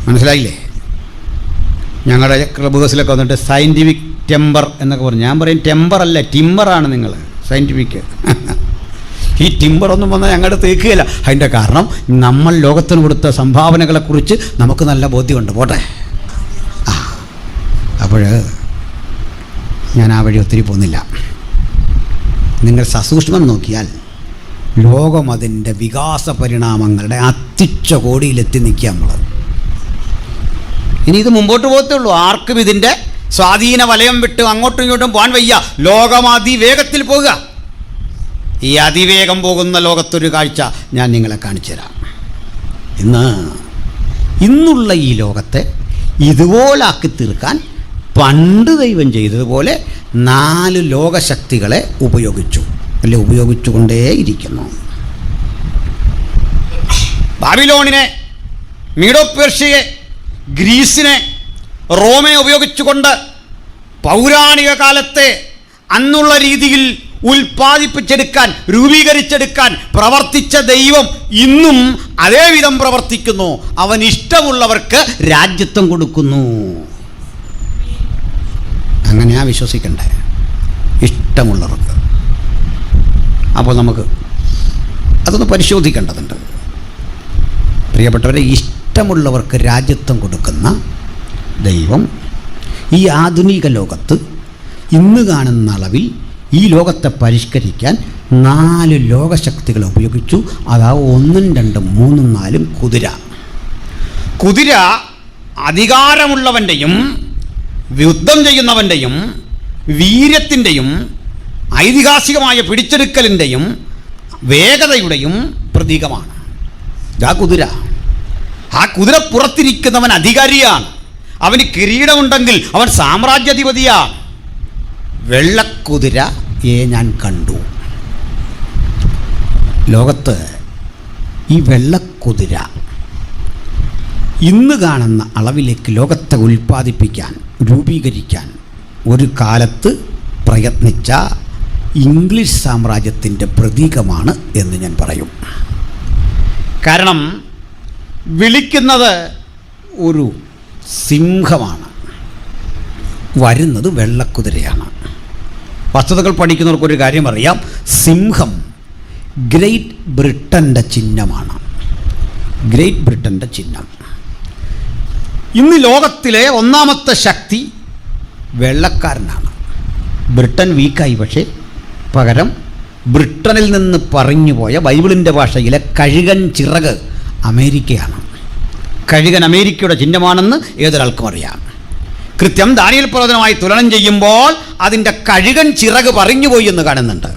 മനസ്സിലായില്ലേ? ഞങ്ങളുടെ ക്ലബ് ഹൗസിലൊക്കെ വന്നിട്ട് സയൻറ്റിഫിക് ടെമ്പർ എന്നൊക്കെ പറഞ്ഞു. ഞാൻ പറയും ടെമ്പർ അല്ല, ടിമ്പറാണ് നിങ്ങൾ, സയൻറ്റിഫിക്. ഈ ടിമ്പറൊന്നും വന്നാൽ ഞങ്ങളുടെ തേക്കുകയില്ല. അതിൻ്റെ കാരണം നമ്മൾ ലോകത്തിന് കൊടുത്ത സംഭാവനകളെക്കുറിച്ച് നമുക്ക് നല്ല ബോധ്യമുണ്ട്. പോട്ടെ. അപ്പോൾ ഞാൻ ആ വഴി ഒത്തിരി പോകുന്നില്ല. നിങ്ങൾ സസൂക്ഷ്മം നോക്കിയാൽ ലോകം അതിൻ്റെ വികാസ പരിണാമങ്ങളുടെ അത്യുച്ച കോടിയിലെത്തി നിൽക്കുക നമ്മൾ. ഇനി ഇത് മുമ്പോട്ട് പോകത്തേ ഉള്ളൂ. ആർക്കും ഇതിൻ്റെ സ്വാധീന വലയം വിട്ട് അങ്ങോട്ടും ഇങ്ങോട്ടും പോകാൻ വയ്യ. ലോകം അതിവേഗത്തിൽ പോകുക. ഈ അതിവേഗം പോകുന്ന ലോകത്തൊരു കാഴ്ച ഞാൻ നിങ്ങളെ കാണിച്ചു തരാം. ഇന്നുള്ള ഈ ലോകത്തെ ഇതുപോലാക്കി തീർക്കാൻ പണ്ട് ദൈവം ചെയ്തതുപോലെ 4 ലോകശക്തികളെ ഉപയോഗിച്ചുകൊണ്ടേയിരിക്കുന്നു. ബാബിലോണിനെ, മീഡോ പേർഷ്യയെ, ഗ്രീസിനെ, റോമിനെ ഉപയോഗിച്ചുകൊണ്ട് പൗരാണിക കാലത്തെ അന്നുള്ള രീതിയിൽ ഉൽപ്പാദിപ്പിച്ചെടുക്കാൻ, രൂപീകരിച്ചെടുക്കാൻ പ്രവർത്തിച്ച ദൈവം ഇന്നും അതേവിധം പ്രവർത്തിക്കുന്നു. അവൻ ഇഷ്ടമുള്ളവർക്ക് രാജ്യത്വം കൊടുക്കുന്നു. അങ്ങനെയാ വിശ്വസിക്കണ്ടേ? ഇഷ്ടമുള്ളവർക്ക്. അപ്പോൾ നമുക്ക് അതൊന്ന് പരിശോധിക്കേണ്ടതുണ്ട്. പ്രിയപ്പെട്ടവരെ, ഇഷ്ടമുള്ളവർക്ക് രാജ്യത്വം കൊടുക്കുന്ന ദൈവം ഈ ആധുനിക ലോകത്ത് ഇന്ന് കാണുന്ന അളവിൽ ഈ ലോകത്തെ പരിഷ്കരിക്കാൻ 4 ലോകശക്തികളെ ഉപയോഗിച്ചു. അതാ 1, 2, 3, 4 കുതിര. കുതിര അധികാരമുള്ളവൻ്റെയും യുദ്ധം ചെയ്യുന്നവൻ്റെയും വീര്യത്തിൻ്റെയും ഐതിഹാസികമായ പിടിച്ചെടുക്കലിൻ്റെയും വേഗതയുടെയും പ്രതീകമാണ്. ആ കുതിര പുറത്തിരിക്കുന്നവൻ അധികാരിയാണ്. അവന് കിരീടമുണ്ടെങ്കിൽ അവൻ സാമ്രാജ്യാധിപതിയാണ്. വെള്ളക്കുതിരയെ ഞാൻ കണ്ടു. ലോകത്ത് ഈ വെള്ളക്കുതിര ഇന്ന് കാണുന്ന അളവിലേക്ക് ലോകത്തെ ഉൽപ്പാദിപ്പിക്കാൻ, രൂപീകരിക്കാൻ ഒരു കാലത്ത് പ്രയത്നിച്ച ഇംഗ്ലീഷ് സാമ്രാജ്യത്തിൻ്റെ പ്രതീകമാണ് എന്ന് ഞാൻ പറയും. കാരണം വിളിക്കുന്നത് ഒരു സിംഹമാണ്, വരുന്നത് വെള്ളക്കുതിരയാണ്. വസ്തുതകൾ പഠിക്കുന്നവർക്കൊരു കാര്യം അറിയാം, സിംഹം ഗ്രേറ്റ് ബ്രിട്ടൻ്റെ ചിഹ്നമാണ്. ഗ്രേറ്റ് ബ്രിട്ടൻ്റെ ചിഹ്നം. ഇന്ന് ലോകത്തിലെ ഒന്നാമത്തെ ശക്തി വെള്ളക്കാരനാണ്. ബ്രിട്ടൻ വീക്കായി, പക്ഷേ പകരം ബ്രിട്ടനിൽ നിന്ന് പറഞ്ഞുപോയ ബൈബിളിൻ്റെ ഭാഷയിലെ കഴുകൻ ചിറക് അമേരിക്കയാണ്. കഴുകൻ അമേരിക്കയുടെ ചിഹ്നമാണെന്ന് ഏതൊരാൾക്കും അറിയാം. കൃത്യം ദാനിയേൽ പ്രവചനമായി തുലനം ചെയ്യുമ്പോൾ അതിൻ്റെ കഴുകൻ ചിറക് പറഞ്ഞുപോയി എന്ന് കാണുന്നുണ്ട്.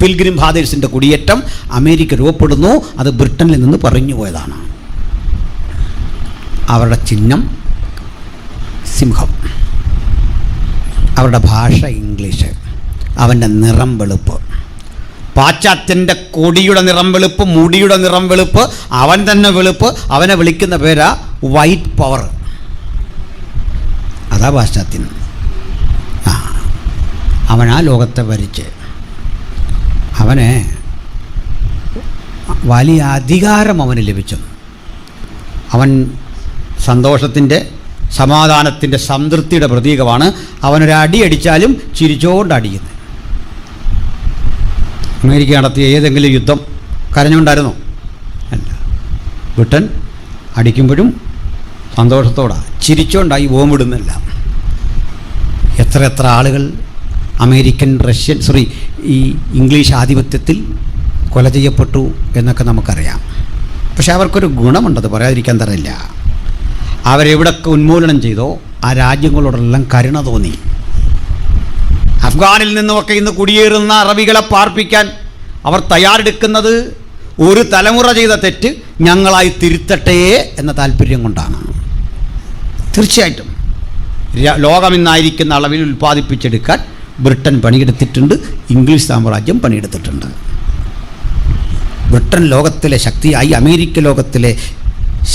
പിൽഗ്രിം ഫാദേഴ്സിൻ്റെ കുടിയേറ്റം അമേരിക്ക രൂപപ്പെടുന്നു, അത് ബ്രിട്ടനിൽ നിന്ന് പറഞ്ഞു പോയതാണ്. അവരുടെ ചിഹ്നം സിംഹം, അവരുടെ ഭാഷ ഇംഗ്ലീഷ്, അവൻ്റെ നിറം വെളുപ്പ്. പാശ്ചാത്യൻ്റെ കൊടിയുടെ നിറം വെളുപ്പ്, മുടിയുടെ നിറം വെളുപ്പ്, അവൻ തന്നെ വെളുപ്പ്. അവനെ വിളിക്കുന്ന പേരാ വൈറ്റ് പവർ. അതാ പാശ്ചാത്യൻ. അവനാ ലോകത്തെ ഭരിച്ച്, അവന് വലിയ അധികാരം അവന് ലഭിച്ചു. അവൻ സന്തോഷത്തിൻ്റെ, സമാധാനത്തിൻ്റെ, സംതൃപ്തിയുടെ പ്രതീകമാണ്. അവനൊരടി അടിച്ചാലും ചിരിച്ചോണ്ട് അടിക്കുന്നത്. അമേരിക്ക നടത്തിയ ഏതെങ്കിലും യുദ്ധം കരഞ്ഞുകൊണ്ടായിരുന്നോ? അല്ല. ബ്രിട്ടൻ അടിക്കുമ്പോഴും സന്തോഷത്തോടാണ്, ചിരിച്ചോണ്ടായി ബോംബിടുന്നില്ല. എത്ര ആളുകൾ അമേരിക്കൻ, റഷ്യൻ, ഈ ഇംഗ്ലീഷ് ആധിപത്യത്തിൽ കൊല ചെയ്യപ്പെട്ടു എന്നൊക്കെ നമുക്കറിയാം. പക്ഷെ അവർക്കൊരു ഗുണമുണ്ടത് പറയാതിരിക്കാൻ തരില്ല. അവരെവിടൊക്കെ ഉന്മൂലനം ചെയ്തോ ആ രാജ്യങ്ങളോടെല്ലാം കരുണ തോന്നി. അഫ്ഗാനിൽ നിന്നുമൊക്കെ ഇന്ന് കുടിയേറുന്ന അറബികളെ പാർപ്പിക്കാൻ അവർ തയ്യാറെടുക്കുന്നത് ഒരു തലമുറ ചെയ്ത തെറ്റ് ഞങ്ങളായി തിരുത്തട്ടെ എന്ന താല്പര്യം കൊണ്ടാണ്. തീർച്ചയായിട്ടും ലോകം ഇന്നായിരിക്കുന്ന അളവിൽ ഉൽപ്പാദിപ്പിച്ചെടുക്കാൻ ബ്രിട്ടൻ പണിയെടുത്തിട്ടുണ്ട്, ഇംഗ്ലീഷ് സാമ്രാജ്യം പണിയെടുത്തിട്ടുണ്ട്. ബ്രിട്ടൻ ലോകത്തിലെ ശക്തിയായി, അമേരിക്ക ലോകത്തിലെ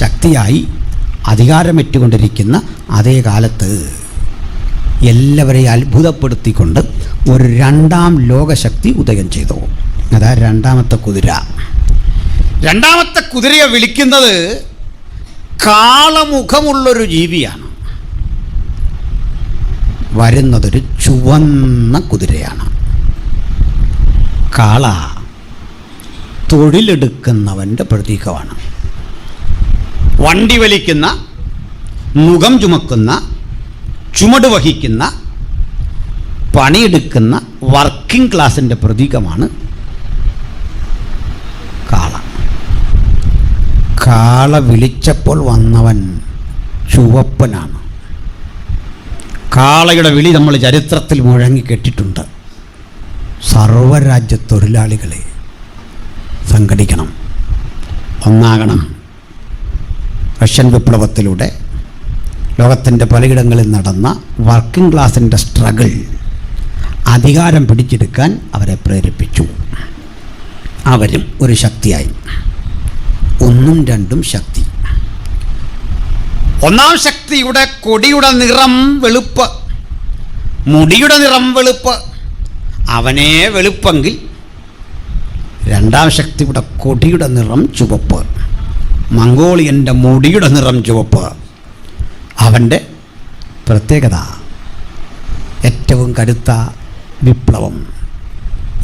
ശക്തിയായി അധികാരമേറ്റുകൊണ്ടിരിക്കുന്ന അതേ കാലത്ത് എല്ലാവരെയും അത്ഭുതപ്പെടുത്തിക്കൊണ്ട് ഒരു രണ്ടാം ലോകശക്തി ഉദയം ചെയ്തു. അതാ രണ്ടാമത്തെ കുതിര. രണ്ടാമത്തെ കുതിരയെ വിളിക്കുന്നത് കാളമുഖമുള്ളൊരു ജീവിയാണ്. വരുന്നതൊരു ചുവന്ന കുതിരയാണ്. കാള തൊഴിലെടുക്കുന്നവൻ്റെ പ്രതീകമാണ്. വണ്ടി വലിക്കുന്ന, മുഖം ചുമക്കുന്ന, ചുമട് വഹിക്കുന്ന, പണിയെടുക്കുന്ന വർക്കിംഗ് ക്ലാസിൻ്റെ പ്രതീകമാണ് കാള. കാള വിളിച്ചപ്പോൾ വന്നവൻ ചുവപ്പനാണ്. കാളയുടെ വിളി നമ്മൾ ചരിത്രത്തിൽ മുഴങ്ങി കേട്ടിട്ടുണ്ട്. സർവ്വരാജ്യ തൊഴിലാളികളെ സംഘടിക്കണം, ഒന്നാകണം. റഷ്യൻ വിപ്ലവത്തിലൂടെ ലോകത്തിൻ്റെ പലയിടങ്ങളിൽ നടന്ന വർക്കിംഗ് ക്ലാസിൻ്റെ സ്ട്രഗിൾ അധികാരം പിടിച്ചെടുക്കാൻ അവരെ പ്രേരിപ്പിച്ചു. അവരും ഒരു ശക്തിയായി. ഒന്നും രണ്ടും ശക്തി. ഒന്നാം ശക്തിയുടെ കൊടിയുടെ നിറം വെളുപ്പ്, മുടിയുടെ നിറം വെളുപ്പ്. അവനേ വെളുപ്പെങ്കിൽ രണ്ടാം ശക്തിയുടെ കൊടിയുടെ നിറം ചുവപ്പ്, മംഗോളിയൻ്റെ മുടിയുടെ നിറം ചുവപ്പ്. അവൻ്റെ പ്രത്യേകത ഏറ്റവും കടുത്ത വിപ്ലവം.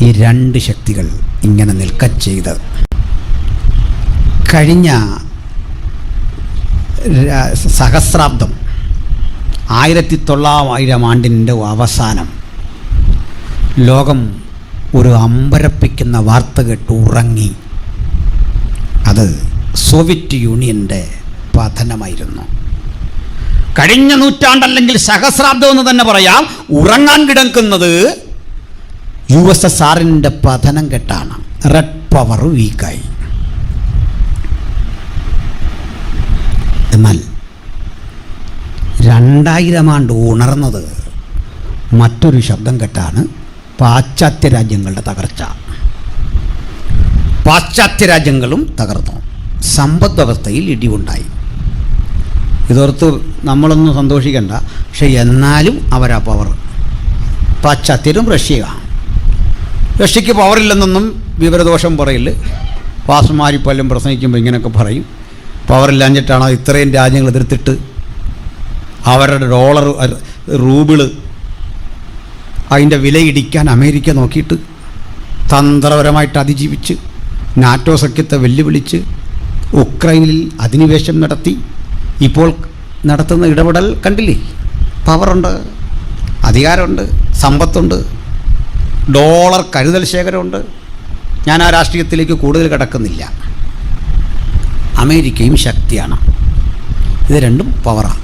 ഈ രണ്ട് ശക്തികൾ ഇങ്ങനെ നിൽക്കച്ചെയ്ത് കഴിഞ്ഞ സഹസ്രാബ്ദം 1900 ആണ്ടിൻ്റെ അവസാനം ലോകം ഒരു അമ്പരപ്പിക്കുന്ന വാർത്ത കേട്ട് ഉറങ്ങി. അത് സോവിയറ്റ് യൂണിയൻ്റെ പതനമായിരുന്നു. കഴിഞ്ഞ നൂറ്റാണ്ടല്ലെങ്കിൽ സഹസ്രാബ്ദം എന്ന് തന്നെ പറയാം. ഉറങ്ങാൻ കിടക്കുന്നത് USSRൻ്റെ പതനം കേട്ടാണ്. റെഡ് പവർ വീക്കായി. എന്നാൽ 2000 ആണ്ട് ഉണർന്നത് മറ്റൊരു ശബ്ദം കേട്ടാണ് പാശ്ചാത്യ രാജ്യങ്ങളുടെ തകർച്ച. പാശ്ചാത്യ രാജ്യങ്ങളും തകർന്നു, സമ്പദ് വ്യവസ്ഥയിൽ ഇടിവുണ്ടായി. ഇതോർത്ത് നമ്മളൊന്നും സന്തോഷിക്കണ്ട, പക്ഷെ എന്നാലും അവരാ പവർ. പാശ്ചാത്യരും റഷ്യയ്ക്ക് പവറില്ലെന്നൊന്നും വിവരദോഷം പറയില്ല. പാസ്മാരി പലരും പ്രസംഗിക്കുമ്പോൾ ഇങ്ങനെയൊക്കെ പറയും, പവറില്ലാഞ്ഞിട്ടാണോ ഇത്രയും രാജ്യങ്ങൾ എതിർത്തിട്ട് അവരുടെ ഡോളർ റൂബിള് അതിൻ്റെ വിലയിടിക്കാൻ അമേരിക്ക നോക്കിയിട്ട് തന്ത്രപരമായിട്ട് അതിജീവിച്ച് നാറ്റോ സഖ്യത്തെ വെല്ലുവിളിച്ച് ഉക്രൈനിൽ അധിനിവേശം നടത്തി ഇപ്പോൾ നടത്തുന്ന ഇടപെടൽ കണ്ടില്ലേ? പവറുണ്ട്, അധികാരമുണ്ട്, സമ്പത്തുണ്ട്, ഡോളർ കരുതൽ ശേഖരമുണ്ട്. ഞാൻ ആ രാഷ്ട്രീയത്തിലേക്ക് കൂടുതൽ കടക്കുന്നില്ല. അമേരിക്കയും ശക്തിയാണ്, ഇത് രണ്ടും പവറാണ്.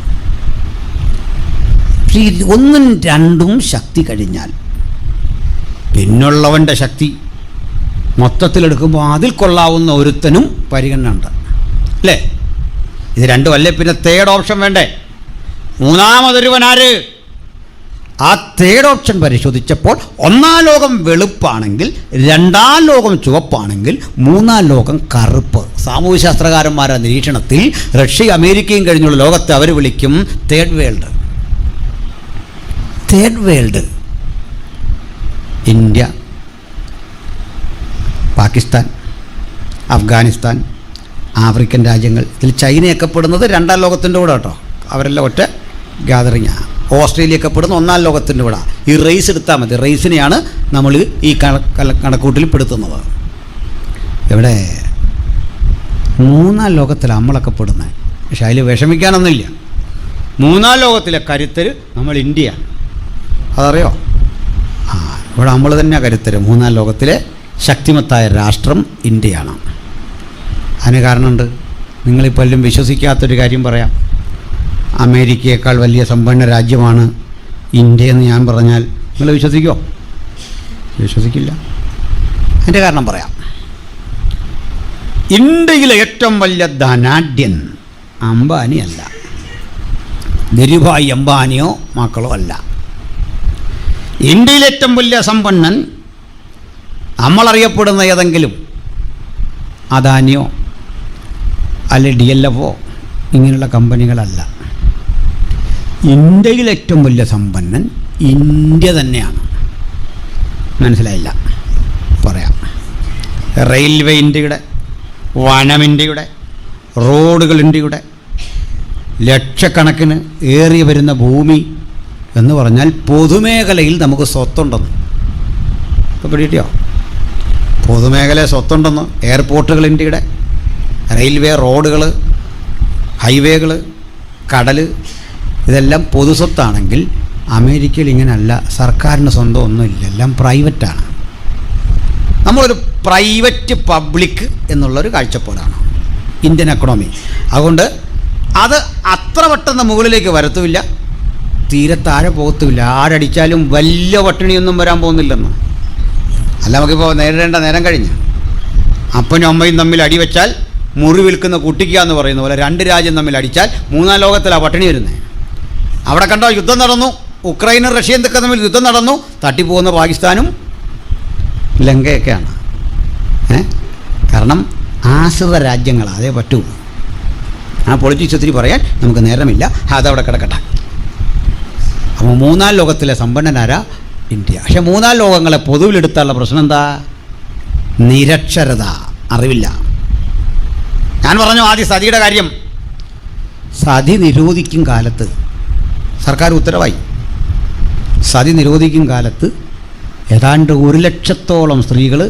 ഒന്നും രണ്ടും ശക്തി കഴിഞ്ഞാൽ പിന്നുള്ളവൻ്റെ ശക്തി മൊത്തത്തിലെടുക്കുമ്പോൾ അതിൽ കൊള്ളാവുന്ന ഒരുത്തനും പരിഗണന ഉണ്ട്, അല്ലേ? ഇത് രണ്ടും അല്ലേ പിന്നെ തേർഡ് ഓപ്ഷൻ വേണ്ടേ? മൂന്നാമതൊരുവനാര്? ആ തേർഡ് ഓപ്ഷൻ പരിശോധിച്ചപ്പോൾ ഒന്നാം ലോകം വെളുപ്പാണെങ്കിൽ, രണ്ടാം ലോകം ചുവപ്പാണെങ്കിൽ, മൂന്നാം ലോകം കറുപ്പ്. സാമൂഹ്യശാസ്ത്രകാരന്മാരുടെ നിരീക്ഷണത്തിൽ റഷ്യയും അമേരിക്കയും കഴിഞ്ഞുള്ള ലോകത്തെ അവർ വിളിക്കും third world. Third world India, Pakistan, Afghanistan, African രാജ്യങ്ങൾ. ഇതിൽ ചൈനയൊക്കെ പെടുന്നത് രണ്ടാം ലോകത്തിൻ്റെ കൂടെ കേട്ടോ, അവരെല്ലാം ഒറ്റ ഗ്യാതറിങ്ങാണ്. ഓസ്ട്രേലിയയൊക്കെ പെടുന്ന ഒന്നാം ലോകത്തിൻ്റെ കൂടെ. ഈ റേസ് എടുത്താൽ മതി, റേസിനെയാണ് നമ്മൾ ഈ കണക്കൂട്ടിൽ പെടുത്തുന്നത്. ഇവിടെ മൂന്നാം ലോകത്തിലാണ് നമ്മളൊക്കെ പെടുന്നത്, പക്ഷെ അതിൽ വിഷമിക്കാനൊന്നുമില്ല. മൂന്നാം ലോകത്തിലെ കരുത്തർ നമ്മൾ ഇന്ത്യയാണ്, അതറിയോ? ഇവിടെ നമ്മൾ തന്നെ കരുത്തർ. മൂന്നാം ലോകത്തിലെ ശക്തിമത്തായ രാഷ്ട്രം ഇന്ത്യയാണ്. അതിന് കാരണമുണ്ട്. നിങ്ങളിപ്പോൾ എല്ലാം വിശ്വസിക്കാത്തൊരു കാര്യം പറയാം. അമേരിക്കയേക്കാൾ വലിയ സമ്പന്ന രാജ്യമാണ് ഇന്ത്യ എന്ന് ഞാൻ പറഞ്ഞാൽ നിങ്ങൾ വിശ്വസിക്കുമോ? വിശ്വസിക്കില്ല. അതിൻ്റെ കാരണം പറയാം. ഇന്ത്യയിലെ ഏറ്റവും വലിയ ധനാഢ്യൻ അംബാനിയല്ല, ധീരുഭായ് അംബാനിയോ മക്കളോ അല്ല. ഇന്ത്യയിലെ ഏറ്റവും വലിയ സമ്പന്നൻ നമ്മളറിയപ്പെടുന്ന ഏതെങ്കിലും അദാനിയോ അല്ലെ DLFോ ഇങ്ങനെയുള്ള കമ്പനികളല്ല. ഇന്ത്യയിലെ ഏറ്റവും വലിയ സമ്പന്നൻ ഇന്ത്യ തന്നെയാണ്. മനസ്സിലായില്ല? പറയാം. റെയിൽവേ ഇന്ത്യയുടെ, വനം ഇന്ത്യയുടെ, റോഡുകൾ ഇന്ത്യയുടെ, ലക്ഷക്കണക്കിന് ഏറി വരുന്ന ഭൂമി എന്ന് പറഞ്ഞാൽ പൊതുമേഖലയിൽ നമുക്ക് സ്വത്തുണ്ടെന്ന്. ഇപ്പോൾ പിടികിട്ടിയോ? പൊതുമേഖല സ്വത്തുണ്ടെന്ന്. എയർപോർട്ടുകൾ ഇന്ത്യയുടെ, റെയിൽവേ, റോഡുകൾ, ഹൈവേകൾ, കടൽ, ഇതെല്ലാം പൊതുസ്വത്താണെങ്കിൽ അമേരിക്കയിൽ ഇങ്ങനെയല്ല. സർക്കാരിന് സ്വന്തം ഒന്നുമില്ല, എല്ലാം പ്രൈവറ്റാണ്. നമ്മളൊരു പ്രൈവറ്റ് പബ്ലിക് എന്നുള്ളൊരു കാഴ്ചപ്പാടാണ് ഇന്ത്യൻ എക്കണോമി. അതുകൊണ്ട് അത് അത്ര പെട്ടെന്ന് മുകളിലേക്ക് വരത്തുമില്ല, തീരെ താഴെ പോകത്തുമില്ല. ആരടിച്ചാലും വലിയ പട്ടിണിയൊന്നും വരാൻ പോകുന്നില്ലെന്ന്. അല്ല, നമുക്കിപ്പോൾ നേരിടേണ്ട നേരം കഴിഞ്ഞ്. അപ്പനും അമ്മയും തമ്മിൽ അടിവെച്ചാൽ മുറി വിൽക്കുന്ന കുട്ടിക്കുക എന്ന് പറയുന്ന പോലെ രണ്ട് രാജ്യം തമ്മിൽ അടിച്ചാൽ മൂന്നാം ലോകത്തിലാണ് പട്ടിണി വരുന്നത്. അവിടെ കണ്ടോ, യുദ്ധം നടന്നു. ഉക്രൈനും റഷ്യയും തമ്മിൽ യുദ്ധം നടന്നു. തട്ടിപ്പോകുന്ന പാകിസ്ഥാനും ലങ്കയൊക്കെയാണ്. കാരണം ആശ്രിത രാജ്യങ്ങളാണ്, അതേ പറ്റൂ. ആ പൊളിറ്റിക്സ് ഒത്തിരി പറയാൻ നമുക്ക് നേരമില്ല, അതവിടെ കിടക്കട്ടെ. അപ്പോൾ മൂന്നാം ലോകത്തിലെ സമ്പന്നനാരാ? ഇന്ത്യ. പക്ഷെ മൂന്നാം ലോകങ്ങളെ പൊതുവിലെടുത്താനുള്ള പ്രശ്നം എന്താ? നിരക്ഷരത, അറിവില്ല. ഞാൻ പറഞ്ഞു ആദ്യം സതിയുടെ കാര്യം. സതി നിരോധിക്കും കാലത്ത് സർക്കാർ ഉത്തരവായി. സതി നിരോധിക്കും കാലത്ത് ഏതാണ്ട് 100,000-ഓളം സ്ത്രീകൾ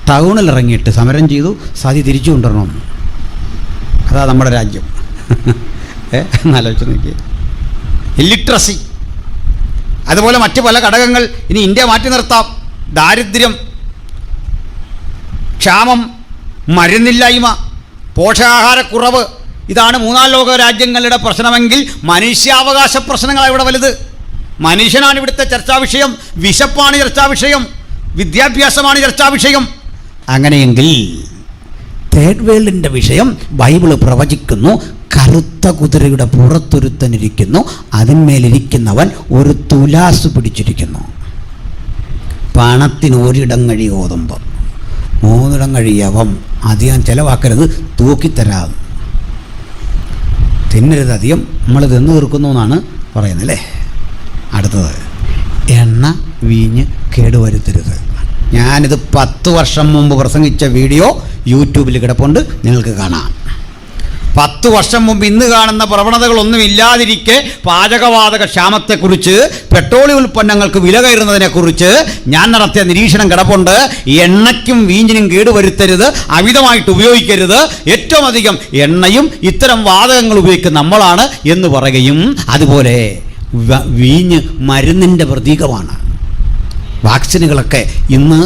ടൗണിൽ ഇറങ്ങിയിട്ട് സമരം ചെയ്തു, സതി തിരിച്ചു കൊണ്ടുവരണമെന്ന്. അതാ നമ്മുടെ രാജ്യം. എന്നാലോചിച്ച് നോക്കിയേ. ഇല്ലിട്രസി, അതുപോലെ മറ്റ് പല ഘടകങ്ങൾ. ഇനി ഇന്ത്യ മാറ്റി നിർത്താം. ദാരിദ്ര്യം, ക്ഷാമം, മരുന്നില്ലായ്മ, പോഷകാഹാരക്കുറവ്, ഇതാണ് മൂന്നാം ലോക രാജ്യങ്ങളുടെ പ്രശ്നമെങ്കിൽ മനുഷ്യാവകാശ പ്രശ്നങ്ങളാണ് ഇവിടെ വലുത്. മനുഷ്യനാണ് ഇവിടുത്തെ ചർച്ചാ വിഷയം. വിശപ്പാണ് ചർച്ചാ വിഷയം, വിദ്യാഭ്യാസമാണ് ചർച്ചാ വിഷയം, അങ്ങനെയെങ്കിൽ തേർഡ് വേൾഡിൻ്റെ വിഷയം ബൈബിള് പ്രവചിക്കുന്നു. കറുത്ത കുതിരയുടെ പുറത്തൊരുത്തനിരിക്കുന്നു, അതിന്മേലിരിക്കുന്നവൻ ഒരു തുലാസ് പിടിച്ചിരിക്കുന്നു. പണത്തിന് ഒരിടം കഴി ഓതുമ്പോൾ 3 ഇടം കഴിയവം അധികം ചിലവാക്കരുത്, തൂക്കിത്തരാം. തിന്നരുത് അധികം, നമ്മൾ തിന്നു തീർക്കുന്നു എന്നാണ് പറയുന്നത് അല്ലേ. അടുത്തത്, എണ്ണ വീഞ്ഞ് കേടുവരുത്തരുത്. ഞാനിത് 10 വർഷം മുമ്പ് പ്രസംഗിച്ച വീഡിയോ യൂട്യൂബിൽ കിടപ്പുണ്ട്, നിങ്ങൾക്ക് കാണാം. 10 വർഷം മുമ്പ് ഇന്ന് കാണുന്ന പ്രവണതകളൊന്നും ഇല്ലാതിരിക്കെ പാചകവാതക ക്ഷാമത്തെക്കുറിച്ച്, പെട്രോളിയം ഉൽപ്പന്നങ്ങൾക്ക് വില കയറുന്നതിനെക്കുറിച്ച് ഞാൻ നടത്തിയ നിരീക്ഷണം കിടപ്പുണ്ട്. എണ്ണയ്ക്കും വീഞ്ഞിനും കേടുവരുത്തരുത്, അമിതമായിട്ട് ഉപയോഗിക്കരുത്, ഏറ്റവും അധികം എണ്ണയും ഇത്തരം വാതകങ്ങൾ ഉപയോഗിക്കുന്ന നമ്മളാണ് എന്ന് പറയുകയും, അതുപോലെ വീഞ്ഞ് മരുന്നിൻ്റെ പ്രതീകമാണ്. വാക്സിനുകളൊക്കെ ഇന്ന്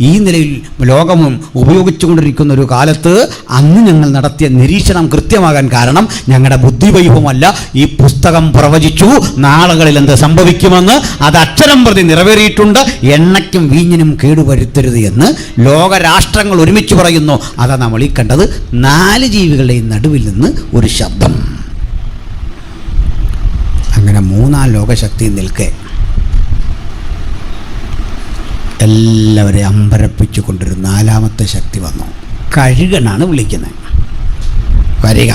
ഈ നിലയിൽ ലോകവും ഉപയോഗിച്ചുകൊണ്ടിരിക്കുന്ന ഒരു കാലത്ത് അന്ന് ഞങ്ങൾ നടത്തിയ നിരീക്ഷണം കൃത്യമാകാൻ കാരണം ഞങ്ങളുടെ ബുദ്ധിവൈഭവമല്ല. ഈ പുസ്തകം പ്രവചിച്ചു നാളുകളിൽ എന്ത് സംഭവിക്കുമെന്ന്, അത് അക്ഷരം പ്രതി നിറവേറിയിട്ടുണ്ട്. എണ്ണയ്ക്കും വീഞ്ഞിനും കേടുവരുത്തരുത് എന്ന് ലോകരാഷ്ട്രങ്ങൾ ഒരുമിച്ച് പറയുന്നു. അതാ നമ്മൾ ഈ കണ്ടത്. 4 ജീവികളുടെയും നടുവിൽ നിന്ന് ഒരു ശബ്ദം. അങ്ങനെ 3-ാം ലോകശക്തി നിൽക്കെ എല്ലാവരെയും അമ്പരപ്പിച്ചു കൊണ്ടൊരു 4ാമത്തെ ശക്തി വന്നു. കഴുകനാണ് വിളിക്കുന്നത്. വരിക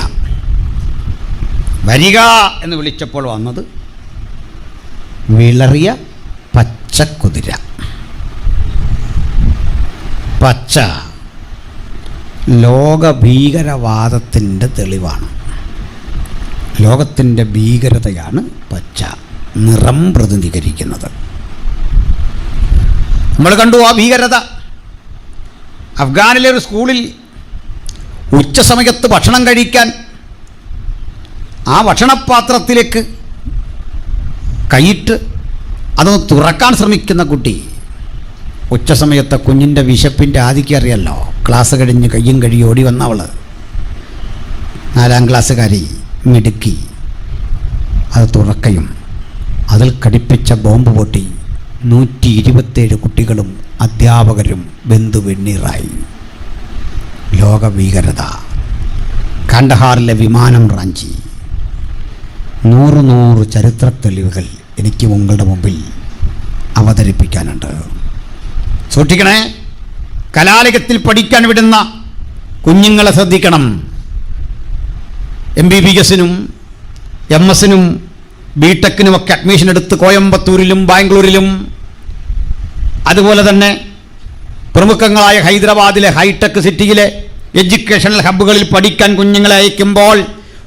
വരിക എന്ന് വിളിച്ചപ്പോൾ വന്നത് വിളറിയ പച്ചക്കുതിര. പച്ച ലോകഭീകരവാദത്തിൻ്റെ തെളിവാണ്. ലോകത്തിൻ്റെ ഭീകരതയാണ് പച്ച നിറം പ്രതിനിധീകരിക്കുന്നത്. നമ്മൾ കണ്ടു ആ ഭീകരത. അഫ്ഗാനിലെ ഒരു സ്കൂളിൽ ഉച്ച സമയത്ത് ഭക്ഷണം കഴിക്കാൻ ആ ഭക്ഷണപാത്രത്തിലേക്ക് കൈയിട്ട് അതൊന്ന് തുറക്കാൻ ശ്രമിക്കുന്ന കുട്ടി, ഉച്ച സമയത്തെ കുഞ്ഞിൻ്റെ വിശപ്പിൻ്റെ ആധിക്യം അറിയാമല്ലോ. ക്ലാസ് കഴിഞ്ഞ് കയ്യും കഴുകി ഓടി വന്നവൾ, 4ാം ക്ലാസ്സുകാരി മിടുക്കി, അത് തുറക്കയും അതിൽ ഘടിപ്പിച്ച ബോംബ് പൊട്ടി 127 കുട്ടികളും അധ്യാപകരും വെന്തുവെണ്ണീറായി. ലോകഭീകരത. കണ്ടഹാറിലെ വിമാനം റാഞ്ചി. 100 ചരിത്ര തെളിവുകൾ എനിക്ക് നിങ്ങളുടെ മുമ്പിൽ അവതരിപ്പിക്കാനുണ്ട്. സൂക്ഷിക്കണേ. കലാലയത്തിൽ പഠിക്കാൻ വിടുന്ന കുഞ്ഞുങ്ങളെ ശ്രദ്ധിക്കണം. MBBS-നും MS-നും BTech-നുമൊക്കെ അഡ്മിഷൻ എടുത്ത് കോയമ്പത്തൂരിലും ബാംഗ്ലൂരിലും അതുപോലെ തന്നെ പ്രമുഖങ്ങളായ ഹൈദരാബാദിലെ ഹൈടെക് സിറ്റിയിലെ എഡ്യൂക്കേഷണൽ ഹബ്ബുകളിൽ പഠിക്കാൻ കുഞ്ഞുങ്ങളെ അയക്കുമ്പോൾ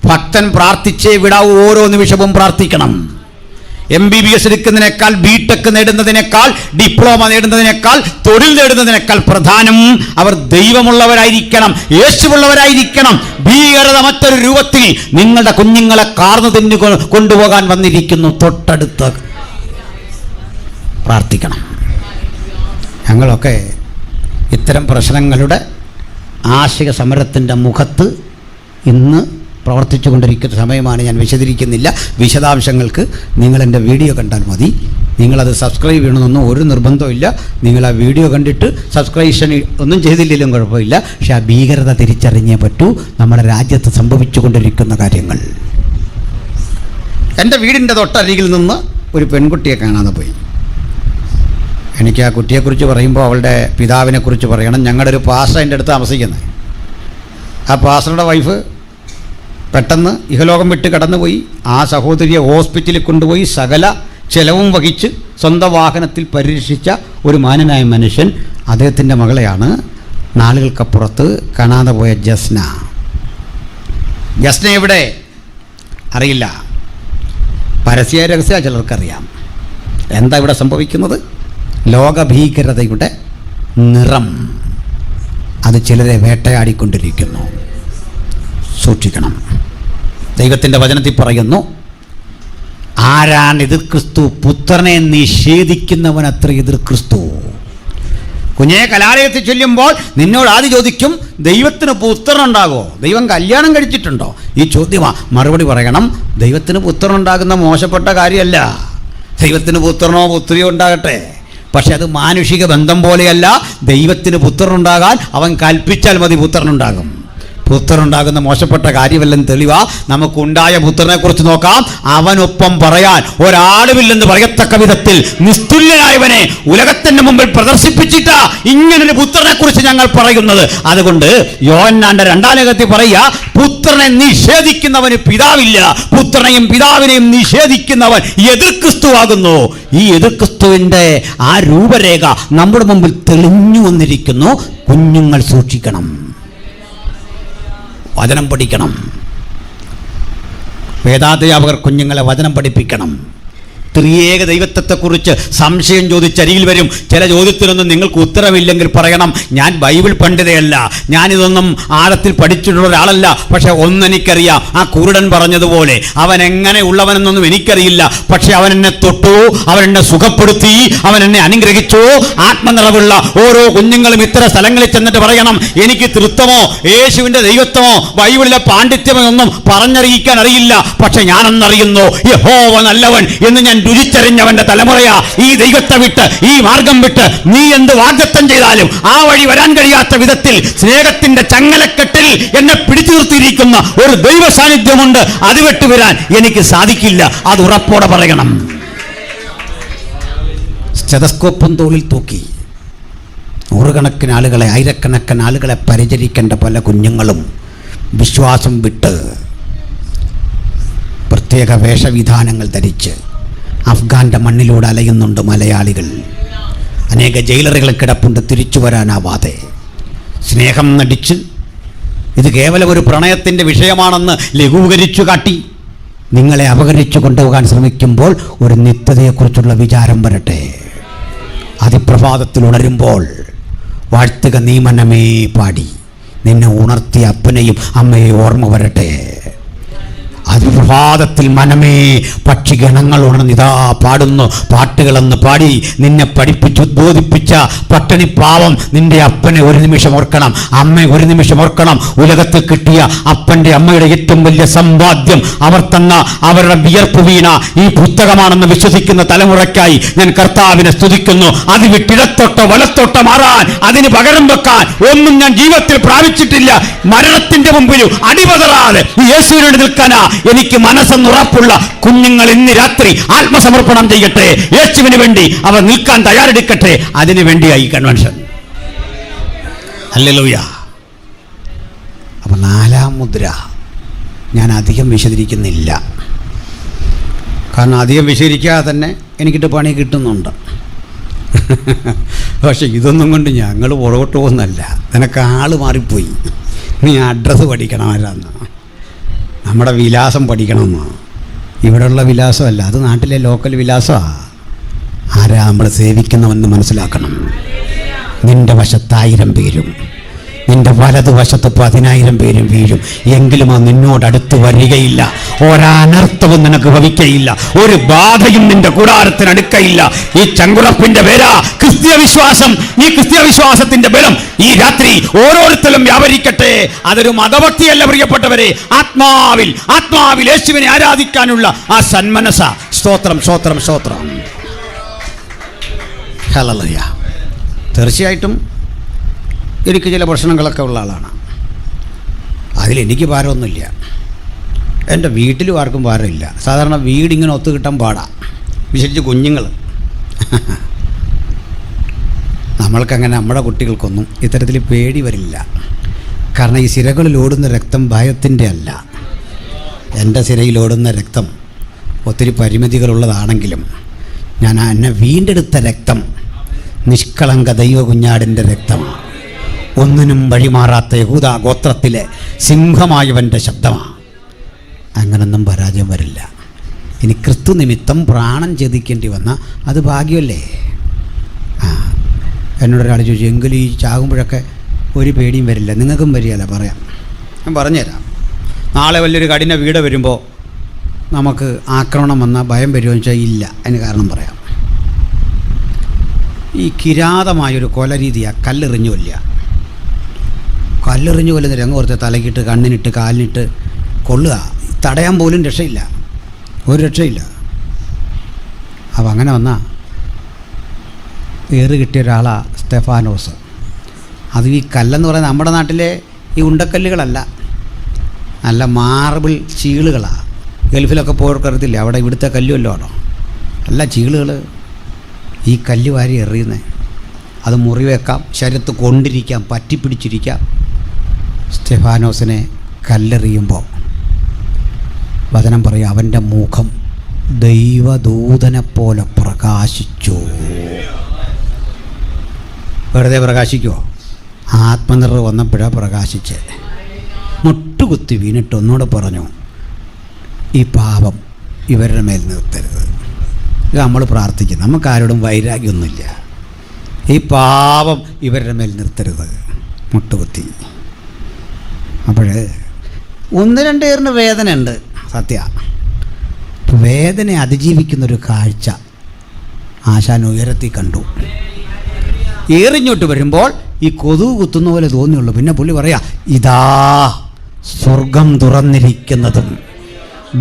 ഭക്തൻ പ്രാർത്ഥിച്ചേ വിടാവൂ. ഓരോ നിമിഷവും പ്രാർത്ഥിക്കണം. MBBS എടുക്കുന്നതിനേക്കാൾ, BTech നേടുന്നതിനേക്കാൾ, ഡിപ്ലോമ നേടുന്നതിനേക്കാൾ, തൊഴിൽ നേടുന്നതിനേക്കാൾ പ്രധാനം അവർ ദൈവമുള്ളവരായിരിക്കണം, യേശുവുള്ളവരായിരിക്കണം. ഭീകരത മറ്റൊരു രൂപത്തിൽ നിങ്ങളുടെ കുഞ്ഞുങ്ങളെ കാർന്നു തിന്നു കൊണ്ടുപോകാൻ വന്നിരിക്കുന്നു. തൊട്ടടുത്ത് പ്രാർത്ഥിക്കണം. ഞങ്ങളൊക്കെ ഇത്തരം പ്രശ്നങ്ങളുടെ ആശയ സമരത്തിൻ്റെ മുഖത്ത് ഇന്ന് പ്രവർത്തിച്ചു കൊണ്ടിരിക്കുന്ന സമയമാണ്. ഞാൻ വിശദീകരിക്കുന്നില്ല. വിശദാംശങ്ങൾക്ക് നിങ്ങളെൻ്റെ വീഡിയോ കണ്ടാൽ മതി. നിങ്ങളത് സബ്സ്ക്രൈബ് ചെയ്യണമെന്നൊന്നും ഒരു നിർബന്ധമില്ല. നിങ്ങൾ ആ വീഡിയോ കണ്ടിട്ട് സബ്സ്ക്രിപ്ഷൻ ഒന്നും ചെയ്തില്ലെങ്കിലും കുഴപ്പമില്ല. പക്ഷെ ആ ഭീകരത തിരിച്ചറിഞ്ഞേ പറ്റൂ. നമ്മുടെ രാജ്യത്ത് സംഭവിച്ചു കൊണ്ടിരിക്കുന്ന കാര്യങ്ങൾ. എൻ്റെ വീടിൻ്റെ തൊട്ടരികിൽ നിന്ന് ഒരു പെൺകുട്ടിയെ കാണാതെ പോയി. എനിക്ക് ആ കുട്ടിയെക്കുറിച്ച് പറയുമ്പോൾ അവളുടെ പിതാവിനെക്കുറിച്ച് പറയണം. ഞങ്ങളുടെ ഒരു പാസ്റ്റർ എൻ്റെ അടുത്ത് താമസിക്കുന്നത്. ആ പാസ്റ്ററുടെ വൈഫ് പെട്ടെന്ന് ഇഹലോകം വിട്ട് കടന്നുപോയി. ആ സഹോദരിയെ ഹോസ്പിറ്റലിൽ കൊണ്ടുപോയി സകല ചെലവും വഹിച്ച് സ്വന്തം വാഹനത്തിൽ പരിരക്ഷിച്ച ഒരു മാന്യനായ മനുഷ്യൻ. അദ്ദേഹത്തിൻ്റെ മകളെയാണ് നാളുകൾക്കപ്പുറത്ത് കാണാതെ പോയ ജസ്ന. ജസ്ന എവിടെ അറിയില്ല. പരസ്യ രഹസ്യ ചിലർക്കറിയാം. എന്താ ഇവിടെ സംഭവിക്കുന്നത്? ലോകഭീകരതയുടെ നിറം അത് ചിലരെ വേട്ടയാടിക്കൊണ്ടിരിക്കുന്നു. സൂക്ഷിക്കണം. ദൈവത്തിൻ്റെ വചനത്തിൽ പറയുന്നു, ആരാണ് എതിർ ക്രിസ്തു? പുത്രനെ നിഷേധിക്കുന്നവൻ അത്ര എതിർ ക്രിസ്തു. കുഞ്ഞെ കലാലയത്തിൽ ചൊല്ലുമ്പോൾ നിന്നോട് ആദ്യം ചോദിക്കും, ദൈവത്തിന് പുത്രനുണ്ടാകുമോ? ദൈവം കല്യാണം കഴിച്ചിട്ടുണ്ടോ? ഈ ചോദ്യമാ. മറുപടി പറയണം, ദൈവത്തിന് പുത്രനുണ്ടാകുന്ന മോശപ്പെട്ട കാര്യമല്ല. ദൈവത്തിന് പുത്രനോ പുത്രിയോ ഉണ്ടാകട്ടെ, പക്ഷെ അത് മാനുഷിക ബന്ധം പോലെയല്ല. ദൈവത്തിന് പുത്രനുണ്ടാകാൻ അവൻ കൽപ്പിച്ചാൽ മതി, പുത്രനുണ്ടാകും. പുത്രനുണ്ടാകുന്ന മോശപ്പെട്ട കാര്യമല്ലെന്ന് തെളിവാ. നമുക്കുണ്ടായ പുത്രനെക്കുറിച്ച് നോക്കാം. അവനൊപ്പം പറയാൻ ഒരാളുമില്ലെന്ന് പറയത്തക്ക വിധത്തിൽ നിസ്തുല്യനായവനെ ഉലകത്തിന്റെ മുമ്പിൽ പ്രദർശിപ്പിച്ചിട്ടാ ഇങ്ങനൊരു പുത്രനെക്കുറിച്ച് ഞങ്ങൾ പറയുന്നത്. അതുകൊണ്ട് യോഹന്നാന്റെ 2-ാം ലേഖനത്തിൽ പറയുക, പുത്രനെ നിഷേധിക്കുന്നവന് പിതാവില്ല, പുത്രനെയും പിതാവിനെയും നിഷേധിക്കുന്നവൻ എതിർ ക്രിസ്തുവാകുന്നു. ഈ എതിർ ക്രിസ്തുവിന്റെ ആ രൂപരേഖ നമ്മുടെ മുമ്പിൽ തെളിഞ്ഞു വന്നിരിക്കുന്നു. കുഞ്ഞുങ്ങൾ സൂക്ഷിക്കണം, വചനം പഠിക്കണം. വേദാധ്യാപകർ കുഞ്ഞുങ്ങളെ വചനം പഠിപ്പിക്കണം. ത്രിയേക ദൈവത്വത്തെക്കുറിച്ച് സംശയം ചോദിച്ചരികിൽ വരും. ചില ചോദ്യത്തിനൊന്നും നിങ്ങൾക്ക് ഉത്തരമില്ലെങ്കിൽ പറയണം, ഞാൻ ബൈബിൾ പണ്ഡിതയല്ല, ഞാനിതൊന്നും ആഴത്തിൽ പഠിച്ചിട്ടുള്ള ഒരാളല്ല, പക്ഷെ ഒന്നെനിക്കറിയാം, ആ കുരുടൻ പറഞ്ഞതുപോലെ അവൻ എങ്ങനെ ഉള്ളവനെന്നൊന്നും എനിക്കറിയില്ല, പക്ഷെ അവൻ എന്നെ തൊട്ടു, അവൻ എന്നെ സുഖപ്പെടുത്തി, അവൻ എന്നെ അനുഗ്രഹിച്ചു. ആത്മനിറവുള്ള ഓരോ കുഞ്ഞുങ്ങളും ഇത്തരം സ്ഥലങ്ങളിൽ ചെന്നിട്ട് പറയണം, എനിക്ക് തൃത്വമോ യേശുവിൻ്റെ ദൈവത്വമോ ബൈബിളിലെ പാണ്ഡിത്യമോ ഒന്നും പറഞ്ഞറിയിക്കാൻ അറിയില്ല, പക്ഷെ ഞാനെന്നറിയുന്നു യഹോവ നല്ലവൻ എന്ന് ഞാൻ രുചിച്ചറിഞ്ഞവന്റെ തലമുറയാ. ഈ ദൈവത്തെ വിട്ട്, ഈ മാർഗം വിട്ട് നീ എന്ത് വാഗ്ദത്തം ചെയ്താലും ആ വഴി വരാൻ കഴിയാത്ത വിധത്തിൽ സ്നേഹത്തിന്റെ ചങ്ങലക്കെട്ടിൽ എന്നെ പിടിച്ചു നിർത്തിയിരിക്കുന്ന ഒരു ദൈവ സാന്നിധ്യമുണ്ട്. അത് വിട്ടുവരാൻ എനിക്ക് സാധിക്കില്ല. അത് ഉറപ്പോടെ പറയണം. സ്റ്റെതസ്കോപ്പും തോളിൽ തൂക്കി നൂറുകണക്കിന് ആളുകളെ, ആയിരക്കണക്കിന് ആളുകളെ പരിചരിക്കേണ്ട പല കുഞ്ഞുങ്ങളും വിശ്വാസം വിട്ട് പ്രത്യേക വേഷവിധാനങ്ങൾ ധരിച്ച് അഫ്ഗാന്റെ മണ്ണിലൂടെ അലയുന്നുണ്ട് മലയാളികൾ. അനേക ജയിലറുകൾ കിടപ്പുണ്ട് തിരിച്ചു വരാനാവാതെ. സ്നേഹം നടിച്ച് ഇത് കേവലം ഒരു പ്രണയത്തിൻ്റെ വിഷയമാണെന്ന് ലഘൂകരിച്ചു കാട്ടി നിങ്ങളെ അപകരിച്ചു കൊണ്ടുപോകാൻ ശ്രമിക്കുമ്പോൾ ഒരു നിത്യതയെക്കുറിച്ചുള്ള വിചാരം വരട്ടെ. അതിപ്രഭാതത്തിൽ ഉണരുമ്പോൾ വാഴ്ത്തുക നീ മനമേ പാടി നിന്നെ ഉണർത്തിയ അപ്പനെയും അമ്മയെ ഓർമ്മ വരട്ടെ. അതിപ്രഭാതത്തിൽ മനമേ പക്ഷിഗണങ്ങൾ ഉണർന്നിതാ പാടുന്നു പാട്ടുകളെന്ന് പാടി നിന്നെ പഠിപ്പിച്ച് ഉദ്ബോധിപ്പിച്ച പട്ടിണി പാവം നിന്റെ അപ്പനെ ഒരു നിമിഷം ഓർക്കണം, അമ്മയെ ഒരു നിമിഷം ഓർക്കണം. ഉലകത്തിൽ കിട്ടിയ അപ്പൻ്റെ അമ്മയുടെ ഏറ്റവും വലിയ സമ്പാദ്യം അവർ തന്ന അവരുടെ വിയർപ്പ് വീണ ഈ പുസ്തകമാണെന്ന് വിശ്വസിക്കുന്ന തലമുറയ്ക്കായി ഞാൻ കർത്താവിനെ സ്തുതിക്കുന്നു. അത് വിട്ടിടത്തോട്ടോ വലത്തോട്ടോ മാറാൻ, അതിന് പകരം വെക്കാൻ ഒന്നും ഞാൻ ജീവിതത്തിൽ പ്രാപിച്ചിട്ടില്ല. മരണത്തിന്റെ മുമ്പിലും അടിപതറാതെ യേശുവിനോട് നിൽക്കാനാ എനിക്ക് മനസ്സെന്നുറപ്പുള്ള കുഞ്ഞുങ്ങൾ ഇന്ന് രാത്രി ആത്മസമർപ്പണം ചെയ്യട്ടെ. യേശുവിന് വേണ്ടി അവർ നിൽക്കാൻ തയ്യാറെടുക്കട്ടെ. അതിനു വേണ്ടിയായി കൺവെൻഷൻ. ഹല്ലേലൂയ. അപ്പം 4-ാം മുദ്ര ഞാൻ അധികം വിശദീകരിക്കുന്നില്ല, കാരണം അധികം വിശദീകരിക്കാതെ തന്നെ എനിക്കിട്ട് പണി കിട്ടുന്നുണ്ട്. പക്ഷെ ഇതൊന്നും കൊണ്ട് ഞങ്ങൾ പുറകോട്ട് പോകുന്നല്ല. നിനക്ക് ആൾ മാറിപ്പോയി, നീ അഡ്രസ്സ് പഠിക്കണം, ആരാന്ന് നമ്മുടെ വിലാസം പഠിക്കണമെന്ന്. ഇവിടെയുള്ള വിലാസമല്ല, അത് നാട്ടിലെ ലോക്കൽ വിലാസമാണ്. ആരാ നമ്മൾ സേവിക്കുന്നവെന്ന് മനസ്സിലാക്കണം. നിന്റെ വശത്ത് 1000 പേരും നിന്റെ വലതുവശത്ത് 10,000 പേരും വീഴും, എങ്കിലും അത് നിന്നോടടുത്ത് വരികയില്ല. ഒരനർത്ഥവും നിനക്ക് ഭവിക്കയില്ല, ഒരു ബാധയും നിന്റെ കൂടാരത്തിനടുക്കയില്ല. ഈ ചങ്കുറപ്പിന്റെ പേരാ ക്രിസ്തീയ വിശ്വാസം. ഈ ക്രിസ്തീയ വിശ്വാസത്തിന്റെ ബലം ഈ രാത്രി ഓരോരുത്തരും വ്യാപരിക്കട്ടെ. അതൊരു മതഭക്തിയല്ല പ്രിയപ്പെട്ടവരെ, ആത്മാവിൽ യേശുവിനെ ആരാധിക്കാനുള്ള ആ സന്മനസ. സ്തോത്രം സ്തോത്രം സ്തോത്രം. ഹല്ലേലൂയ. തീർച്ചയായിട്ടും എനിക്ക് ചില പ്രശ്നങ്ങളൊക്കെ ഉള്ള ആളാണ്. അതിലെനിക്ക് ഭാരമൊന്നുമില്ല, എൻ്റെ വീട്ടിലും ആർക്കും ഭാരമില്ല. സാധാരണ വീടിങ്ങനെ ഒത്തു കിട്ടാൻ പാടാം, വിശേഷിച്ച് കുഞ്ഞുങ്ങൾ. നമ്മൾക്കങ്ങനെ നമ്മുടെ കുട്ടികൾക്കൊന്നും ഇത്തരത്തിൽ പേടി വരില്ല. കാരണം ഈ സിരകളിലോടുന്ന രക്തം ഭയത്തിൻ്റെ അല്ല. എൻ്റെ സിരയിലോടുന്ന രക്തം ഒത്തിരി പരിമിതികളുള്ളതാണെങ്കിലും ഞാൻ എന്നെ വീണ്ടെടുത്ത രക്തം നിഷ്കളങ്ക ദൈവ കുഞ്ഞാടിൻ്റെ രക്തമാണ്. ഒന്നിനും വഴിമാറാത്ത യഹൂദ ഗോത്രത്തിലെ സിംഹമായവൻ്റെ ശബ്ദമാണ്. അങ്ങനൊന്നും പരാജയം വരില്ല. ഇനി ക്രിസ്തു നിമിത്തം പ്രാണൻ ഛേദിക്കേണ്ടി വന്ന അത് ഭാഗ്യമല്ലേ. എന്നോടൊരാൾ ചോദിച്ചു, എങ്കിലും ഈ ചാകുമ്പോഴൊക്കെ ഒരു പേടിയും വരില്ല? നിങ്ങൾക്കും വരികയല്ല, പറയാം, ഞാൻ പറഞ്ഞുതരാം. നാളെ വലിയൊരു കഠിന വീട് വരുമ്പോൾ നമുക്ക് ആക്രമണം വന്നാൽ ഭയം വരുമോ വെച്ചാൽ ഇല്ല. അതിന് കാരണം പറയാം. ഈ കിരാതമായൊരു കൊല രീതിയാണ് കല്ലെറിഞ്ഞു കൊല്ലുക. കല്ലെറിഞ്ഞു കൊല്ലുന്ന രംഗം ഓർത്ത് തലക്കിട്ട് കണ്ണിനിട്ട് കാലിനിട്ട് കൊള്ളുക. തടയാൻ പോലും രക്ഷയില്ല, ഒരു രക്ഷയില്ല. അപ്പം അങ്ങനെ വന്നാൽ ഏറ് കിട്ടിയ ഒരാളാണ് സ്തെഫാനോസ്. അത് ഈ കല്ലെന്ന് പറയുന്നത് നമ്മുടെ നാട്ടിലെ ഈ ഉണ്ടക്കല്ലുകളല്ല, നല്ല മാർബിൾ ചീളുകളാണ്. ഗൾഫിലൊക്കെ പോർക്കറിയത്തില്ല, അവിടെ ഇവിടുത്തെ കല്ലുമല്ലോ ആണോ, നല്ല ചീളുകൾ. ഈ കല്ല് വാരി എറിയുന്നത്, അത് മുറിവേക്കാം, ശരീരത്ത് കൊണ്ടിരിക്കാം, പറ്റിപ്പിടിച്ചിരിക്കാം. സ്തെഫാനോസിനെ കല്ലെറിയുമ്പോൾ വചനം പറയും, അവൻ്റെ മുഖം ദൈവദൂതനെ പോലെ പ്രകാശിച്ചു. വെറുതെ പ്രകാശിക്കുമോ? ആത്മനിർവ്വ വന്നപ്പോഴാണ് പ്രകാശിച്ച്. മുട്ടുകുത്തി വീണിട്ട് ഒന്നുകൂടെ പറഞ്ഞു, ഈ പാപം ഇവരുടെ മേൽ നിർത്തരുത്. ഇത് നമ്മൾ പ്രാർത്ഥിക്കും, നമുക്കാരോടും വൈരാഗ്യമൊന്നുമില്ല. ഈ പാപം ഇവരുടെ മേൽ നിർത്തരുത്. മുട്ടുകുത്തി. അപ്പോൾ ഒന്ന് രണ്ട് പേരിന് വേദന ഉണ്ട്, സത്യ. വേദന അതിജീവിക്കുന്നൊരു കാഴ്ച ആശാൻ ഉയരത്തിൽ കണ്ടു. ഏറിഞ്ഞോട്ട് വരുമ്പോൾ ഈ കൊതുക് കുത്തുന്ന പോലെ തോന്നിയുള്ളൂ. പിന്നെ പുള്ളി പറയാ, ഇതാ സ്വർഗം തുറന്നിരിക്കുന്നതും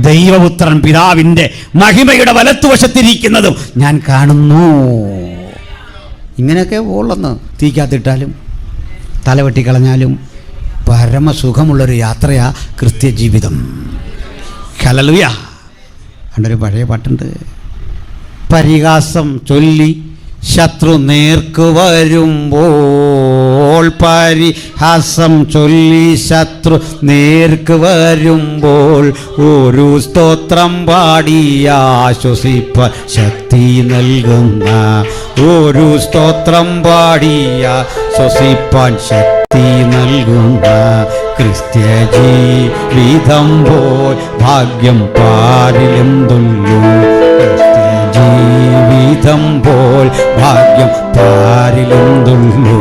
ദൈവപുത്രൻ പിതാവിൻ്റെ മഹിമയുടെ വലത്തുവശത്തിരിക്കുന്നതും ഞാൻ കാണുന്നു. ഇങ്ങനെയൊക്കെ ഉള്ളെന്ന് തീക്കകത്തിട്ടാലും തലവെട്ടിക്കളഞ്ഞാലും പരമസുഖമുള്ളൊരു യാത്രയാ ക്രിസ്ത്യജീവിതം. ഹല്ലേലൂയ. കണ്ടൊരു പഴയ പാട്ടുണ്ട്, പരിഹാസം ചൊല്ലി ശത്രു നേർക്ക് വരുമ്പോൾ, പരിഹാസം ചൊല്ലി ശത്രു നേർക്ക് വരുമ്പോൾ, ഒരു സ്തോത്രം പാടി ആശ്വസിപ്പാൻ ശക്തി നൽകുന്ന, ഒരു സ്തോത്രം പാടി ആശ്വസിപ്പാൻ ശക്തി നൽകുന്ന ക്രിസ്ത്യ ജീവിതം പോൽ ഭാഗ്യം പാരിലെന്തുള്ളൂ. ജീവിതം പോൽ ഭാഗ്യം പാരിലെന്തുള്ളൂ.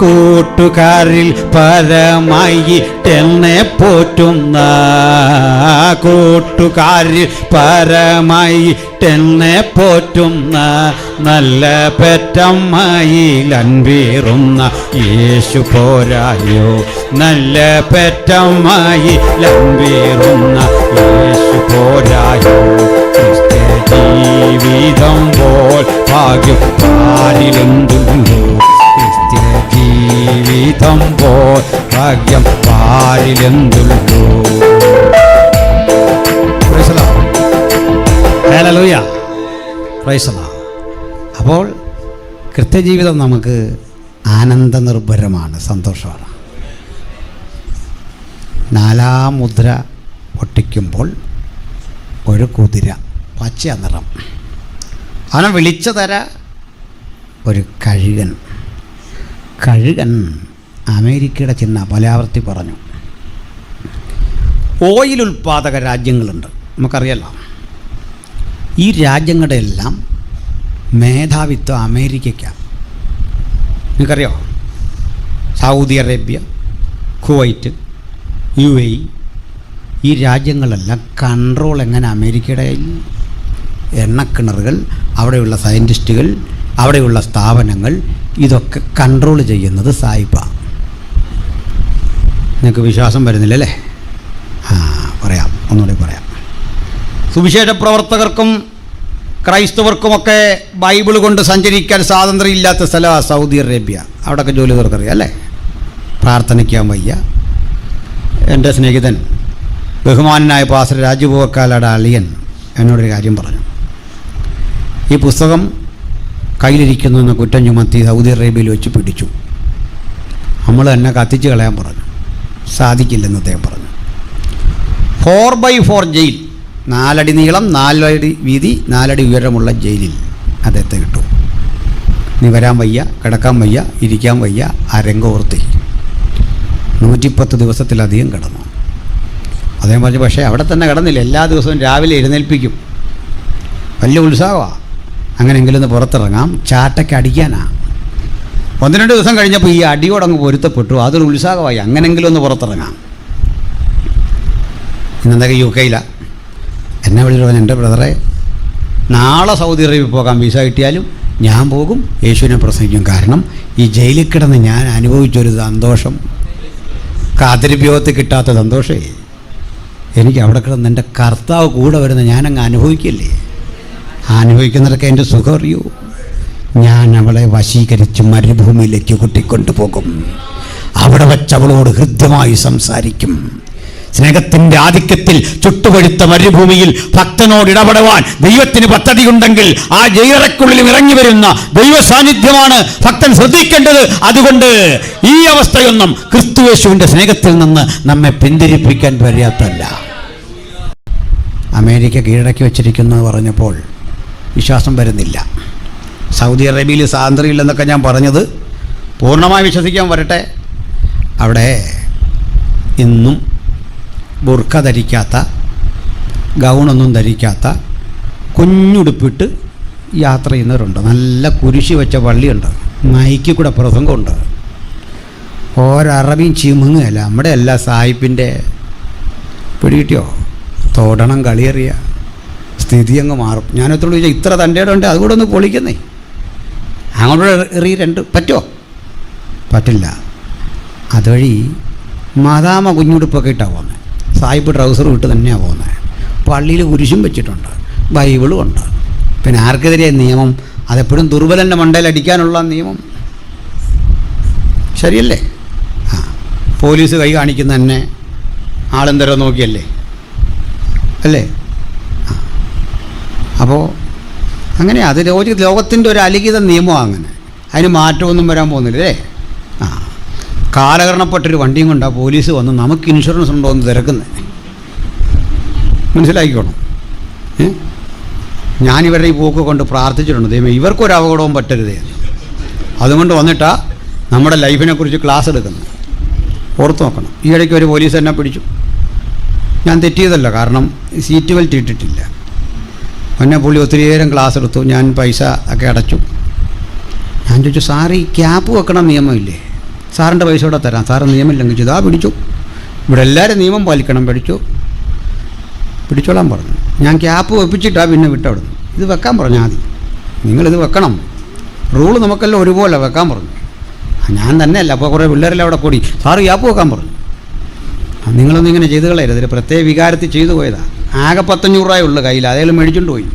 കൂട്ടുകാരിൽ പരമായിട്ടെന്നെ പോറ്റുന്ന, കൂട്ടുകാരിൽ പരമായിട്ടെന്നെ പോറ്റുന്ന, നല്ല പെറ്റമ്മയിൽ അൻപേറുന്ന യേശു പോരായോ. നല്ല പെറ്റമ്മയിൽ അൻപേറുന്ന യേശു പോരായോ. ക്രിസ്ത്യ ജീവിതം പോൽ ഭാഗ്യം പാരിലെന്തുള്ളൂ. ക്രിസ്ത്യ ജീവിതം പോൽ ഭാഗ്യം പാരിലെന്തുള്ളൂ. ഹല്ലേലൂയ. Price the Lord. അപ്പോൾ ക്രിസ്ത്യജീവിതം നമുക്ക് ആനന്ദനിർഭരമാണ്, സന്തോഷമാണ്. 4-ാം മുദ്ര പൊട്ടിക്കുമ്പോൾ ഒരു കുതിര, പച്ച നിറം, അവനെ വിളിച്ചു തര ഒരു കഴുകൻ. കഴുകൻ അമേരിക്കയുടെ ചിഹ്ന പലാവർത്തി പറഞ്ഞു. ഓയിൽ ഉൽപ്പാദക രാജ്യങ്ങളുണ്ട്, നമുക്കറിയാലോ. ഈ രാജ്യങ്ങളുടെ എല്ലാം മേധാവിത്വം അമേരിക്കയ്ക്കാണ്. നിങ്ങൾക്കറിയോ? സൗദി അറേബ്യ, കുവൈറ്റ്, UAE, ഈ രാജ്യങ്ങളെല്ലാം കൺട്രോൾ എങ്ങനെ അമേരിക്കയുടെ എണ്ണക്കിണറുകൾ, അവിടെയുള്ള സയൻറ്റിസ്റ്റുകൾ, അവിടെയുള്ള സ്ഥാപനങ്ങൾ, ഇതൊക്കെ കൺട്രോൾ ചെയ്യുന്നത് സായിപ്പാണ്. നിങ്ങൾക്ക് വിശ്വാസം വരുന്നില്ലല്ലേ? പറയാം, ഒന്നുകൂടി പറയാം. സുവിശേഷ പ്രവർത്തകർക്കും ക്രൈസ്തവർക്കുമൊക്കെ ബൈബിൾ കൊണ്ട് സഞ്ചരിക്കാൻ സ്വാതന്ത്ര്യം ഇല്ലാത്ത സ്ഥലമാണ് സൗദി അറേബ്യ. അവിടെയൊക്കെ ജോലി തീർക്കറിയാം അല്ലേ? പ്രാർത്ഥനയ്ക്കാൻ വയ്യ. എൻ്റെ സ്നേഹിതൻ ബഹുമാനായ പാസ്റ്റർ രാജുപൂവക്കാലയുടെ അളിയൻ എന്നോടൊരു കാര്യം പറഞ്ഞു. ഈ പുസ്തകം കയ്യിലിരിക്കുന്നു എന്ന് കുറ്റം ചുമത്തി സൗദി അറേബ്യയിൽ വെച്ച് പിടിച്ചു. നമ്മൾ തന്നെ കത്തിച്ച് കളയാൻ പറഞ്ഞു. സാധിക്കില്ലെന്ന് അദ്ദേഹം പറഞ്ഞു. 4x4 ജയിൽ, 4 അടി നീളം, 4 അടി വീതി, 4 അടി ഉയരമുള്ള ജയിലിൽ അദ്ദേഹത്തെ കിട്ടും. നീ വരാൻ വയ്യ, കിടക്കാൻ വയ്യ, ഇരിക്കാൻ വയ്യ. ആ രംഗോർത്തി 110 ദിവസത്തിലധികം കിടന്നു. അദ്ദേഹം പറഞ്ഞു, പക്ഷേ അവിടെ തന്നെ കിടന്നില്ല, എല്ലാ ദിവസവും രാവിലെ എഴുന്നേൽപ്പിക്കും. വലിയ ഉത്സാഹമാണ്. അങ്ങനെയെങ്കിലും ഒന്ന് പുറത്തിറങ്ങാം, ചാട്ടയ്ക്ക് അടിക്കാനാ. 1-2 ദിവസം കഴിഞ്ഞപ്പോൾ ഈ അടിയോടങ്ങ് പൊരുത്തപ്പെട്ടു. അതൊരു ഉത്സാഹമായി, അങ്ങനെയെങ്കിലും ഒന്ന് പുറത്തിറങ്ങാം. ഇന്നെന്തൊക്കെ UK എന്നെ വിളിച്ചു പറഞ്ഞു, എൻ്റെ ബ്രദറെ, നാളെ സൗദി അറേബ്യ പോകാൻ വിസ കിട്ടിയാലും ഞാൻ പോകും, യേശുവിനെ പ്രസംഗിക്കും. കാരണം ഈ ജയിലിൽ കിടന്ന് ഞാൻ അനുഭവിച്ചൊരു സന്തോഷം, കാതിരിഭ്യോഗത്തിൽ കിട്ടാത്ത സന്തോഷമേ. എനിക്ക് അവിടെ കിടന്ന് എൻ്റെ കർത്താവ് കൂടെ വരുന്ന ഞാനങ്ങ് അനുഭവിക്കില്ലേ? അനുഭവിക്കുന്നതൊക്കെ എൻ്റെ സുഖം അറിയൂ. ഞാൻ അവളെ വശീകരിച്ച് മരുഭൂമിയിലേക്ക് കൂട്ടിക്കൊണ്ടുപോകും. അവിടെ വച്ച് അവളോട് ഹൃദ്യമായി സംസാരിക്കും. സ്നേഹത്തിൻ്റെ ആധിക്യത്തിൽ ചുട്ടുപഴുത്ത മരുഭൂമിയിൽ ഭക്തനോട് ഇടപെടുവാൻ ദൈവത്തിന് പദ്ധതിയുണ്ടെങ്കിൽ ആ ജയിലറയ്ക്കുള്ളിൽ ഇറങ്ങി വരുന്ന ദൈവ സാന്നിധ്യമാണ് ഭക്തൻ ശ്രദ്ധിക്കേണ്ടത്. അതുകൊണ്ട് ഈ അവസ്ഥയൊന്നും ക്രിസ്തുയേശുവിൻ്റെ സ്നേഹത്തിൽ നിന്ന് നമ്മെ പിന്തിരിപ്പിക്കാൻ പര്യാപ്തമല്ല. അമേരിക്ക കീഴടക്കി വച്ചിരിക്കുന്നത് പറഞ്ഞപ്പോൾ വിശ്വാസം വരുന്നില്ല. സൗദി അറേബ്യയിൽ സ്വാതന്ത്ര്യമില്ലെന്നൊക്കെ ഞാൻ പറഞ്ഞത് പൂർണ്ണമായി വിശ്വസിക്കാൻ വരട്ടെ. അവിടെ ഇന്നും ബുർക്ക ധരിക്കാത്ത, ഗൗണൊന്നും ധരിക്കാത്ത, കുഞ്ഞുടുപ്പിട്ട് യാത്ര ചെയ്യുന്നവരുണ്ട്. നല്ല കുരിശി വെച്ച പള്ളിയുണ്ട്, മൈക്കിൽ കൂടെ പ്രസംഗമുണ്ട്. ഒരറബിയും ചിമുങ്ങല്ല. നമ്മുടെ എല്ലാ സായിപ്പിൻ്റെ പിടികിട്ടിയോ? തോടണം കളിയറിയ സ്ഥിതി അങ്ങ് മാറും. ഞാനെത്തോട് ചോദിച്ചാൽ ഇത്ര തൻ്റെ ഇടമുണ്ട്, അതുകൂടെ ഒന്ന് പൊളിക്കുന്നേ. അങ്ങോട്ട് എറിയ രണ്ട് പറ്റുമോ? പറ്റില്ല. അതുവഴി മദാമ കുഞ്ഞുടുപ്പൊക്കെ ഇട്ടാണ് പോകുന്നത്. സായിപ്പ് ട്രൗസറും ഇട്ട് തന്നെയാണ് പോകുന്നത്. പള്ളിയിൽ കുരിശും വെച്ചിട്ടുണ്ട്, ബൈബിളും ഉണ്ട്. പിന്നെ ആർക്കെതിരെ നിയമം? അതെപ്പോഴും ദുർബലൻ്റെ മണ്ടയിൽ അടിക്കാനുള്ള നിയമം ശരിയല്ലേ? പോലീസ് കൈ കാണിക്കുന്ന തന്നെ ആളെന്തരോ നോക്കിയല്ലേ അല്ലേ? അപ്പോൾ അങ്ങനെ അത് ലോകത്തിൻ്റെ ഒരു അലിഖിത നിയമമാണ്. അങ്ങനെ അതിന് മാറ്റമൊന്നും വരാൻ പോകുന്നില്ലേ? കാലഹരണപ്പെട്ടൊരു വണ്ടിയും കൊണ്ടാണ് പോലീസ് വന്ന് നമുക്ക് ഇൻഷുറൻസ് ഉണ്ടോ എന്ന് തിരക്കുന്നത്. മനസ്സിലാക്കിക്കോണം. ഞാനിവരുടെ ഈ പോക്ക് കൊണ്ട് പ്രാർത്ഥിച്ചിട്ടുണ്ട്, ദൈവം ഇവർക്കൊരു അപകടവും പറ്റരുതേ. അതുകൊണ്ട് വന്നിട്ടാ നമ്മുടെ ലൈഫിനെക്കുറിച്ച് ക്ലാസ് എടുക്കുന്നത്. ഓർത്ത് നോക്കണം. ഈ ഇടയ്ക്ക് ഒരു പോലീസ് എന്നെ പിടിച്ചു. ഞാൻ തെറ്റിയതല്ല, കാരണം സീറ്റ് ബെൽറ്റ് ഇട്ടിട്ടില്ല. എന്നെ പുള്ളി ഒത്തിരി നേരം ക്ലാസ് എടുത്തു. ഞാൻ പൈസ ഒക്കെ അടച്ചു. ഞാൻ ചോദിച്ചു, സാർ ഈ ക്യാപ്പ് വെക്കണം നിയമമില്ലേ? സാറിൻ്റെ പൈസ കൂടെ തരാം. സാറ് നിയമം ലംഘിച്ചു. ഇതാ പിടിച്ചു. ഇവിടെ എല്ലാവരും നിയമം പാലിക്കണം. പിടിച്ചോളാൻ പറഞ്ഞു. ഞാൻ ക്യാപ്പ് വെപ്പിച്ചിട്ടാണ് പിന്നെ വിട്ടവിടുന്നു. ഇത് വെക്കാൻ പറഞ്ഞു ആദ്യം. നിങ്ങളിത് വെക്കണം, റൂള് നമുക്കെല്ലാം ഒരുപോലെ വെക്കാൻ പറഞ്ഞു. ഞാൻ തന്നെയല്ല, അപ്പോൾ കുറേ പിള്ളേരെല്ലാം അവിടെ കൂടി സാറ് ക്യാപ്പ് വെക്കാൻ പറഞ്ഞു. നിങ്ങളൊന്നും ഇങ്ങനെ ചെയ്ത് കളയരുത്. ഇതിൽ പ്രത്യേക വികാരത്തിൽ ചെയ്തു പോയതാണ്. ആകെ 500 രൂപയേ ഉള്ളൂ കയ്യിൽ. അതേലും മേടിച്ചുകൊണ്ട് പോയി.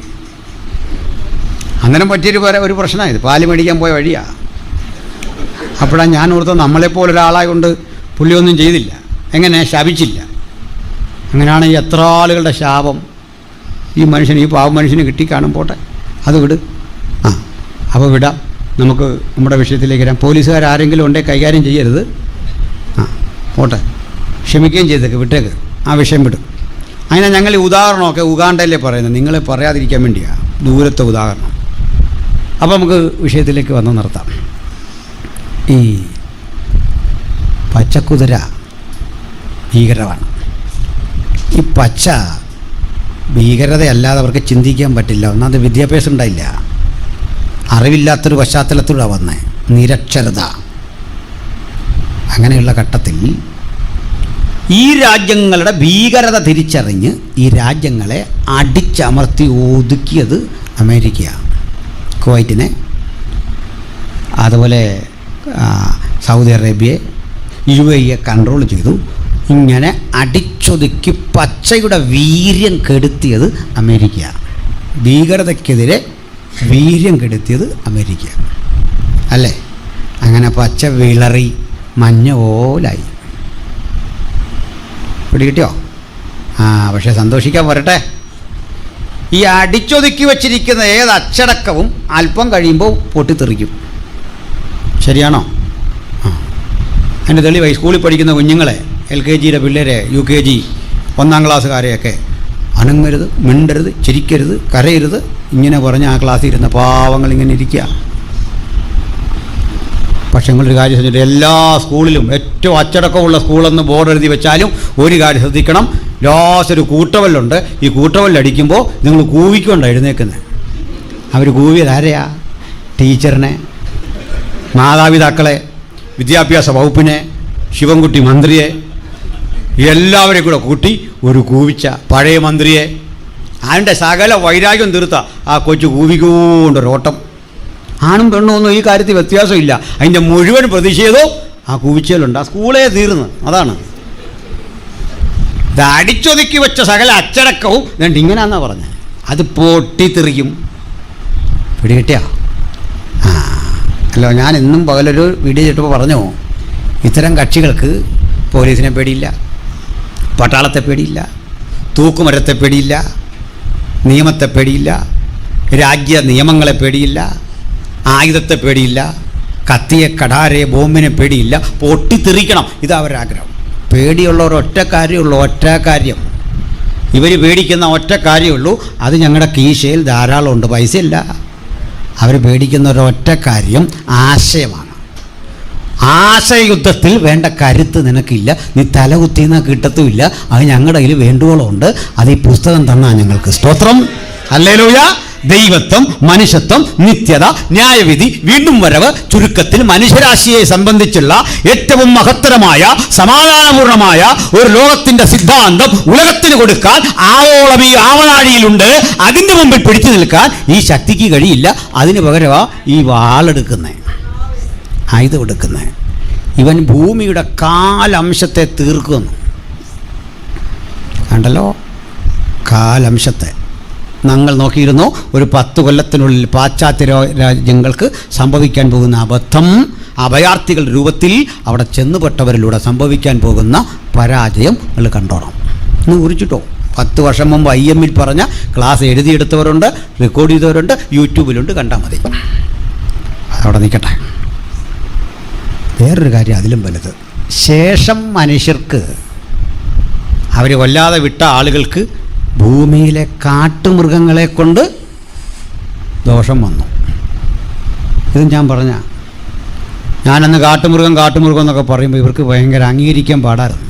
അങ്ങനെ പറ്റിയൊരു പ്രശ്നമായത്. പാല് മേടിക്കാൻ പോയ വഴിയാണ്. അപ്പോഴാണ് ഞാൻ ഓർത്തത് നമ്മളെപ്പോലൊരാളായതുകൊണ്ട് പുള്ളിയൊന്നും ചെയ്തില്ല. എങ്ങനെ ശപിച്ചില്ല. അങ്ങനെയാണ് എത്ര ആളുകളുടെ ശാപം ഈ മനുഷ്യന്, ഈ പാവ മനുഷ്യന് കിട്ടിക്കാണും. പോട്ടെ, അത് വിട്. അപ്പോൾ വിടാം. നമുക്ക് നമ്മുടെ വിഷയത്തിലേക്ക് വരാം. പോലീസുകാരെങ്കിലും ഉണ്ടെങ്കിൽ കൈകാര്യം ചെയ്യരുത്. പോട്ടെ, ക്ഷമിക്കുകയും ചെയ്തേക്ക്, വിട്ടേക്ക്. ആ വിഷയം വിടും. അങ്ങനെ ഞങ്ങൾ ഈ ഉദാഹരണമൊക്കെ ഉഗാണ്ടയിലേ പറയുന്നത്, നിങ്ങളെ പറയാതിരിക്കാൻ വേണ്ടിയാണ്. ദൂരത്തെ ഉദാഹരണം. അപ്പോൾ നമുക്ക് വിഷയത്തിലേക്ക് വന്ന് നിർത്താം. ഈ പച്ചക്കുതിര ഭീകരമാണ്. ഈ പച്ച ഭീകരതയല്ലാതെ അവർക്ക് ചിന്തിക്കാൻ പറ്റില്ല. ഒന്നാമത് വിദ്യാഭ്യാസം ഉണ്ടായില്ല, അറിവില്ലാത്തൊരു പശ്ചാത്തലത്തിലൂടെ വന്നേ, നിരക്ഷരത. അങ്ങനെയുള്ള ഘട്ടത്തിൽ ഈ രാജ്യങ്ങളുടെ ഭീകരത തിരിച്ചറിഞ്ഞ് ഈ രാജ്യങ്ങളെ അടിച്ചമർത്തി ഒതുക്കിയത് അമേരിക്കയാണ്. കുവൈറ്റിനെ, അതുപോലെ സൗദി അറേബ്യയെ, UAE കൺട്രോൾ ചെയ്തു. ഇങ്ങനെ അടിച്ചൊതുക്കി പച്ചയുടെ വീര്യം കെടുത്തിയത് അമേരിക്കയാണ്. ഭീകരതയ്ക്കെതിരെ വീര്യം കെടുത്തിയത് അമേരിക്ക അല്ലേ? അങ്ങനെ പച്ച വിളറി മഞ്ഞ പോലായി. പിടികിട്ടിയോ? പക്ഷേ സന്തോഷിക്കാൻ വരട്ടെ. ഈ അടിച്ചൊതുക്കി വച്ചിരിക്കുന്ന ഏത് അച്ചടക്കവും അല്പം കഴിയുമ്പോൾ പൊട്ടിത്തെറിക്കും. ശരിയാണോ? അതിൻ്റെ തെളിവായി സ്കൂളിൽ പഠിക്കുന്ന കുഞ്ഞുങ്ങളെ, LKGയുടെ പിള്ളേരെ, UKG 1ാം ക്ലാസ്സുകാരെയൊക്കെ അനങ്ങരുത്, മിണ്ടരുത്, ചിരിക്കരുത്, കരയരുത്, ഇങ്ങനെ പറഞ്ഞ് ആ ക്ലാസ്സിൽ ഇരുന്ന പാവങ്ങൾ ഇങ്ങനെ ഇരിക്കുക. പക്ഷേ നിങ്ങളൊരു കാര്യം ശ്രദ്ധിച്ചിട്ട്, എല്ലാ സ്കൂളിലും ഏറ്റവും അച്ചടക്കമുള്ള സ്കൂളെന്ന് ബോർഡ് എഴുതി വെച്ചാലും ഒരു കാര്യം ശ്രദ്ധിക്കണം. ലാസ്റ്റ് ഒരു കൂട്ടവല്ലുണ്ട്. ഈ കൂട്ടവല്ലടിക്കുമ്പോൾ നിങ്ങൾ കൂവിക്കൊണ്ടാണ് എഴുന്നേക്കുന്നത്. അവർ കൂവിയത് ആരെയാ? ടീച്ചറിനെ, മാതാപിതാക്കളെ, വിദ്യാഭ്യാസ വകുപ്പിനെ, ശിവൻകുട്ടി മന്ത്രിയെ, എല്ലാവരെയും കൂടെ കൂട്ടി ഒരു കൂവിച്ച പഴയ മന്ത്രിയെ. അതിൻ്റെ സകല വൈരാഗ്യം തീർത്ത ആ കൊച്ചു കൂവിക്കൊണ്ടൊരോട്ടം. ആണും പെണ്ണൊന്നും ഈ കാര്യത്തിൽ വ്യത്യാസമില്ല. അതിൻ്റെ മുഴുവൻ പ്രതിഷേധവും ആ കൂവിച്ചയിലുണ്ട്. ആ സ്കൂളേ തീർന്ന്. അതാണ് ഇത് അടിച്ചൊതുക്കി വെച്ച സകല അച്ചടക്കവും ഇങ്ങനെയാണെന്നാണ് പറഞ്ഞത്. അത് പൊട്ടിത്തെറിക്കും. പിടികിട്ടിയ അല്ലോ, ഞാൻ ഇന്നും പകലൊരു വീഡിയോ ചെയ്തിട്ടപ്പോൾ പറഞ്ഞു, ഇത്തരം കക്ഷികൾക്ക് പോലീസിനെ പേടിയില്ല, പട്ടാളത്തെ പേടിയില്ല, തൂക്കുമരത്തെ പേടിയില്ല, നിയമത്തെ പേടിയില്ല, രാജ്യ നിയമങ്ങളെ പേടിയില്ല, ആയുധത്തെ പേടിയില്ല, കത്തിയെ കടാരയെ ബോംബിനെ പേടിയില്ല, പൊട്ടിത്തെറിക്കണം, ഇതാ അവരുടെ ആഗ്രഹം. പേടിയുള്ള ഒരൊറ്റ കാര്യമുള്ളൂ, ഒറ്റ കാര്യം. ഇവർ പേടിക്കുന്ന ഒറ്റ കാര്യമുള്ളൂ, അത് ഞങ്ങളുടെ കീശയിൽ ധാരാളമുണ്ട്, പൈസയില്ല. അവർ പേടിക്കുന്ന ഒരൊറ്റ കാര്യം ആശയമാണ്. ആശയയുദ്ധത്തിൽ വേണ്ട കരുത്ത് നിനക്കില്ല, നീ തലകുത്തിന്ന് കിട്ടത്തുമില്ല. അത് ഞങ്ങളുടെ കയ്യിൽ വേണ്ടുവോളമുണ്ട്, അത് ഈ പുസ്തകം തന്നാ ഞങ്ങൾക്ക്. സ്തോത്രം, ഹല്ലേലൂയ. ദൈവത്വം, മനുഷ്യത്വം, നിത്യത, ന്യായവിധി, വീണ്ടും വരവ്, ചുരുക്കത്തിൽ മനുഷ്യരാശിയെ സംബന്ധിച്ചുള്ള ഏറ്റവും മഹത്തരമായ സമാധാനപൂർണമായ ഒരു ലോകത്തിന്റെ സിദ്ധാന്തം ഉലകത്തിന് കൊടുക്കാൻ ആവോളം ഈ ആവനാഴിയിലുണ്ട്. അതിൻ്റെ മുമ്പിൽ പിടിച്ചു നിൽക്കാൻ ഈ ശക്തിക്ക് കഴിയില്ല. അതിന് പകരമാ ഈ വാളെടുക്കുന്നത്, ആയുധം എടുക്കുന്നത്. ഇവൻ ഭൂമിയുടെ കാലംശത്തെ തീർക്കുന്നു. കണ്ടല്ലോ, കാലംശത്തെ. ഞങ്ങൾ നോക്കിയിരുന്നു, ഒരു 10 കൊല്ലത്തിനുള്ളിൽ പാശ്ചാത്യ രാജ്യങ്ങൾക്ക് സംഭവിക്കാൻ പോകുന്ന അബദ്ധം, അഭയാർത്ഥികൾ രൂപത്തിൽ അവിടെ ചെന്നുപെട്ടവരിലൂടെ സംഭവിക്കാൻ പോകുന്ന പരാജയം നിങ്ങൾ കണ്ടോണം. ഒന്ന് കുറിച്ചിട്ടോ. 10 വർഷം മുമ്പ് IM-ൽ പറഞ്ഞ ക്ലാസ് എഴുതിയെടുത്തവരുണ്ട്, റെക്കോർഡ് ചെയ്തവരുണ്ട്, യൂട്യൂബിലുണ്ട്, കണ്ടാൽ മതി. അവിടെ നിൽക്കട്ടെ. വേറൊരു കാര്യം അതിലും വലുത്, ശേഷം മനുഷ്യർക്ക്, അവർ കൊല്ലാതെ വിട്ട ആളുകൾക്ക് ഭൂമിയിലെ കാട്ടുമൃഗങ്ങളെ കൊണ്ട് ദോഷം വന്നു. ഇത് ഞാൻ പറഞ്ഞ, ഞാനന്ന് കാട്ടുമൃഗം എന്നൊക്കെ പറയുമ്പോൾ ഇവർക്ക് ഭയങ്കര അംഗീകരിക്കാൻ പാടായിരുന്നു.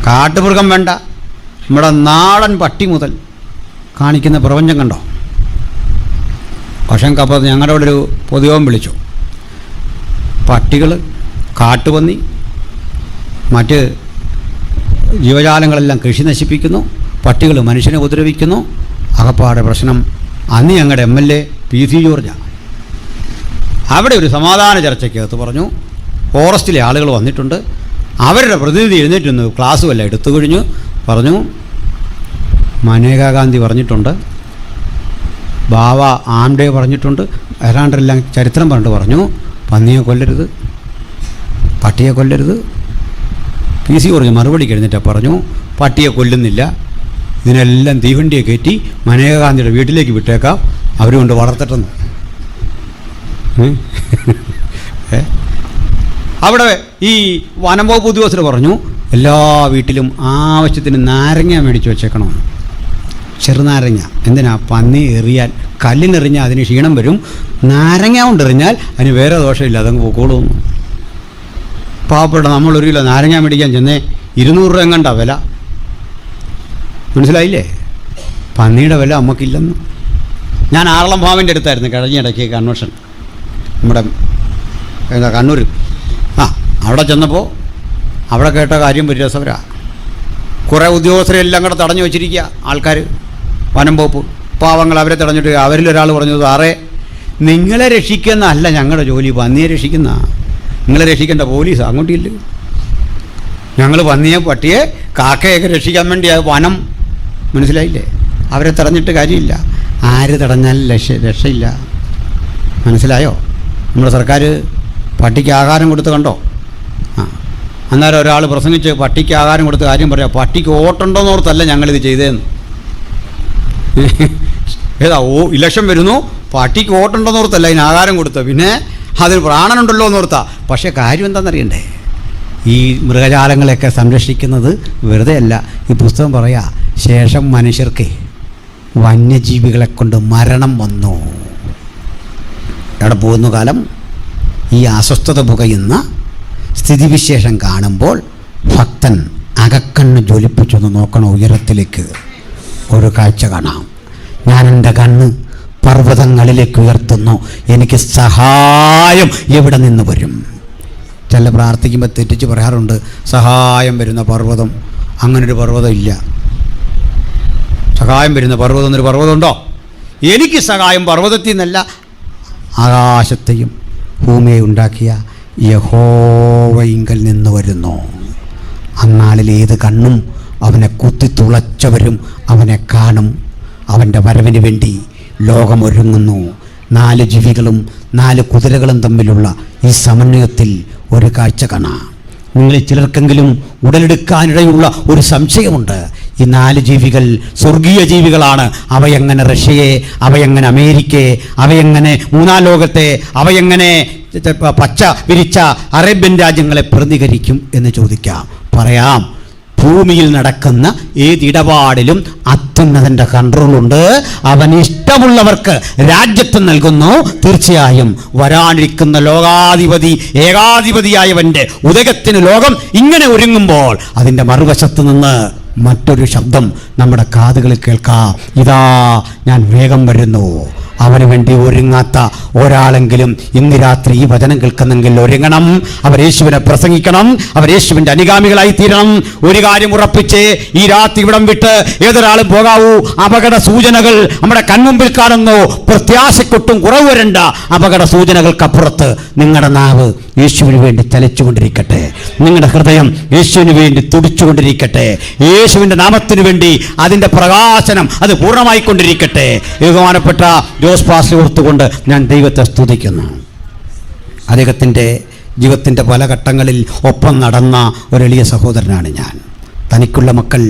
കാട്ടുമൃഗം വേണ്ട, നമ്മുടെ നാടൻ പട്ടി മുതൽ കാണിക്കുന്ന പ്രപഞ്ചം കണ്ടോ. പക്ഷേ അപ്പോൾ ഞങ്ങളുടെ അവിടെ ഒരു പൊതുയോഗം വിളിച്ചു. പട്ടികൾ, കാട്ടുപന്നി, മറ്റ് ജീവജാലങ്ങളെല്ലാം കൃഷി നശിപ്പിക്കുന്നു, പട്ടികൾ മനുഷ്യനെ ഉപദ്രവിക്കുന്നു, അകപ്പാടെ പ്രശ്നം. അന്ന് ഞങ്ങളുടെ MLA PC ജോർജാണ്. അവിടെ ഒരു സമാധാന ചർച്ചയ്ക്കകത്ത് പറഞ്ഞു, ഫോറസ്റ്റിലെ ആളുകൾ വന്നിട്ടുണ്ട്, അവരുടെ പ്രതിനിധി എഴുന്നേറ്റ് ക്ലാസ്സും എല്ലാം എടുത്തു കഴിഞ്ഞു. പറഞ്ഞു, മനേകാ ഗാന്ധി പറഞ്ഞിട്ടുണ്ട്, ബാബ ആംഡേ പറഞ്ഞിട്ടുണ്ട്, ഏതാണ്ടെല്ലാം ചരിത്രം പറഞ്ഞിട്ട് പറഞ്ഞു, പന്നിയെ കൊല്ലരുത്, പട്ടിയെ കൊല്ലരുത്. PC ജോർജ് മറുപടി കഴിഞ്ഞിട്ടാണ് പറഞ്ഞു, പട്ടിയെ കൊല്ലുന്നില്ല, ഇതിനെല്ലാം തീവണ്ടിയെ കയറ്റി മനേകാ ഗാന്ധിയുടെ വീട്ടിലേക്ക് വിട്ടേക്കാം, അവർ കൊണ്ട് വളർത്തട്ടെന്ന്. അവിടെ ഈ വനം വകുപ്പ് ഉദ്യോഗസ്ഥർ പറഞ്ഞു, എല്ലാ വീട്ടിലും ആവശ്യത്തിന് നാരങ്ങ മേടിച്ച് വെച്ചേക്കണമെന്ന്. ചെറുനാരങ്ങ. എന്തിനാ? പന്നി എറിയാൻ. കല്ലിനെറിഞ്ഞാൽ അതിന് ക്ഷീണം വരും, നാരങ്ങ കൊണ്ടെറിഞ്ഞാൽ അതിന് വേറെ ദോഷമില്ല, അതങ്ങ് പൊക്കോളുന്നു. പാവപ്പെട്ട നമ്മളൊരു കിലോ നാരങ്ങ മേടിക്കാൻ ചെന്നേ 200 രൂപ എങ്ങണ്ട വില. മനസ്സിലായില്ലേ? പന്നിയുടെ വില നമുക്കില്ലെന്ന്. ഞാൻ ആറളം ഫാമിൻ്റെ അടുത്തായിരുന്നു കഴിഞ്ഞ ഇടയ്ക്ക് കൺവെൻഷൻ, നമ്മുടെ എന്താ കണ്ണൂർ. അവിടെ ചെന്നപ്പോൾ അവിടെ കേട്ട കാര്യം രസകരാ. കുറേ ഉദ്യോഗസ്ഥരെല്ലാം കൂടെ തടഞ്ഞു വെച്ചിരിക്കുക ആൾക്കാർ, വനം വകുപ്പ് പാവങ്ങൾ. അവരെ തടഞ്ഞിട്ട് അവരിലൊരാൾ പറഞ്ഞു, സാറേ നിങ്ങളെ രക്ഷിക്കുന്നതല്ല ഞങ്ങളുടെ ജോലി, പന്നിയെ രക്ഷിക്കുന്ന. നിങ്ങളെ രക്ഷിക്കേണ്ട പോലീസ് അങ്ങോട്ടില്ല. ഞങ്ങൾ പന്നിയെ, പട്ടിയെ, കാക്കയൊക്കെ രക്ഷിക്കാൻ വേണ്ടി വനം. മനസ്സിലായില്ലേ? അവരെ തടഞ്ഞിട്ട് കാര്യമില്ല. ആര് തടഞ്ഞാലും രക്ഷയില്ല. മനസ്സിലായോ? നമ്മുടെ സർക്കാർ പട്ടിക്ക് ആഹാരം കൊടുത്ത് കണ്ടോ? അന്നേരം ഒരാൾ പ്രസംഗിച്ച് പട്ടിക്ക് ആഹാരം കൊടുത്ത് കാര്യം പറയാം, പട്ടിക്ക് ഓട്ടുണ്ടോയെന്ന് ഓർത്തല്ല ഞങ്ങളിത് ചെയ്തതെന്ന്. ഇലക്ഷൻ വരുന്നു, പട്ടിക്ക് ഓട്ടുണ്ടോയെന്ന് ഓർത്തല്ല അതിന് ആഹാരം കൊടുത്തത്, പിന്നെ അതിന് പ്രാണനുണ്ടല്ലോ എന്ന് ഓർത്താ. പക്ഷേ കാര്യം എന്താണെന്നറിയണ്ടേ? ഈ മൃഗജാലങ്ങളെയൊക്കെ സംരക്ഷിക്കുന്നത് വെറുതെ അല്ല. ഈ പുസ്തകം പറയാ, ശേഷം മനുഷ്യർക്ക് വന്യജീവികളെ കൊണ്ട് മരണം വന്നു. എവിടെ പോകുന്നു കാലം? ഈ അസ്വസ്ഥത പുകയുന്ന സ്ഥിതിവിശേഷം കാണുമ്പോൾ ഭക്തൻ അകക്കണ്ണ് ജ്വലിപ്പിച്ചൊന്ന് നോക്കണം. ഉയരത്തിലേക്ക് ഒരു കാഴ്ച കാണാം. ഞാൻ എൻ്റെ കണ്ണ് പർവ്വതങ്ങളിലേക്ക് ഉയർത്തുന്നു, എനിക്ക് സഹായം എവിടെ നിന്ന് വരും? ചില പ്രാർത്ഥിക്കുമ്പോൾ തെറ്റിച്ച് പറയാറുണ്ട്, സഹായം വരുന്ന പർവ്വതം. അങ്ങനൊരു പർവ്വതം ഇല്ല. സഹായം വരുന്ന പർവ്വതം എന്നൊരു പർവ്വതമുണ്ടോ? എനിക്ക് സഹായം പർവ്വതത്തിൽ നിന്നല്ല, ആകാശത്തെയും ഭൂമിയെ ഉണ്ടാക്കിയ യഹോവയിങ്കൽ നിന്ന് വരുന്നു. അന്നാളിൽ ഏത് കണ്ണും അവനെ കുത്തിത്തുളച്ചവരും അവനെ കാണും. അവൻ്റെ വരവിന് വേണ്ടി ലോകമൊരുങ്ങുന്നു. 4 ജീവികളും 4 കുതിരകളും തമ്മിലുള്ള ഈ സമന്വയത്തിൽ ഒരു കാഴ്ച കാണാം. നിങ്ങളിൽ ചിലർക്കെങ്കിലും ഉടലെടുക്കാനിടയുള്ള ഒരു സംശയമുണ്ട്. ഈ 4 ജീവികൾ സ്വർഗീയ ജീവികളാണ്. അവയെങ്ങനെ റഷ്യയെ, അവയെങ്ങനെ അമേരിക്കയെ, അവയെങ്ങനെ 3-ാം ലോകത്തെ, അവയെങ്ങനെ പച്ച വിരിച്ച അറേബ്യൻ രാജ്യങ്ങളെ പ്രതികരിക്കും എന്ന് ചോദിക്കാം. പറയാം, ഭൂമിയിൽ നടക്കുന്ന ഏതിടപാടിലും അത്യുന്നതൻ്റെ കൺട്രോളുണ്ട്. അവൻ ഇഷ്ടമുള്ളവർക്ക് രാജ്യത്വം നൽകുന്നു. തീർച്ചയായും വരാനിരിക്കുന്ന ലോകാധിപതി, ഏകാധിപതിയായവൻ്റെ ഉദയത്തിന് ലോകം ഇങ്ങനെ ഒരുങ്ങുമ്പോൾ അതിൻ്റെ മറുവശത്ത് നിന്ന് മറ്റൊരു ശബ്ദം നമ്മുടെ കാതുകളിൽ കേൾക്കാം. ഇതാ ഞാൻ വേഗം വരുന്നു. അവന് വേണ്ടി ഒരുങ്ങാത്ത ഒരാളെങ്കിലും ഇന്ന് രാത്രി ഈ വചനം കേൾക്കുന്നെങ്കിൽ ഒരുങ്ങണം. അവർ യേശുവിനെ പ്രസംഗിക്കണം. അവർ യേശുവിൻ്റെ അനുഗാമികളായി തീരണം. ഒരു കാര്യം ഉറപ്പിച്ച് ഈ രാത്രി ഇവിടം വിട്ട് ഏതൊരാളും പോകാവൂ. അപകട സൂചനകൾ നമ്മുടെ കൺമുമ്പിൽ കാണുന്നു. പ്രത്യാശക്കൊട്ടും കുറവ് വരണ്ട. അപകട സൂചനകൾക്കപ്പുറത്ത് നിങ്ങളുടെ നാവ് യേശുവിന് വേണ്ടി ചലിച്ചുകൊണ്ടിരിക്കട്ടെ. നിങ്ങളുടെ ഹൃദയം യേശുവിന് വേണ്ടി തുടിച്ചുകൊണ്ടിരിക്കട്ടെ. യേശുവിൻ്റെ നാമത്തിന് വേണ്ടി അതിൻ്റെ പ്രകാശനം അത് പൂർണ്ണമായിക്കൊണ്ടിരിക്കട്ടെ. ബഹുമാനപ്പെട്ട ജോസ് പാസ്റ്റർ ഓർത്തുകൊണ്ട് ഞാൻ ദൈവത്തെ സ്തുതിക്കുന്നു. അദ്ദേഹത്തിൻ്റെ ജീവിതത്തിൻ്റെ പല ഘട്ടങ്ങളിൽ ഒപ്പം നടന്ന ഒരു എളിയ സഹോദരനാണ് ഞാൻ. തനിക്കുള്ള മക്കൾ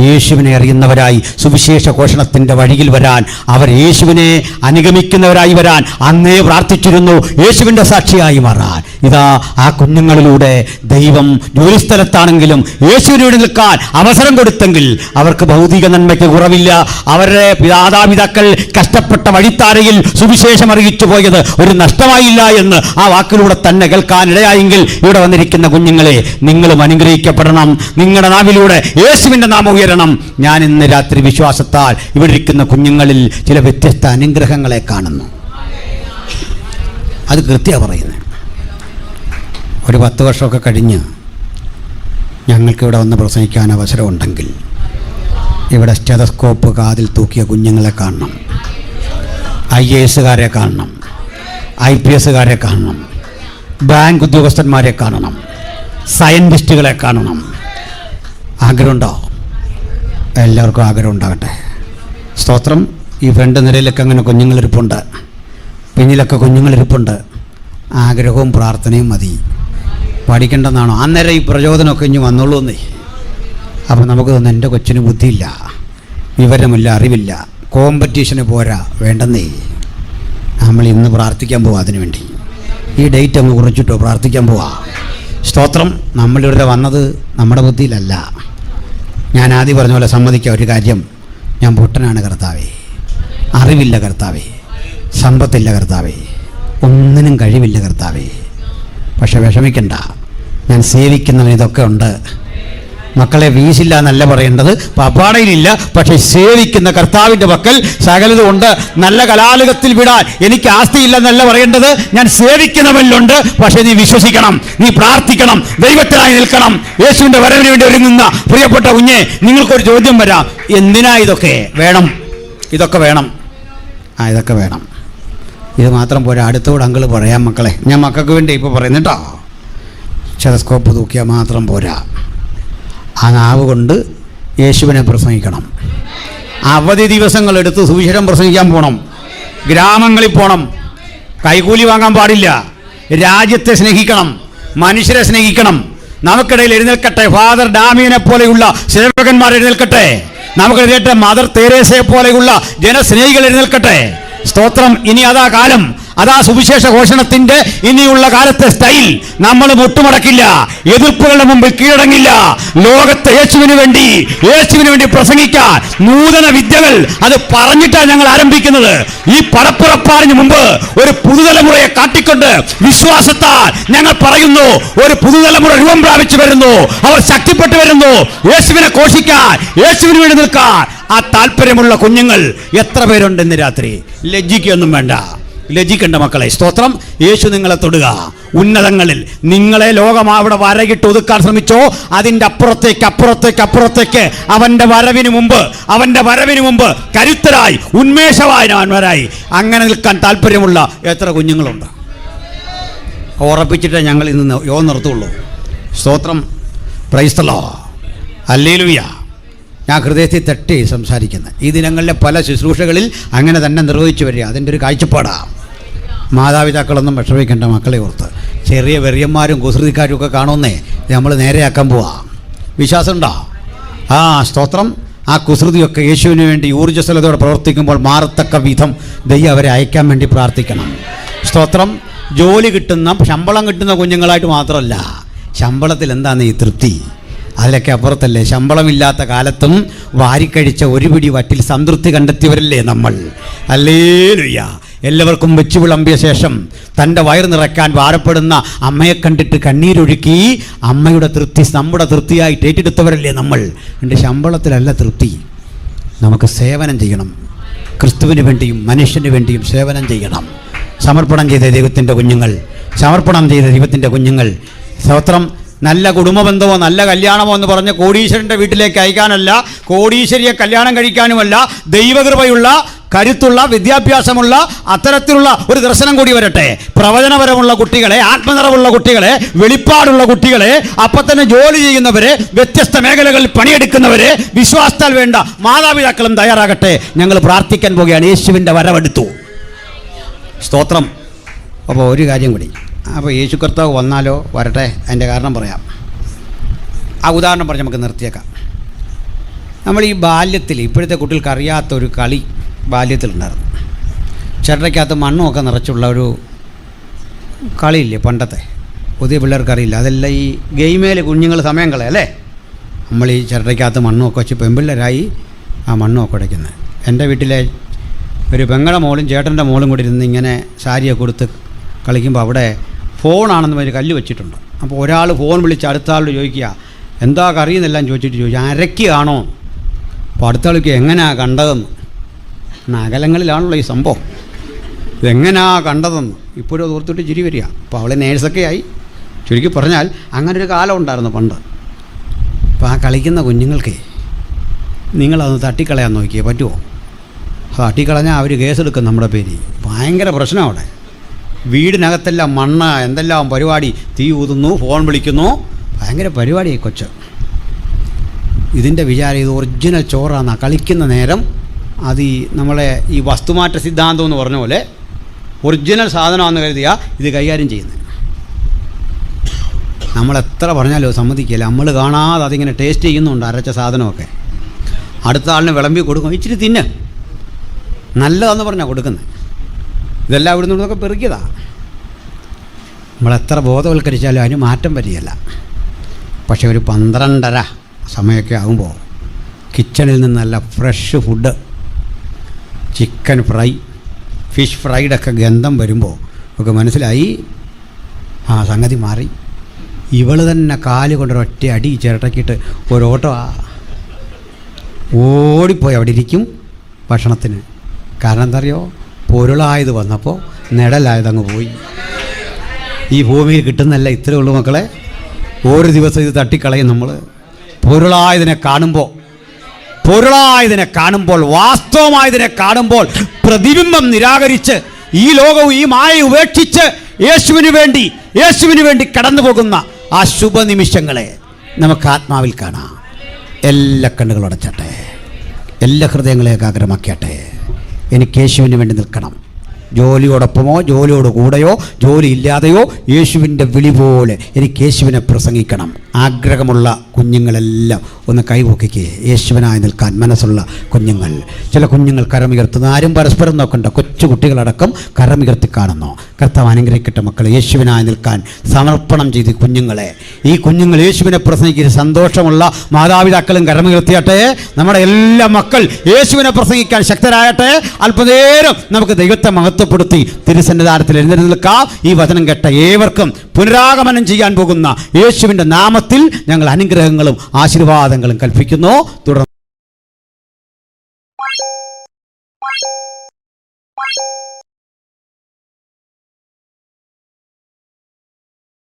യേശുവിനെ അറിയുന്നവരായി സുവിശേഷ ഘോഷണത്തിൻ്റെ വഴിയിൽ വരാൻ, അവർ യേശുവിനെ അനുഗമിക്കുന്നവരായി വരാൻ അന്നേ പ്രാർത്ഥിച്ചിരുന്നു, യേശുവിൻ്റെ സാക്ഷിയായി മാറാൻ. ഇതാ ആ കുഞ്ഞുങ്ങളിലൂടെ ദൈവം ജോലിസ്ഥലത്താണെങ്കിലും യേശുവിന് വേണ്ടി നിൽക്കാൻ അവസരം കൊടുത്തെങ്കിൽ അവർക്ക് ഭൗതിക നന്മയ്ക്ക് കുറവില്ല. അവരുടെ മാതാപിതാക്കൾ കഷ്ടപ്പെട്ട വഴിത്താരയിൽ സുവിശേഷം അറിയിച്ചു പോയത് ഒരു നഷ്ടമായില്ല എന്ന് ആ വാക്കിലൂടെ തന്നെ കേൾക്കാനിടയായെങ്കിൽ ഇവിടെ വന്നിരിക്കുന്ന കുഞ്ഞുങ്ങളെ നിങ്ങളും അനുഗ്രഹിക്കപ്പെടണം. നിങ്ങളുടെ നാവിലൂടെ യേശുവിൻ്റെ നാമം ഉയരണം. ഞാൻ ഇന്ന് രാത്രി വിശ്വാസത്താൽ ഇവിടെ ഇരിക്കുന്ന കുഞ്ഞുങ്ങളിൽ ചില വ്യത്യസ്ത അനുഗ്രഹങ്ങളെ കാണുന്നു. അത് കൃത്യമാണ് പറയുന്നത്. ഒരു 10 വർഷമൊക്കെ കഴിഞ്ഞ് ഞങ്ങൾക്കിവിടെ വന്ന് പ്രസംഗിക്കാൻ അവസരമുണ്ടെങ്കിൽ ഇവിടെ സ്റ്റെതസ്കോപ്പ് കാതിൽ തൂക്കിയ കുഞ്ഞുങ്ങളെ കാണണം, IAS-കാരെ കാണണം, IPS-കാരെ കാണണം, ബാങ്ക് ഉദ്യോഗസ്ഥന്മാരെ കാണണം, സയൻറ്റിസ്റ്റുകളെ കാണണം. ആഗ്രഹമുണ്ടോ? എല്ലാവർക്കും ആഗ്രഹം ഉണ്ടാകട്ടെ. സ്തോത്രം. ഈ ഫ്രണ്ട് നിരയിലൊക്കെ അങ്ങനെ കുഞ്ഞുങ്ങളിരിപ്പുണ്ട്, പിന്നിലൊക്കെ കുഞ്ഞുങ്ങളിരിപ്പുണ്ട്. ആഗ്രഹവും പ്രാർത്ഥനയും മതി. പഠിക്കേണ്ടെന്നാണോ? അന്നേരം ഈ പ്രചോദനമൊക്കെ ഇനി വന്നോളൂ എന്നേ. അപ്പം നമുക്ക് തോന്നുന്നു എൻ്റെ കൊച്ചിന് ബുദ്ധിയില്ല, വിവരമില്ല, അറിവില്ല, കോമ്പറ്റീഷന് പോരാ. വേണ്ടെന്നേ. നമ്മൾ ഇന്ന് പ്രാർത്ഥിക്കാൻ പോവാം. അതിനു വേണ്ടി ഈ ഡേറ്റ് അങ്ങ് കുറിച്ചിട്ടോ പ്രാർത്ഥിക്കാൻ പോവാ. സ്തോത്രം. നമ്മളിവിടെ വന്നത് നമ്മുടെ ബുദ്ധിയിലല്ല. ഞാൻ ആദ്യം പറഞ്ഞ പോലെ സമ്മതിക്കുക ഒരു കാര്യം, ഞാൻ പൊട്ടനാണ് കർത്താവേ, അറിവില്ല കർത്താവേ, സമ്പത്തില്ല കർത്താവേ, ഒന്നിനും കഴിവില്ല കർത്താവേ. പക്ഷെ വിഷമിക്കണ്ട, ഞാൻ സേവിക്കുന്നവന് ഇതൊക്കെ ഉണ്ട്. മക്കളെ വീശില്ല എന്നല്ല പറയേണ്ടത്, പപ്പാടയിലില്ല, പക്ഷെ സേവിക്കുന്ന കർത്താവിൻ്റെ പക്കൽ സകലതും ഉണ്ട്. നല്ല കലാലയത്തിൽ വിടാൻ എനിക്ക് ആസ്തിയില്ലെന്നല്ല പറയേണ്ടത്, ഞാൻ സേവിക്കുന്നവനിലുണ്ട്. പക്ഷെ നീ വിശ്വസിക്കണം, നീ പ്രാർത്ഥിക്കണം, ദൈവത്തിനായി നിൽക്കണം. യേശുവിൻ്റെ വരവിന് വേണ്ടി ഒരുങ്ങുന്ന പ്രിയപ്പെട്ട കുഞ്ഞെ, നിങ്ങൾക്കൊരു ചോദ്യം വരാം, എന്തിനാ ഇതൊക്കെ വേണം? ഇതൊക്കെ വേണം. ഇതൊക്കെ വേണം. ഇത് മാത്രം പോരാ. അടുത്തോട് അങ്കിൾ പറയാം മക്കളെ, ഞാൻ മക്കൾക്ക് വേണ്ടി ഇപ്പോൾ പറയുന്നുട്ടോ. സ്റ്റെതസ്കോപ്പ് തൂക്കിയാൽ മാത്രം പോരാ. ആ നാവ് കൊണ്ട് യേശുവിനെ പ്രസംഗിക്കണം. അവധി ദിവസങ്ങളെടുത്ത് സുവിശേഷം പ്രസംഗിക്കാൻ പോകണം. ഗ്രാമങ്ങളിൽ പോകണം. കൈക്കൂലി വാങ്ങാൻ പാടില്ല. രാജ്യത്തെ സ്നേഹിക്കണം, മനുഷ്യരെ സ്നേഹിക്കണം. നമുക്കിടയിൽ എഴുന്നേൽക്കട്ടെ ഫാദർ ഡാമിയനെ പോലെയുള്ള സേവകന്മാർ എഴുന്നേൽക്കട്ടെ. നമുക്കെഴുന്നേറ്റ മദർ തെരേസയെ പോലെയുള്ള ജനസ്നേഹികൾ എഴുന്നേൽക്കട്ടെ. സ്തോത്രം. ഇനി അതാ കാലം, അതാ സുവിശേഷ ഘോഷണത്തിന്റെ ഇനിയുള്ള കാലത്തെ സ്റ്റൈൽ. നമ്മൾ മുട്ടുമടക്കില്ല, എതിർപ്പുകളുടെ മുമ്പിൽ കീഴടങ്ങില്ല. ലോകത്തെ യേശുവിന് വേണ്ടി പ്രസംഗിക്കാൻ നൂതന വിദ്യകൾ അത് പറഞ്ഞിട്ടാണ് ഞങ്ങൾ ആരംഭിക്കുന്നത്. ഈ പടപ്പുറപ്പാടിന് മുമ്പ് ഒരു പുതുതലമുറയെ കാട്ടിക്കൊണ്ട് വിശ്വാസത്താൽ ഞങ്ങൾ പറയുന്നു, ഒരു പുതുതലമുറ രൂപം പ്രാപിച്ചു വരുന്നു, അവർ ശക്തിപ്പെട്ടു വരുന്നു. യേശുവിനെ ഘോഷിക്കാൻ, യേശുവിന് വേണ്ടി നിൽക്കാൻ ആ താല്പര്യമുള്ള കുഞ്ഞുങ്ങൾ എത്ര പേരുണ്ട് ഇന്ന് രാത്രി? ലജ്ജിക്കൊന്നും വേണ്ട, ലജ്ജിക്കേണ്ട മക്കളെ. സ്തോത്രം. യേശു നിങ്ങളെ തൊടുക. ഉന്നതങ്ങളിൽ നിങ്ങളെ ലോകം അവിടെ വരകിട്ട് ഒതുക്കാൻ ശ്രമിച്ചോ, അതിൻ്റെ അപ്പുറത്തേക്ക് അവൻ്റെ വരവിന് മുമ്പ് കരുത്തരായി ഉന്മേഷവാനായി അങ്ങനെ നിൽക്കാൻ താല്പര്യമുള്ള എത്ര കുഞ്ഞുങ്ങളുണ്ട്? ഉറപ്പിച്ചിട്ടേ ഞങ്ങൾ ഇന്ന് നിർത്തുള്ളൂ. സ്തോത്രം. Price the Lord. ഹല്ലേലൂയ. ഞാൻ ഹൃദയത്തിൽ തട്ടി സംസാരിക്കുന്നത് ഈ ദിനങ്ങളിലെ പല ശുശ്രൂഷകളിൽ അങ്ങനെ തന്നെ നിർവഹിച്ചു വരിക. അതിൻ്റെ ഒരു കാഴ്ചപ്പാടാണ്. മാതാപിതാക്കളൊന്നും വിഷമിക്കേണ്ട മക്കളെ ഓർത്ത്. ചെറിയ വെറിയന്മാരും കുസൃതിക്കാരും ഒക്കെ കാണുന്നേ നമ്മൾ നേരെയാക്കാൻ പോവാ. വിശ്വാസമുണ്ടോ? സ്തോത്രം. ആ കുസൃതിയൊക്കെ യേശുവിന് വേണ്ടി ഊർജ്ജസ്വലതയോടെ പ്രവർത്തിക്കുമ്പോൾ മാറത്തക്ക വിധം ദൈവം അവരെ അയക്കാൻ വേണ്ടി പ്രാർത്ഥിക്കണം. സ്തോത്രം. ജോലി കിട്ടുന്ന ശമ്പളം കിട്ടുന്ന കുഞ്ഞുങ്ങളായിട്ട് മാത്രമല്ല, ശമ്പളത്തിൽ എന്താണ് ഈ തൃപ്തി? അതിലൊക്കെ അപ്പുറത്തല്ലേ. ശമ്പളമില്ലാത്ത കാലത്തും വാരിക്കഴിച്ച ഒരു പിടി വറ്റിൽ സംതൃപ്തി കണ്ടെത്തിയവരല്ലേ നമ്മൾ. ഹല്ലേലൂയ. എല്ലാവർക്കും വെച്ചു വിളമ്പിയ ശേഷം തൻ്റെ വയറ് നിറയ്ക്കാൻ ഭാരപ്പെടുന്ന അമ്മയെ കണ്ടിട്ട് കണ്ണീരൊഴുക്കി അമ്മയുടെ തൃപ്തി നമ്മുടെ തൃപ്തിയായിട്ട് ഏറ്റെടുത്തവരല്ലേ നമ്മൾ. എൻ്റെ ശമ്പളത്തിലല്ല തൃപ്തി. നമുക്ക് സേവനം ചെയ്യണം. ക്രിസ്തുവിന് വേണ്ടിയും മനുഷ്യന് വേണ്ടിയും സേവനം ചെയ്യണം. സമർപ്പണം ചെയ്ത ദൈവത്തിൻ്റെ കുഞ്ഞുങ്ങൾ, സമർപ്പണം ചെയ്ത ദൈവത്തിൻ്റെ കുഞ്ഞുങ്ങൾ. സ്തോത്രം. നല്ല കുടുംബബന്ധമോ നല്ല കല്യാണമോ എന്ന് പറഞ്ഞ് കോടീശ്വരൻ്റെ വീട്ടിലേക്ക് അയക്കാനല്ല, കോടീശ്വരിയെ കല്യാണം കഴിക്കാനുമല്ല, ദൈവകൃപയുള്ള കരുത്തുള്ള വിദ്യാഭ്യാസമുള്ള അത്തരത്തിലുള്ള ഒരു ദർശനം കൂടി വരട്ടെ. പ്രവചനപരമുള്ള കുട്ടികളെ, ആത്മനിറവുള്ള കുട്ടികളെ, വെളിപ്പാടുള്ള കുട്ടികളെ, അപ്പം തന്നെ ജോലി ചെയ്യുന്നവരെ, വ്യത്യസ്ത മേഖലകളിൽ പണിയെടുക്കുന്നവരെ, വിശ്വാസത്താൽ വേണ്ട മാതാപിതാക്കളും തയ്യാറാകട്ടെ. ഞങ്ങൾ പ്രാർത്ഥിക്കാൻ പോകുകയാണ്. യേശുവിൻ്റെ വരവെടുത്തു. സ്തോത്രം. അപ്പോൾ ഒരു കാര്യം കൂടി. അപ്പോൾ യേശു കർത്താവ് വന്നാലോ വരട്ടെ. അതിൻ്റെ കാരണം പറയാം. ആ ഉദാഹരണം പറഞ്ഞ് നമുക്ക് നിർത്തിയേക്കാം. നമ്മൾ ഈ ബാല്യത്തിൽ, ഇപ്പോഴത്തെ കുട്ടികൾക്ക് അറിയാത്തൊരു കളി ബാല്യത്തിലുണ്ടായിരുന്നു. ചിരട്ടയ്ക്കകത്ത് മണ്ണുമൊക്കെ നിറച്ചുള്ള ഒരു കളിയില്ലേ പണ്ടത്തെ, പുതിയ പിള്ളേർക്ക് അറിയില്ല. അതെല്ലാം ഈ ഗെയിമേൽ കുഞ്ഞുങ്ങൾ സമയം കളയല്ലേ. നമ്മൾ ഈ ചിരട്ടയ്ക്കകത്ത് മണ്ണുമൊക്കെ വെച്ച് പെൺപിള്ളേരായി ആ മണ്ണുമൊക്കെ ഉടയ്ക്കുന്നത്. എൻ്റെ വീട്ടിലെ ഒരു പെങ്ങളുടെ മോളും ചേട്ടൻ്റെ മോളും കൂടി ഇരുന്ന് ഇങ്ങനെ സാരിയൊക്കെ കൊടുത്ത് കളിക്കുമ്പോൾ അവിടെ ഫോണാണെന്ന് ഒരു കല്ല് വെച്ചിട്ടുണ്ട്. അപ്പോൾ ഒരാൾ ഫോൺ വിളിച്ച് അടുത്ത ആളോട് ചോദിക്കുക, എന്താ കറിയെന്നെല്ലാം ചോദിച്ചു അരക്കുകയാണോ? അപ്പോൾ അടുത്ത ആൾക്ക് എങ്ങനെയാണ് കണ്ടതെന്ന്. അകലങ്ങളിലാണല്ലോ ഈ സംഭവം. ഇതെങ്ങനെയാ കണ്ടതെന്ന് ഇപ്പോഴും അത് ഓർത്തിട്ട് ചിരി വരിക. അപ്പോൾ അവളെ നേഴ്സൊക്കെ ആയി. ചുരുക്കി പറഞ്ഞാൽ അങ്ങനൊരു കാലം ഉണ്ടായിരുന്നു പണ്ട്. അപ്പോൾ ആ കളിക്കുന്ന കുഞ്ഞുങ്ങൾക്ക് നിങ്ങളതൊന്ന് തട്ടിക്കളയാൻ നോക്കിയേ പറ്റുമോ? തട്ടിക്കളഞ്ഞാൽ അവർ കേസെടുക്കും നമ്മുടെ പേര്. ഭയങ്കര പ്രശ്നം അവിടെ. വീടിനകത്തെല്ലാം മണ്ണ്, എന്തെല്ലാം പരിപാടി, തീ ഊതുന്നു, ഫോൺ വിളിക്കുന്നു, ഭയങ്കര പരിപാടിയായി കൊച്ച്. ഇതിൻ്റെ വിചാരം ഇത് ഒറിജിനൽ ചോറാണ്. കളിക്കുന്ന നേരം അത് ഈ നമ്മളെ ഈ വസ്തുമാറ്റ സിദ്ധാന്തം എന്ന് പറഞ്ഞ പോലെ ഒറിജിനൽ സാധനമാണെന്ന് കരുതിയാൽ ഇത് കൈകാര്യം ചെയ്യുന്നത്. നമ്മളെത്ര പറഞ്ഞാലോ സമ്മതിക്കില്ല. നമ്മൾ കാണാതെ അതിങ്ങനെ ടേസ്റ്റ് ചെയ്യുന്നുണ്ട് അരച്ച സാധനമൊക്കെ. അടുത്ത ആളിന് വിളമ്പി കൊടുക്കും, ഇച്ചിരി തിന്ന്, നല്ലതെന്ന് പറഞ്ഞാൽ കൊടുക്കുന്നത്. ഇതെല്ലാം ഇവിടെ നിന്നൊക്കെ പെറുക്കിയതാണ്. നമ്മളെത്ര ബോധവൽക്കരിച്ചാലും അതിന് മാറ്റം വരികയല്ല. പക്ഷേ ഒരു 12:30 സമയമൊക്കെ ആകുമ്പോൾ കിച്ചണിൽ നിന്ന് നല്ല fresh food, chicken fry, fish ഫ്രൈഡൊക്കെ ഗന്ധം വരുമ്പോൾ ഒക്കെ മനസ്സിലായി സംഗതി മാറി. ഇവൾ തന്നെ കാല് കൊണ്ടൊരൊറ്റ അടി ചിരട്ടക്കിട്ട് ഒരോട്ടോ ഓടിപ്പോയി അവിടെ ഇരിക്കും ഭക്ഷണത്തിന്. കാരണം എന്താ അറിയോ? പൊരുളായത് വന്നപ്പോൾ നിഴലായതങ്ങ് പോയി. ഈ ഭൂമിയിൽ കിട്ടുന്നല്ല ഇത്രയേ ഉള്ളൂ മക്കളെ. ഒരു ദിവസം ഇത് തട്ടിക്കളയും നമ്മൾ. പൊരുളായതിനെ കാണുമ്പോൾ വാസ്തവമായതിനെ കാണുമ്പോൾ പ്രതിബിംബം നിരാകരിച്ച് ഈ ലോകവും ഈ മായ ഉപേക്ഷിച്ച് യേശുവിന് വേണ്ടി കടന്നു പോകുന്ന ആ ശുഭനിമിഷങ്ങളെ നമുക്ക് ആത്മാവിൽ കാണാം. എല്ലാ കണ്ണുകളും അടച്ചട്ടെ, എല്ലാ ഹൃദയങ്ങളെ ഏകാഗ്രമാക്കിയട്ടെ. എനിക്ക് യേശുവിന് വേണ്ടി നിൽക്കണം. ജോലിയോടൊപ്പമോ ജോലിയോട് കൂടെയോ ജോലി ഇല്ലാതെയോ യേശുവിൻ്റെ വിളി പോലെ എനിക്ക് യേശുവിനെ പ്രസംഗിക്കണം. ആഗ്രഹമുള്ള കുഞ്ഞുങ്ങളെല്ലാം ഒന്ന് കൈപൊക്കിക്കേ. യേശുവിനായി നിൽക്കാൻ മനസ്സുള്ള കുഞ്ഞുങ്ങൾ. ചില കുഞ്ഞുങ്ങൾ കരമുയർത്തുന്ന, ആരും പരസ്പരം നോക്കണ്ട, കൊച്ചു കുട്ടികളടക്കം കരമുയർത്തി കാണുന്നു. കർത്താവ് അനുഗ്രഹിക്കട്ടെ മക്കളെ. യേശുവിനായി നിൽക്കാൻ സമർപ്പണം ചെയ്ത് കുഞ്ഞുങ്ങളെ, ഈ കുഞ്ഞുങ്ങൾ യേശുവിനെ പ്രസംഗിക്കുന്ന സന്തോഷമുള്ള മാതാപിതാക്കളും കരമുയർത്തിയാട്ടെ. നമ്മുടെ എല്ലാ മക്കൾ യേശുവിനെ പ്രസംഗിക്കാൻ ശക്തരാകട്ടെ. അല്പനേരം നമുക്ക് ദൈവത്തെ മഹത്വപ്പെടുത്തി തിരുസന്നിധാനത്തിൽ എഴുന്നേറ്റ് നിൽക്കാം. ഈ വചനം കേട്ട ഏവർക്കും പുനരാഗമനം ചെയ്യാൻ പോകുന്ന യേശുവിൻ്റെ നാമത്തിൽ ഞങ്ങൾ അനുഗ്രഹങ്ങളും ആശീർവാദങ്ങളും കൽപ്പിക്കുന്നു. തുടർന്ന്